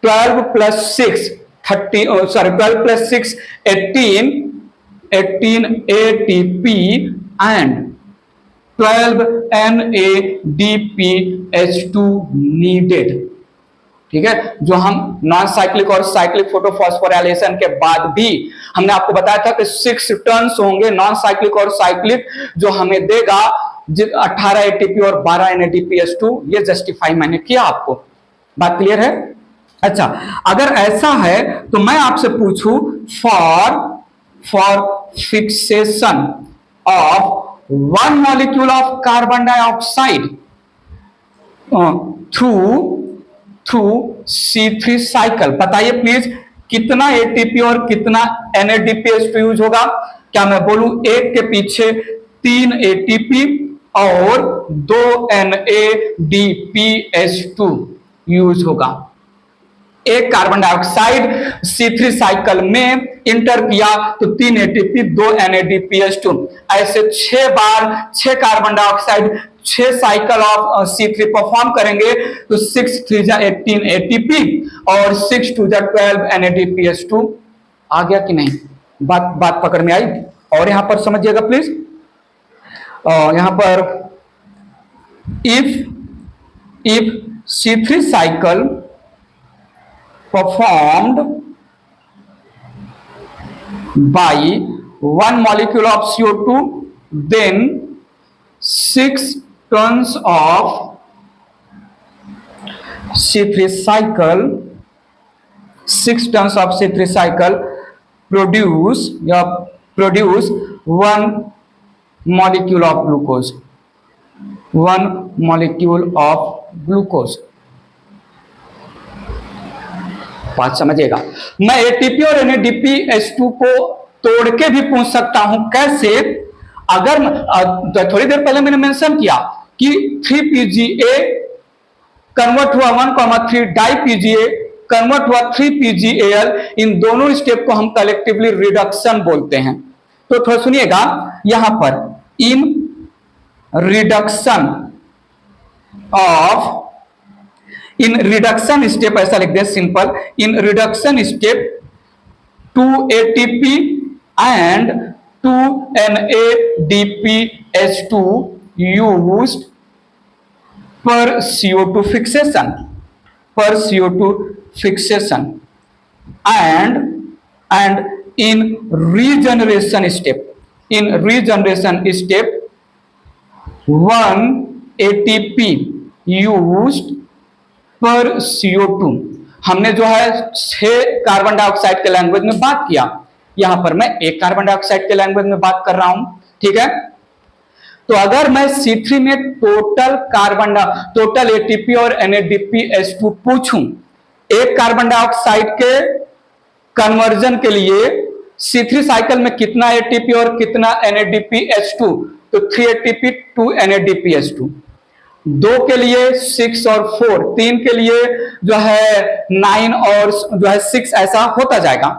A: 12 plus 6 12 plus 6 18 ATP and 12 NADPH2 needed। ठीक है, जो हम नॉन साइक्लिक और साइक्लिक फोटोफॉस्फोराइलेशन के बाद भी हमने आपको बताया था कि 6 टर्न्स होंगे नॉन साइक्लिक और साइक्लिक, जो हमें देगा 18 एटीपी और 12 NADPH2। ये जस्टिफाई मैंने किया आपको। बात क्लियर है? अच्छा, अगर ऐसा है तो मैं आपसे पूछूं for fixation of one molecule of carbon dioxide through C3 cycle, बताइए प्लीज कितना एटीपी और कितना NADPH2 यूज होगा? क्या मैं बोलूं एक के पीछे 3 एटीपी और 2 NADPH2 यूज होगा। एक कार्बन डाइऑक्साइड C3 साइकिल में इंटर किया तो 3 एटीपी 2 NADPH2, ऐसे 6 बार 6 carbon dioxide 6 cycle of C3 perform करेंगे तो 6 3 18 एटीपी और 6 2 12 NADPH2। आ गया कि नहीं? बात पकड़ में आई? और यहां पर समझिएगा प्लीज, यहां पर if C3 cycle performed by one molecule of CO2, then 6 tons of C3 cycle, 6 tons of C3 cycle produce one molecule of glucose, one molecule of glucose। बात समझिएगा। मैं एटीपी और NADPH2 को तोड़ के भी पूछ सकता हूं, कैसे? अगर थोड़ी देर पहले मैंने मेंशन किया कि 3PGA कन्वर्ट हुआ 1,3 डाई-PGA कन्वर्ट हुआ 3PGAL, इन दोनों स्टेप को हम कलेक्टिवली रिडक्शन बोलते हैं। तो थोड़ा सुनिएगा, यहां पर इन रिडक्शन स्टेप ऐसा लिख दें simple, in reduction step 2 ATP and 2 NADPH2 used per CO2 fixation and in regeneration step 1 ATP used per CO2। हमने जो है 6 कार्बन डाइऑक्साइड के लैंग्वेज में बात किया, यहां पर मैं एक कार्बन डाइऑक्साइड के लैंग्वेज में बात कर रहा हूं, ठीक है। तो अगर मैं C3 में टोटल एटीपी और NADPH2 पूछूं एक कार्बन डाइऑक्साइड के कन्वर्जन के लिए, C3 साइकिल में कितना एटीपी और कितना NADPH2, तो 3 एटीपी 2 NADPH2, 2 के लिए 6 और 4, 3 के लिए जो है 9 और जो है 6, ऐसा होता जाएगा।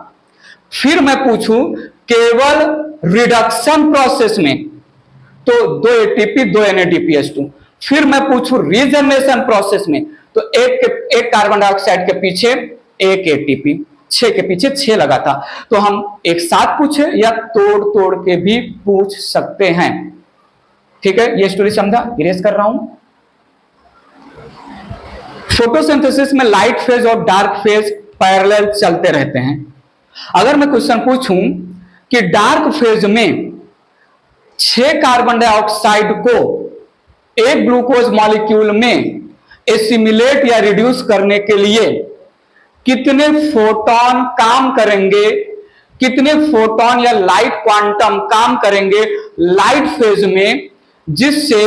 A: फिर मैं पूछूं केवल रिडक्शन प्रोसेस में तो 2 एटीपी 2 NADPH2। फिर मैं पूछूं रीजनरेशन प्रोसेस में तो एक कार्बन डाइऑक्साइड के पीछे 1 एटीपी, 6 के पीछे 6 लगा था। तो हम एक साथ पूछे या तोड़ के भी पूछ सकते हैं, ठीक है। ये स्टोरी समझा? इरेज कर रहा हूं। फोटोसिंथेसिस में लाइट फेज और डार्क फेज पैरेलल चलते रहते हैं। अगर मैं क्वेश्चन पूछूं कि डार्क फेज में 6 कार्बन डाइऑक्साइड को एक ग्लूकोज मॉलिक्यूल में एसिमिलेट या रिड्यूस करने के लिए कितने फोटोन काम करेंगे, कितने फोटोन या लाइट क्वांटम काम करेंगे लाइट फेज में, जिससे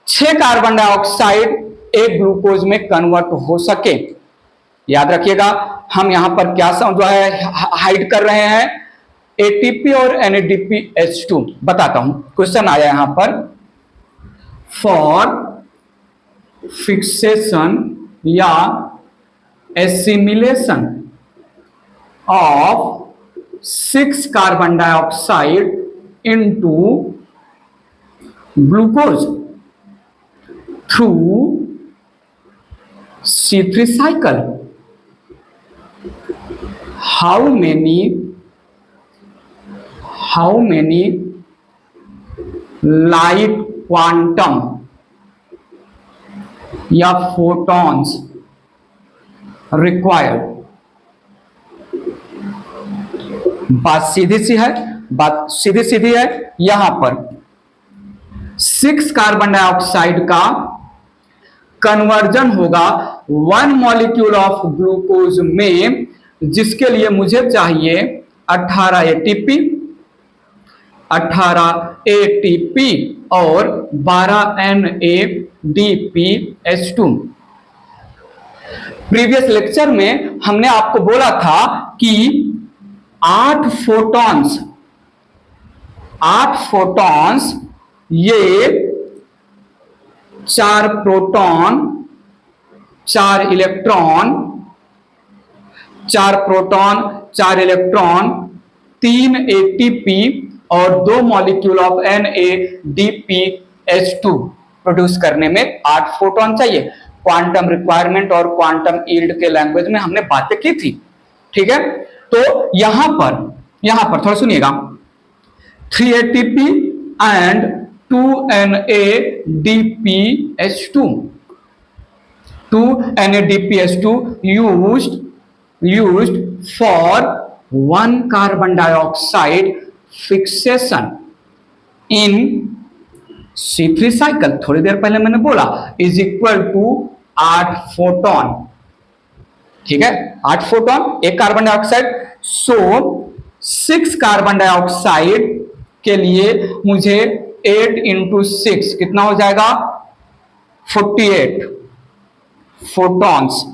A: 6 कार्बन डाइऑक्साइड एक ग्लूकोज में कन्वर्ट हो सके। याद रखिएगा, हम यहां पर क्या जो है हाइड कर रहे हैं, एटीपी और NADPH2। बताता हूं, क्वेश्चन आया यहां पर फॉर फिक्सेशन या assimilation of 6 carbon dioxide into glucose through C3 cycle, how many light quantum या photons रिक्वायर्ड। बात सीधी सी है, बात सीधी सीधी है। यहां पर 6 कार्बन डाइऑक्साइड का कन्वर्जन होगा 1 मॉलिक्यूल ऑफ ग्लूकोज में, जिसके लिए मुझे चाहिए 18 एटीपी, 18 एटीपी और 12 NADPH2। प्रीवियस लेक्चर में हमने आपको बोला था कि 8 फोटॉन्स ये 4 proton 4 electron, 4 proton 4 electron, 3 ATP और 2 मॉलिक्यूल ऑफ NADPH2 प्रोड्यूस करने में 8 फोटॉन चाहिए। क्वांटम रिक्वायरमेंट और क्वांटम यील्ड के लैंग्वेज में हमने बातें की थी, ठीक है। तो यहां पर थोड़ा सुनिएगा, 3 ATP and 2 NADPH2 used for 1 carbon dioxide fixation in C3 cycle. थोड़ी देर पहले मैंने बोला इज इक्वल टू 8 फोटॉन, ठीक है, 8 फोटॉन एक कार्बन डाइऑक्साइड। सो 6 कार्बन डाइऑक्साइड के लिए मुझे 8 इंटू 6 कितना हो जाएगा, 48 photons,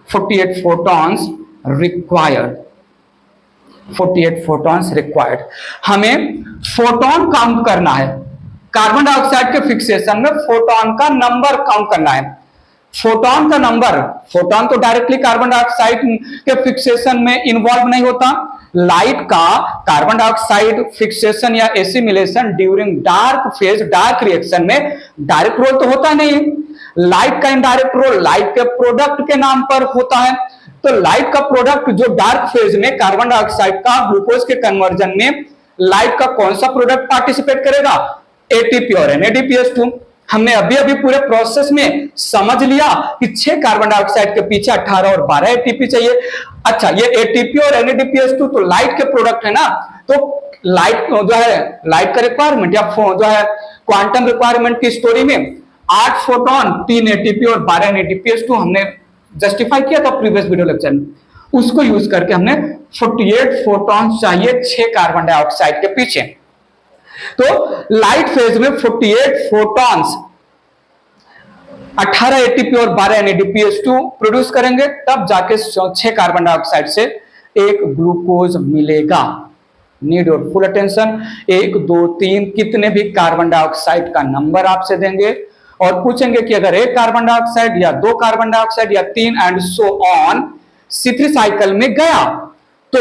A: 48 photons required, 48 photons required. हमें फोटॉन काउंट करना है, कार्बन डाइऑक्साइड के फिक्सेशन में फोटॉन का नंबर काउंट करना है। फोटॉन का नंबर, फोटॉन तो डायरेक्टली कार्बन डाइऑक्साइड के फिक्सेशन में इन्वॉल्व नहीं होता। लाइट का कार्बन डाइऑक्साइड फिक्सेशन या assimilation during dark phase, dark reaction में डायरेक्ट रोल तो होता नहीं है। लाइट का इनडायरेक्ट रोल लाइट के प्रोडक्ट के नाम पर होता है। तो लाइट का प्रोडक्ट जो डार्क फेज में कार्बन डाइऑक्साइड का ग्लूकोज के कन्वर्जन में लाइट का कौन सा प्रोडक्ट पार्टिसिपेट करेगा, एटीपी और NADPH2। हमने अभी अभी पूरे प्रोसेस में समझ लिया कि 6 कार्बन डाइऑक्साइड के पीछे 18 और 12 एटीपी चाहिए। अच्छा, ये एटीपी और NADPH2 तो लाइट के प्रोडक्ट है ना, तो लाइट जो है, लाइट का रिक्वायरमेंट या जो है क्वांटम रिक्वायरमेंट की स्टोरी में 8 फोटॉन 3 एटीपी और 12 NADPH2 हमने जस्टिफाई किया था प्रीवियस वीडियो लेक्चर में। उसको यूज करके हमने 48 फोटॉन चाहिए 6 कार्बन डाइऑक्साइड के पीछे। तो लाइट फेज में 48 फोटॉन्स 18 एटीपी और 12 NADPH2 प्रोड्यूस करेंगे, तब जाके 6 कार्बन डाइऑक्साइड से एक ग्लूकोज मिलेगा। Need your full attention. 1 2 3 कितने भी कार्बन डाइऑक्साइड का नंबर आपसे देंगे और पूछेंगे कि अगर 1 कार्बन डाइऑक्साइड या 2 कार्बन डाइऑक्साइड या 3 and so on C3 cycle में गया तो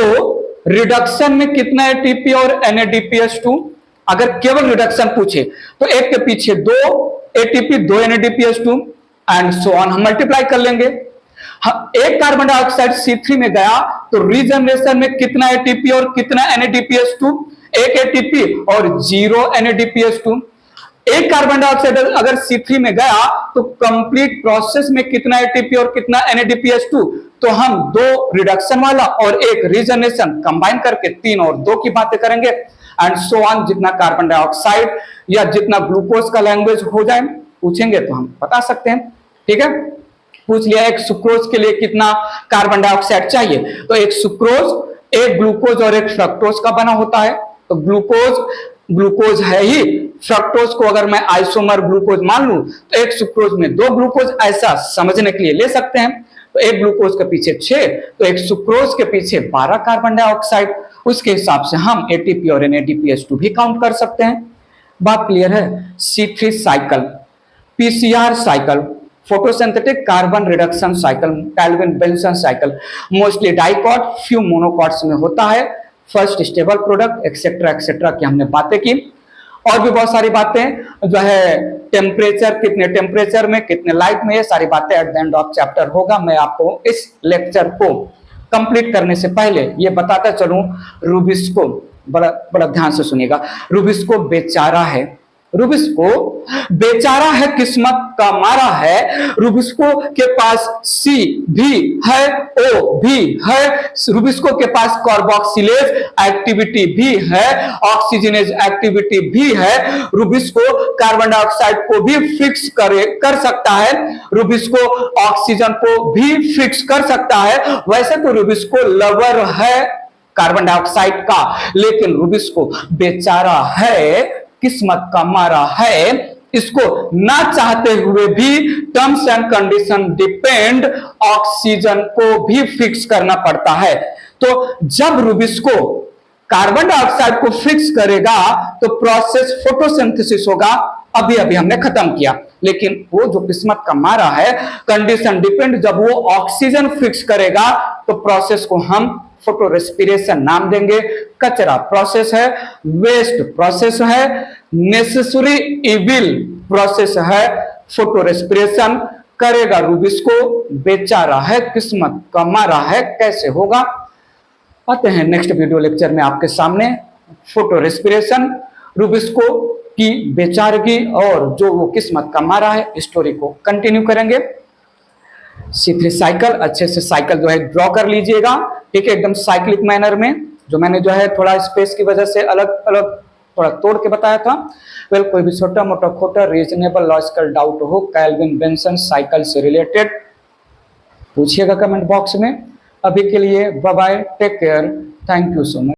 A: रिडक्शन में कितना एटीपी और NADPH2। अगर केवल रिडक्शन पूछे तो एक के पीछे 2 ATP 2 NADPH2 and so on हम मल्टीप्लाई कर लेंगे। एक कार्बन डाइऑक्साइड C3 में गया तो रीजनरेशन में कितना एटीपी और कितना NADPH2, 1 एटीपी और 0 NADPH2। एक कार्बन डाइऑक्साइड अगर C3 में गया तो कंप्लीट प्रोसेस में कितना एटीपी और कितना NADPH2, तो हम 2 रिडक्शन वाला और 1 रीजनरेशन कंबाइन करके 3 और 2 की बातें करेंगे एंड सो ऑन। जितना कार्बन डाइऑक्साइड या जितना ग्लूकोज का लैंग्वेज हो जाए पूछेंगे तो हम बता सकते हैं, ठीक है। पूछ लिया एक सुक्रोज के लिए कितना कार्बन डाइऑक्साइड चाहिए, तो एक सुक्रोज एक ग्लूकोज और एक फ्रक्टोज का बना होता है। तो ग्लूकोज है ही, फ्रक्टोज को अगर मैं आइसोमर ग्लूकोज मान लूं तो एक सुक्रोज में 2 ग्लूकोज, ऐसा समझने के लिए ले सकते हैं। तो एक ग्लूकोज के पीछे 6 तो एक सुक्रोज के पीछे 12 कार्बन डाइऑक्साइड। उसके हिसाब से हम एटीपी और NADPH2 भी काउंट कर सकते हैं। बात क्लियर है। C3 cycle, PCR cycle, photosynthetic carbon reduction cycle, Calvin Benson cycle, mostly dicot few monocots में होता है। First stable product etcetera etcetera की हमने बातें की और भी बहुत सारी बातें जो है टेम्परेचर, कितने टेम्परेचर में कितने लाइट में, ये सारी बातें at the end of chapter होगा। मैं आपको इस लेक्चर को कंप्लीट करने से पहले ये बताता चलूं, रूबिस्को बड़ा ध्यान से सुनिएगा। रूबिस्को बेचारा है, रुबिस्को बेचारा है, किस्मत का मारा है। रुबिस्को के पास सी भी है, ओ भी है। रुबिस्को के पास कार्बोक्सिलेज एक्टिविटी भी है, ऑक्सीजनेज एक्टिविटी भी है। रुबिस्को कार्बन डाइऑक्साइड को भी फिक्स कर सकता है, रुबिस्को ऑक्सीजन को भी फिक्स कर सकता है। वैसे तो रुबिस्को लवर है कार्बन डाइऑक्साइड का, लेकिन रुबिस्को बेचारा है, किस्मत का मारा है। इसको ना चाहते हुए भी terms and condition depend oxygen को भी फिक्स करना पड़ता है। तो जब रुबिस्को कार्बन डाइऑक्साइड को फिक्स करेगा तो प्रोसेस फोटोसिंथेसिस होगा, अभी अभी हमने खत्म किया। लेकिन वो जो किस्मत का मारा है, कंडीशन डिपेंड, जब वो ऑक्सीजन फिक्स करेगा तो प्रोसेस को हम फोटो रेस्पिरेशन नाम देंगे। कचरा प्रोसेस है, वेस्ट प्रोसेस है, नेसेसरी इविल प्रोसेस है। फोटो रेस्पिरेशन करेगा रुबिस्को, बेचारा है, किस्मत का मारा है। कैसे होगा, आते हैं नेक्स्ट वीडियो लेक्चर में आपके सामने। फोटो रेस्पिरेशन, रुबिस्को की बेचारगी और जो वो किस्मत का मारा है, स्टोरी को कंटिन्यू करेंगे। C3 साइकिल अच्छे से साइकिल जो है ड्रॉ कर लीजिएगा, ठीक है, एकदम साइक्लिक मैनर में, जो मैंने जो है थोड़ा स्पेस की वजह से अलग अलग थोड़ा तोड़ के बताया था। वेल, कोई भी छोटा मोटा खोटा रीजनेबल लॉजिकल डाउट हो कैल्विन बेंसन साइकिल से रिलेटेड, पूछिएगा कमेंट बॉक्स में। अभी के लिए bye bye, take care, thank you so much.